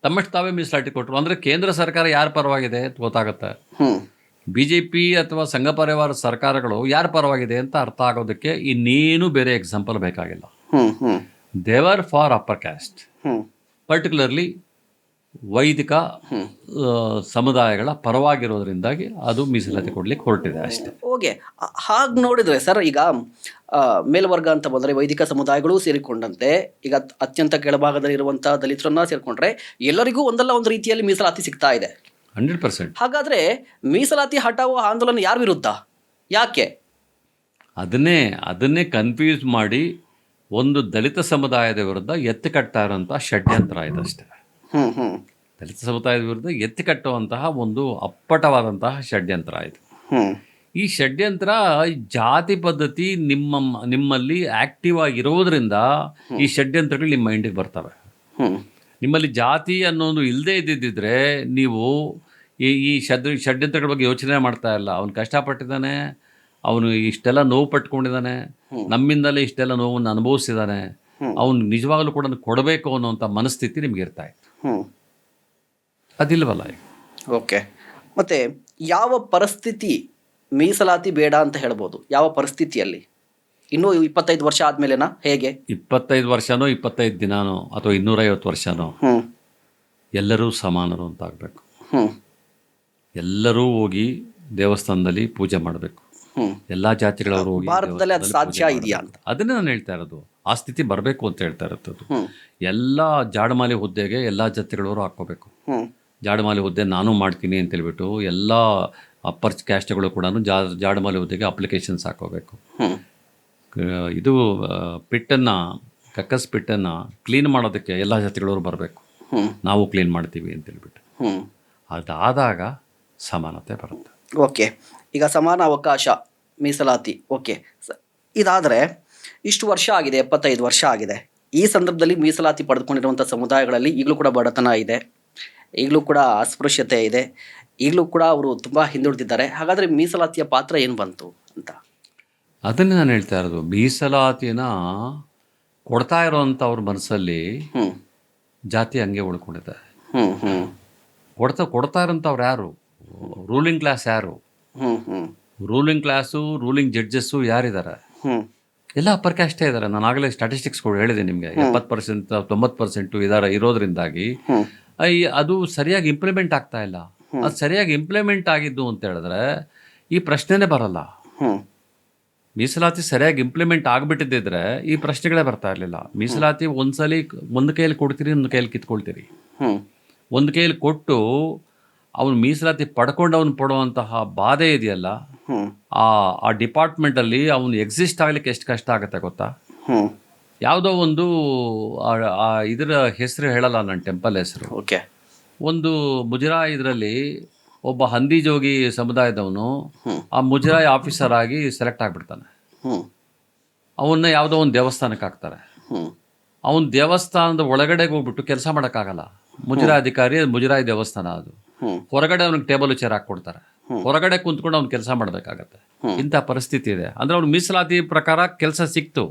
ತಮ್ಮಷ್ಟು ತಾವೇ ಮೀಸಲಾತಿ ಕೊಟ್ಟರು. ಅಂದರೆ ಕೇಂದ್ರ ಸರ್ಕಾರ ಯಾರ ಪರವಾಗಿದೆ ಅಂತ ಗೊತ್ತಾಗುತ್ತೆ. BJP ಅಥವಾ ಸಂಘ ಪರಿವಾರ ಸರ್ಕಾರಗಳು ಯಾರ ಪರವಾಗಿದೆ ಅಂತ ಅರ್ಥ ಆಗೋದಕ್ಕೆ ಇನ್ನೇನು ಬೇರೆ ಎಕ್ಸಾಂಪಲ್ ಬೇಕಾಗಿಲ್ಲ. ದೇವರ್ ಫಾರ್ ಅಪ್ಪರ್ ಕ್ಯಾಸ್ಟ್, ಪರ್ಟಿಕ್ಯುಲರ್ಲಿ ವೈದಿಕ ಸಮುದಾಯಗಳ ಪರವಾಗಿರೋದ್ರಿಂದಾಗಿ ಅದು ಮೀಸಲಾತಿ ಕೊಡ್ಲಿಕ್ಕೆ ಹೊರಟಿದೆ ಅಷ್ಟೇ. ಓಕೆ, ಹಾಗೆ ನೋಡಿದ್ರೆ ಸರ್, ಈಗ ಮೇಲ್ವರ್ಗ ಅಂತ ಬಂದರೆ ವೈದಿಕ ಸಮುದಾಯಗಳು ಸೇರಿಕೊಂಡಂತೆ ಈಗ ಅತ್ಯಂತ ಕೆಳಭಾಗದಲ್ಲಿರುವಂಥ ದಲಿತರನ್ನ ಸೇರಿಕೊಂಡ್ರೆ ಎಲ್ಲರಿಗೂ ಒಂದಲ್ಲ ಒಂದು ರೀತಿಯಲ್ಲಿ ಮೀಸಲಾತಿ ಸಿಗ್ತಾ ಇದೆ. 100%. ಹಾಗಾದರೆ ಮೀಸಲಾತಿ ಹಠಾವೋ ಆಂದೋಲನ ಯಾರ ವಿರುದ್ಧ, ಯಾಕೆ? ಅದನ್ನೇ ಕನ್ಫ್ಯೂಸ್ ಮಾಡಿ ಒಂದು ದಲಿತ ಸಮುದಾಯದ ವಿರುದ್ಧ ಎತ್ತಿ ಕಟ್ತಾ ಇರೋಂಥ ಷಡ್ಯಂತ್ರ ಇದಷ್ಟೇ. ದಲಿತ ಸಮುದಾಯದ ವಿರುದ್ಧ ಎತ್ತಿ ಕಟ್ಟುವಂತಹ ಒಂದು ಅಪ್ಪಟವಾದಂತಹ ಷಡ್ಯಂತ್ರ ಇದು. ಈ ಷಡ್ಯಂತ್ರ ಜಾತಿ ಪದ್ಧತಿ ನಿಮ್ಮಲ್ಲಿ ಆಕ್ಟಿವ್ ಆಗಿರೋದ್ರಿಂದ ಈ ಷಡ್ಯಂತ್ರಗಳು ನಿಮ್ಮ ಮೈಂಡಿಗೆ ಬರ್ತವೆ. ನಿಮ್ಮಲ್ಲಿ ಜಾತಿ ಅನ್ನೋದು ಇಲ್ಲದೆ ಇದ್ದಿದ್ದರೆ ನೀವು ಈ ಷಡ್ಯಂತ್ರಗಳ ಬಗ್ಗೆ ಯೋಚನೆ ಮಾಡ್ತಾ ಇಲ್ಲ. ಅವನು ಕಷ್ಟಪಟ್ಟಿದ್ದಾನೆ, ಅವನು ಇಷ್ಟೆಲ್ಲ ನೋವು ಪಟ್ಕೊಂಡಿದ್ದಾನೆ, ನಮ್ಮಿಂದಲೇ ಇಷ್ಟೆಲ್ಲ ನೋವನ್ನು ಅನುಭವಿಸಿದ್ದಾನೆ, ಅವನು ನಿಜವಾಗ್ಲೂ ಕೂಡ ಕೊಡಬೇಕು ಅನ್ನೋಂಥ ಮನಸ್ಥಿತಿ ನಿಮ್ಗೆ ಇರ್ತಾ ಇತ್ತು. ಅದಿಲ್ವಲ್ಲ ಈಗ. ಓಕೆ, ಮತ್ತು ಯಾವ ಪರಿಸ್ಥಿತಿ ಮೀಸಲಾತಿ ಬೇಡ ಅಂತ ಹೇಳ್ಬೋದು? ಯಾವ ಪರಿಸ್ಥಿತಿಯಲ್ಲಿ? ಇನ್ನೂ 25 ವರ್ಷ ಆದಮೇಲೆನಾ, ಹೇಗೆ? 25 ವರ್ಷನೋ 25 ದಿನಾನೋ ಅಥವಾ 250 ವರ್ಷನೋ ಎಲ್ಲರೂ ಸಮಾನರು ಅಂತ ಆಗಬೇಕು. ಎಲ್ಲರೂ ಹೋಗಿ ದೇವಸ್ಥಾನದಲ್ಲಿ ಪೂಜೆ ಮಾಡಬೇಕು. ಎಲ್ಲ ಜಾತಿಗಳವರು ಹೋಗಿ ಭಾರತದಲ್ಲಿ ಅದು ಸಾಧ್ಯ ಇದೆಯಾ ಅಂತ ಅದನ್ನೇ ನಾನು ಹೇಳ್ತಾ ಇರೋದು. ಆ ಸ್ಥಿತಿ ಬರಬೇಕು ಅಂತ ಹೇಳ್ತಾ ಇರೋದು. ಎಲ್ಲ ಜಾಡಮಾಲಿ ಹುದ್ದೆಗೆ ಎಲ್ಲ ಜಾತಿಗಳವರು ಹಾಕ್ಕೋಬೇಕು. ಜಾಡಮಾಲಿ ಹುದ್ದೆ ನಾನು ಮಾಡ್ತೀನಿ ಅಂತ ಹೇಳ್ಬಿಟ್ಟು ಎಲ್ಲ ಅಪ್ಪರ್ ಕ್ಯಾಸ್ಟ್ಗಳು ಕೂಡ ಜಾಡಮಾಲಿ ಹುದ್ದೆಗೆ ಅಪ್ಲಿಕೇಶನ್ಸ್ ಹಾಕೋಬೇಕು. ಇದು ಕಕ್ಕಸ್ ಪಿಟ್ಟನ್ನು ಕ್ಲೀನ್ ಮಾಡೋದಕ್ಕೆ ಎಲ್ಲ ಜಾತಿಗಳವರು ಬರಬೇಕು. ನಾವು ಕ್ಲೀನ್ ಮಾಡ್ತೀವಿ ಅಂತ ಹೇಳ್ಬಿಟ್ಟು ಅದಾದಾಗ ಸಮಾನತೆ ಬರುತ್ತೆ. ಓಕೆ, ಈಗ ಸಮಾನ ಅವಕಾಶ ಮೀಸಲಾತಿ. ಓಕೆ, ಇದಾದರೆ ಇಷ್ಟು ವರ್ಷ ಆಗಿದೆ, 75 ವರ್ಷ ಆಗಿದೆ. ಈ ಸಂದರ್ಭದಲ್ಲಿ ಮೀಸಲಾತಿ ಪಡೆದುಕೊಂಡಿರುವಂಥ ಸಮುದಾಯಗಳಲ್ಲಿ ಈಗಲೂ ಕೂಡ ಬಡತನ ಇದೆ, ಈಗಲೂ ಕೂಡ ಅಸ್ಪೃಶ್ಯತೆ ಇದೆ, ಈಗಲೂ ಕೂಡ ಅವರು ತುಂಬ ಹಿಂದುಳಿದಿದ್ದಾರೆ. ಹಾಗಾದರೆ ಮೀಸಲಾತಿಯ ಪಾತ್ರ ಏನು ಬಂತು ಅಂತ ಅದನ್ನೇ ನಾನು ಹೇಳ್ತಾ ಇರೋದು. ಮೀಸಲಾತಿನ ಕೊಡ್ತಾ ಇರೋವಂಥ ಅವ್ರ ಮನಸ್ಸಲ್ಲಿ ಜಾತಿ ಹಂಗೆ ಉಳ್ಕೊಂಡಿದೆ. ಕೊಡ್ತಾ ಇರೋಂಥವ್ರು ಯಾರು? ರೂಲಿಂಗ್ ಕ್ಲಾಸ್ ಯಾರು? ರೂಲಿಂಗ್ ಕ್ಲಾಸು, ರೂಲಿಂಗ್ ಜಡ್ಜಸ್ಸು ಯಾರಿದ್ದಾರೆ? ಎಲ್ಲ ಅಪ್ಪರ್ ಕ್ಯಾಸ್ಟೇ ಇದ್ದಾರೆ. ನಾನು ಆಗಲೇ ಸ್ಟ್ಯಾಟಿಸ್ಟಿಕ್ಸ್ಗಳು ಹೇಳಿದೆ ನಿಮಗೆ. 70% 90% ಇರೋದ್ರಿಂದಾಗಿ ಅದು ಸರಿಯಾಗಿ ಇಂಪ್ಲಿಮೆಂಟ್ ಆಗ್ತಾ ಇಲ್ಲ. ಅದು ಸರಿಯಾಗಿ ಇಂಪ್ಲಿಮೆಂಟ್ ಆಗಿದ್ದು ಅಂತ ಹೇಳಿದ್ರೆ ಈ ಪ್ರಶ್ನೆನೇ ಬರಲ್ಲ. ಮೀಸಲಾತಿ ಸರಿಯಾಗಿ ಇಂಪ್ಲಿಮೆಂಟ್ ಆಗಿಬಿಟ್ಟಿದ್ದಿದ್ರೆ ಈ ಪ್ರಶ್ನೆಗಳೇ ಬರ್ತಾ ಇರಲಿಲ್ಲ. ಮೀಸಲಾತಿ ಒಂದ್ಸಲಿ ಒಂದು ಕೈಯಲ್ಲಿ ಕೊಡ್ತೀರಿ, ಒಂದು ಕೈಯಲ್ಲಿ ಕಿತ್ಕೊಳ್ತೀರಿ. ಒಂದು ಕೈಯಲ್ಲಿ ಕೊಟ್ಟು ಅವನು ಮೀಸಲಾತಿ ಪಡ್ಕೊಂಡು ಅವನು ಪಡುವಂತಹ ಬಾಧೆ ಇದೆಯಲ್ಲ, ಆ ಡಿಪಾರ್ಟ್ಮೆಂಟಲ್ಲಿ ಅವನು ಎಕ್ಸಿಸ್ಟ್ ಆಗಲಿಕ್ಕೆ ಎಷ್ಟು ಕಷ್ಟ ಆಗುತ್ತೆ ಗೊತ್ತಾ? ಯಾವುದೋ ಒಂದು ಇದರ ಹೆಸರು ಹೇಳಲ್ಲ, ನನ್ನ ಟೆಂಪಲ್ ಹೆಸರು. ಓಕೆ, ಒಂದು ಮುಜರಾಯಿ ಇದರಲ್ಲಿ ಒಬ್ಬ ಹಂದಿ ಜೋಗಿ ಸಮುದಾಯದವನು ಆ ಮುಜರಾಯಿ ಆಫೀಸರ್ ಆಗಿ ಸೆಲೆಕ್ಟ್ ಆಗಿಬಿಡ್ತಾನೆ. ಅವನ್ನ ಯಾವುದೋ ಒಂದು ದೇವಸ್ಥಾನಕ್ಕೆ ಹಾಕ್ತಾರೆ. ಅವನ ದೇವಸ್ಥಾನದ ಒಳಗಡೆಗೆ ಹೋಗ್ಬಿಟ್ಟು ಕೆಲಸ ಮಾಡೋಕ್ಕಾಗಲ್ಲ. ಮುಜರಾಯಿ ಅಧಿಕಾರಿ, ಮುಜರಾಯಿ ದೇವಸ್ಥಾನ ಅದು. ಹೊರಗಡೆ ಅವನಿಗೆ ಟೇಬಲ್ ಚೇರ್ ಹಾಕ್ಕೊಡ್ತಾರೆ. ಹೊರಗಡೆ ಕುಂತ್ಕೊಂಡು ಅವ್ನು ಕೆಲಸ ಮಾಡಬೇಕಾಗತ್ತೆ. ಇಂಥ ಪರಿಸ್ಥಿತಿ ಇದೆ. ಅಂದರೆ ಅವ್ನು ಮೀಸಲಾತಿ ಪ್ರಕಾರ ಕೆಲಸ ಸಿಕ್ತು,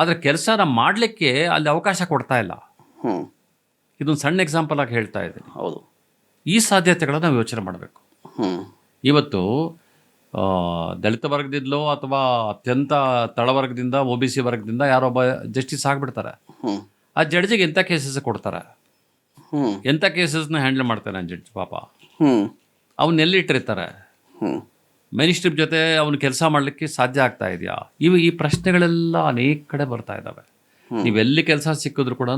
ಆದರೆ ಕೆಲಸನ ಮಾಡಲಿಕ್ಕೆ ಅಲ್ಲಿ ಅವಕಾಶ ಕೊಡ್ತಾ ಇಲ್ಲ. ಇದೊಂದು ಸಣ್ಣ ಎಕ್ಸಾಂಪಲ್ ಆಗಿ ಹೇಳ್ತಾ ಇದ್ದೀನಿ. ಹೌದು, ಈ ಸಾಧ್ಯತೆಗಳನ್ನ ನಾವು ಯೋಚನೆ ಮಾಡಬೇಕು. ಇವತ್ತು ದಲಿತ ವರ್ಗದಿಂದಲೋ ಅಥವಾ ಅತ್ಯಂತ ತಳವರ್ಗದಿಂದ OBC ವರ್ಗದಿಂದ ಯಾರೊಬ್ಬ ಜಸ್ಟಿಸ್ ಆಗಿಬಿಡ್ತಾರೆ. ಆ ಜಡ್ಜಿಗೆ ಎಂಥ ಕೇಸಸ್ ಕೊಡ್ತಾರೆ, ಎಂಥ ಕೇಸಸ್ನ ಹ್ಯಾಂಡಲ್ ಮಾಡ್ತಾನೆ ಆ ಜಡ್ಜ್. ಪಾಪ ಅವನ್ನೆಲ್ಲಿಟ್ಟಿರ್ತಾರೆ? ಮಿನಿಸ್ಟ್ರಿ ಜೊತೆ ಅವನು ಕೆಲಸ ಮಾಡಲಿಕ್ಕೆ ಸಾಧ್ಯ ಆಗ್ತಾ ಇದೆಯಾ? ಈ ಪ್ರಶ್ನೆಗಳೆಲ್ಲ ಅನೇಕ ಕಡೆ ಬರ್ತಾ ಇದ್ದಾವೆ. ನೀವೆಲ್ಲಿ ಕೆಲಸ ಸಿಕ್ಕಿದ್ರು ಕೂಡ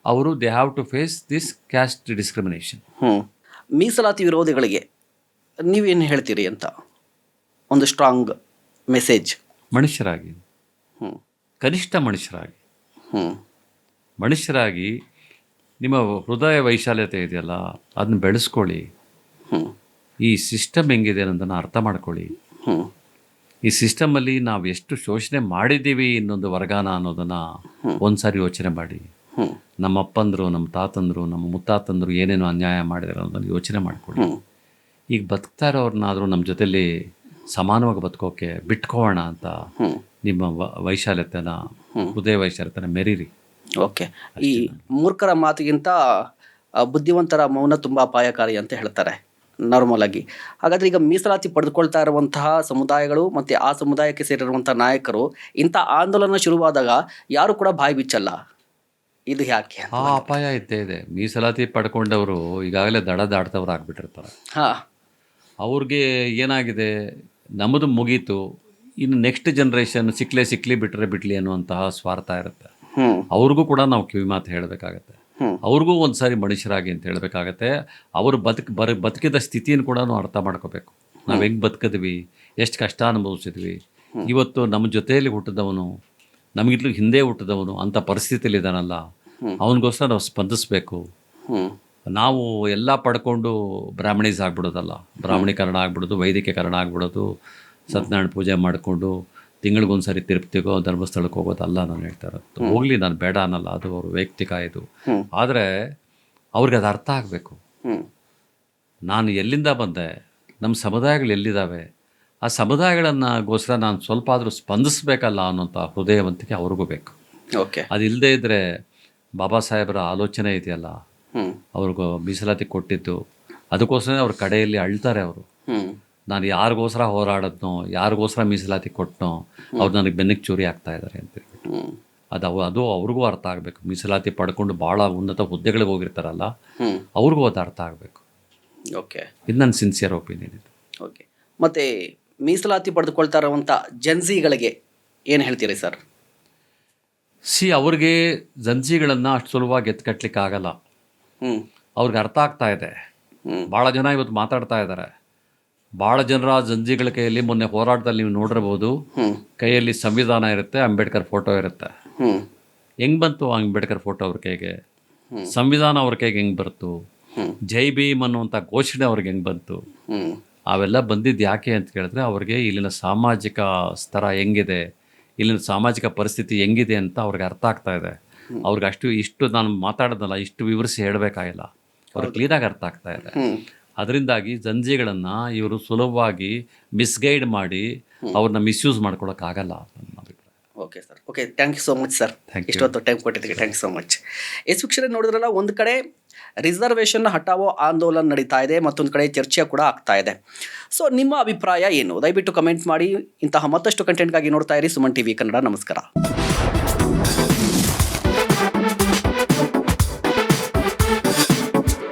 ಅವರು they have to face this caste discrimination. ಮೀಸಲಾತಿ ವಿರೋಧಿಗಳಿಗೆ ನೀವೇನು ಹೇಳ್ತೀರಿ ಅಂತ ಒಂದು ಸ್ಟ್ರಾಂಗ್ ಮೆಸೇಜ್? ಮನುಷ್ಯರಾಗಿ, ಕನಿಷ್ಠ ಮನುಷ್ಯರಾಗಿ ನಿಮ್ಮ ಹೃದಯ ವೈಶಾಲ್ಯತೆ ಇದೆಯಲ್ಲ ಅದನ್ನ ಬೆಳೆಸ್ಕೊಳ್ಳಿ. ಈ ಸಿಸ್ಟಮ್ ಹೆಂಗಿದೆ ಅನ್ನೋದನ್ನು ಅರ್ಥ ಮಾಡ್ಕೊಳ್ಳಿ. ಈ ಸಿಸ್ಟಮಲ್ಲಿ ನಾವು ಎಷ್ಟು ಶೋಷಣೆ ಮಾಡಿದ್ದೀವಿ ಇನ್ನೊಂದು ವರ್ಗಾನ ಅನ್ನೋದನ್ನು ಒಂದು ಸಾರಿ ಯೋಚನೆ ಮಾಡಿ. ನಮ್ಮ ಅಪ್ಪಂದರು, ನಮ್ಮ ತಾತಂದರು, ನಮ್ಮ ಮುತ್ತಾತಂದರು ಏನೇನು ಅನ್ಯಾಯ ಮಾಡಿದಾರೆ ಅನ್ನೋದನ್ನು ಯೋಚನೆ ಮಾಡ್ಕೊಳ್ಳಿ. ಈಗ ಬದುಕ್ತಾ ಇರೋರ್ನಾದರೂ ನಮ್ಮ ಜೊತೆಲಿ ಸಮಾನವಾಗಿ ಬದುಕೋಕೆ ಬಿಟ್ಕೋಣ ಅಂತ ನಿಮ್ಮ ವೈಶಾಲ್ಯತೆನ, ಹೃದಯ ವೈಶಾಲ್ಯತೆನ ಮೆರೀರಿ. ಓಕೆ. ಈ ಮೂರ್ಖರ ಮಾತಿಗಿಂತ ಬುದ್ಧಿವಂತರ ಮೌನ ತುಂಬ ಅಪಾಯಕಾರಿ ಅಂತ ಹೇಳ್ತಾರೆ ನಾರ್ಮಲ್ ಆಗಿ. ಹಾಗಾದರೆ ಈಗ ಮೀಸಲಾತಿ ಪಡೆದುಕೊಳ್ತಾ ಇರುವಂತಹ ಸಮುದಾಯಗಳು ಮತ್ತು ಆ ಸಮುದಾಯಕ್ಕೆ ಸೇರಿರುವಂಥ ನಾಯಕರು ಇಂಥ ಆಂದೋಲನ ಶುರುವಾದಾಗ ಯಾರು ಕೂಡ ಬಾಯಿ ಬಿಚ್ಚಲ್ಲ. ಇದು ಯಾಕೆ? ಆ ಅಪಾಯ ಇದ್ದೇ ಇದೆ. ಮೀಸಲಾತಿ ಪಡ್ಕೊಂಡವರು ಈಗಾಗಲೇ ದಾಡ್ತವ್ರು ಆಗ್ಬಿಟ್ಟಿರ್ತಾರೆ. ಅವ್ರಿಗೆ ಏನಾಗಿದೆ, ನಮ್ಮದು ಮುಗೀತು, ಇನ್ನು ನೆಕ್ಸ್ಟ್ ಜನ್ರೇಷನ್ ಸಿಕ್ಲಿ ಬಿಟ್ಲಿ ಅನ್ನುವಂತಹ ಸ್ವಾರ್ಥ ಇರುತ್ತೆ. ಅವ್ರಿಗೂ ಕೂಡ ನಾವು ಕಿವಿ ಮಾತು ಹೇಳಬೇಕಾಗತ್ತೆ. ಅವ್ರಿಗೂ ಒಂದು ಸಾರಿ ಮನುಷ್ಯರಾಗಿ ಅಂತ ಹೇಳಬೇಕಾಗತ್ತೆ. ಅವರು ಬದುಕಿದ ಸ್ಥಿತಿಯನ್ನು ಕೂಡ ನಾವು ಅರ್ಥ ಮಾಡ್ಕೋಬೇಕು. ನಾವು ಹೆಂಗೆ ಬದುಕಿದ್ವಿ, ಎಷ್ಟು ಕಷ್ಟ ಅನುಭವಿಸಿದ್ವಿ. ಇವತ್ತು ನಮ್ಮ ಜೊತೆಯಲ್ಲಿ ಹುಟ್ಟಿದವನು, ನಮಗಿಂತಲೂ ಹಿಂದೆ ಹುಟ್ಟಿದವನು ಅಂಥ ಪರಿಸ್ಥಿತಿಯಲ್ಲಿ ಇದ್ದಾನಲ್ಲ, ಅವನಿಗೋಸ್ಕರ ನಾವು ಸ್ಪಂದಿಸಬೇಕು. ನಾವು ಎಲ್ಲ ಪಡ್ಕೊಂಡು ಬ್ರಾಹ್ಮಣೀಸ್ ಆಗ್ಬಿಡೋದಲ್ಲ, ಬ್ರಾಹ್ಮಣೀಕರಣ ಆಗ್ಬಿಡೋದು, ವೈದಿಕೀಕರಣ ಆಗ್ಬಿಡೋದು, ಸತ್ಯನಾರಾಯಣ ಪೂಜೆ ಮಾಡಿಕೊಂಡು ತಿಂಗಳಿಗೊಂದು ಸಾರಿ ತಿರುಪತಿಗೋ ಧರ್ಮಸ್ಥಳಕ್ಕೆ ಹೋಗೋದಲ್ಲ ನಾನು ಹೇಳ್ತಾ ಇರೋದು. ಹೋಗಲಿ, ನಾನು ಬೇಡ ಅನ್ನಲ್ಲ, ಅದು ಅವ್ರ ವೈಯಕ್ತಿಕ ಇದು. ಆದರೆ ಅವ್ರಿಗೆ ಅದು ಅರ್ಥ ಆಗಬೇಕು. ನಾನು ಎಲ್ಲಿಂದ ಬಂದೆ, ನಮ್ಮ ಸಮುದಾಯಗಳು ಎಲ್ಲಿದ್ದಾವೆ, ಆ ಸಮುದಾಯಗಳನ್ನಗೋಸ್ಕರ ನಾನು ಸ್ವಲ್ಪ ಆದರೂ ಸ್ಪಂದಿಸಬೇಕಲ್ಲ ಅನ್ನೋಂಥ ಹೃದಯವಂತಿಕೆ ಅವ್ರಿಗೂ ಬೇಕು. ಓಕೆ. ಅದಿಲ್ಲದೆ ಇದ್ದರೆ ಬಾಬಾ ಸಾಹೇಬರ ಆಲೋಚನೆ ಇದೆಯಲ್ಲ, ಅವ್ರಿಗೂ ಮೀಸಲಾತಿ ಕೊಟ್ಟಿದ್ದು, ಅದಕ್ಕೋಸ್ಕರ ಅವ್ರ ಕಡೆಯಲ್ಲಿ ಅಳ್ತಾರೆ. ಅವರು ನಾನು ಯಾರಿಗೋಸ್ಕರ ಹೋರಾಡದ್ನೋ, ಯಾರಿಗೋಸ್ಕರ ಮೀಸಲಾತಿ ಕೊಟ್ಟನೋ, ಅವ್ರು ನನಗೆ ಬೆನ್ನಿಗೆ ಚೂರಿ ಆಗ್ತಾ ಇದ್ದಾರೆ ಅಂತೇಳ್ಬಿಟ್ಟು ಅದು ಅವ್ರಿಗೂ ಅರ್ಥ ಆಗಬೇಕು. ಮೀಸಲಾತಿ ಪಡ್ಕೊಂಡು ಭಾಳ ಉನ್ನತ ಹುದ್ದೆಗಳಿಗೆ ಹೋಗಿರ್ತಾರಲ್ಲ, ಅವ್ರಿಗೂ ಅದು ಅರ್ಥ ಆಗಬೇಕು. ಓಕೆ. ಇದು ನನ್ನ ಸಿನ್ಸಿಯರ್ ಒಪಿನಿಯನ್ ಇದು. ಓಕೆ. ಮತ್ತು ಮೀಸಲಾತಿ ಪಡೆದುಕೊಳ್ತಾ ಇರುವಂಥ ಜನ್ಸಿಗಳಿಗೆ ಏನು ಹೇಳ್ತೀರಿ ಸರ್? ಅವ್ರಿಗೆ ಜನ್ಸಿಗಳನ್ನು ಅಷ್ಟು ಸುಲಭವಾಗಿ ಎತ್ಕಟ್ಲಿಕ್ಕೆ ಆಗಲ್ಲ. ಅವ್ರಿಗೆ ಅರ್ಥ ಆಗ್ತಾ ಇದೆ. ಭಾಳ ಜನ ಇವತ್ತು ಮಾತಾಡ್ತಾ ಇದ್ದಾರೆ. ಭಾಳ ಜನರ ಜಂಜಿಗಳ ಕೈಯಲ್ಲಿ, ಮೊನ್ನೆ ಹೋರಾಟದಲ್ಲಿ ನೀವು ನೋಡಿರ್ಬೋದು, ಕೈಯಲ್ಲಿ ಸಂವಿಧಾನ ಇರುತ್ತೆ, ಅಂಬೇಡ್ಕರ್ ಫೋಟೋ ಇರುತ್ತೆ. ಹೆಂಗೆ ಬಂತು ಅಂಬೇಡ್ಕರ್ ಫೋಟೋ ಅವ್ರ ಕೈಗೆ? ಸಂವಿಧಾನ ಅವ್ರ ಕೈಗೆ ಹೆಂಗೆ ಬಂತು? ಜೈ ಭೀಮ್ ಅನ್ನುವಂಥ ಘೋಷಣೆ ಅವ್ರಿಗೆ ಹೆಂಗೆ ಬಂತು? ಅವೆಲ್ಲ ಬಂದಿದ್ದು ಯಾಕೆ ಅಂತ ಕೇಳಿದ್ರೆ, ಅವ್ರಿಗೆ ಇಲ್ಲಿನ ಸಾಮಾಜಿಕ ಸ್ತರ ಹೆಂಗಿದೆ, ಇಲ್ಲಿನ ಸಾಮಾಜಿಕ ಪರಿಸ್ಥಿತಿ ಹೆಂಗಿದೆ ಅಂತ ಅವ್ರಿಗೆ ಅರ್ಥ ಆಗ್ತಾ ಇದೆ. ಅವ್ರಿಗೆ ಇಷ್ಟು ನಾನು ಮಾತಾಡೋದಲ್ಲ, ಇಷ್ಟು ವಿವರಿಸಿ ಹೇಳಬೇಕಾಗಿಲ್ಲ, ಅವ್ರಿಗೆ ಕ್ಲೀನಾಗಿ ಅರ್ಥ ಆಗ್ತಾ ಇದೆ. ಅದರಿಂದಾಗಿ ಜಂಜಿಗಳನ್ನು ಇವರು ಸುಲಭವಾಗಿ ಮಿಸ್ಗೈಡ್ ಮಾಡಿ ಅವ್ರನ್ನ ಮಿಸ್ಯೂಸ್ ಮಾಡ್ಕೊಳಕ್ಕಾಗಲ್ಲ ನನ್ನ ಅಭಿಪ್ರಾಯ. Okay sir. Okay, thank you so much sir. ಇಷ್ಟೊತ್ತು ಟೈಮ್ ಕೊಟ್ಟಿದ್ದಕ್ಕೆ ಥ್ಯಾಂಕ್ ಯು ಸೋ ಮಚ್. ವೀಕ್ಷಕರೇ, ನೋಡಿದ್ರಲ್ಲ, ಒಂದು ಕಡೆ ರಿಸರ್ವೇಷನ್ ಹಟಾವೋ ಆಂದೋಲನ ನಡೀತಾ ಇದೆ, ಮತ್ತೊಂದು ಕಡೆ ಚರ್ಚೆ ಕೂಡ ಆಗ್ತಾ ಇದೆ. ಸೊ ನಿಮ್ಮ ಅಭಿಪ್ರಾಯ ಏನು? ದಯವಿಟ್ಟು ಕಮೆಂಟ್ ಮಾಡಿ. ಇಂತಹ ಮತ್ತಷ್ಟು ಕಂಟೆಂಟ್ಗಾಗಿ ನೋಡ್ತಾ ಇರಿ ಸುಮನ್ ಟಿವಿ ಕನ್ನಡ. ನಮಸ್ಕಾರ.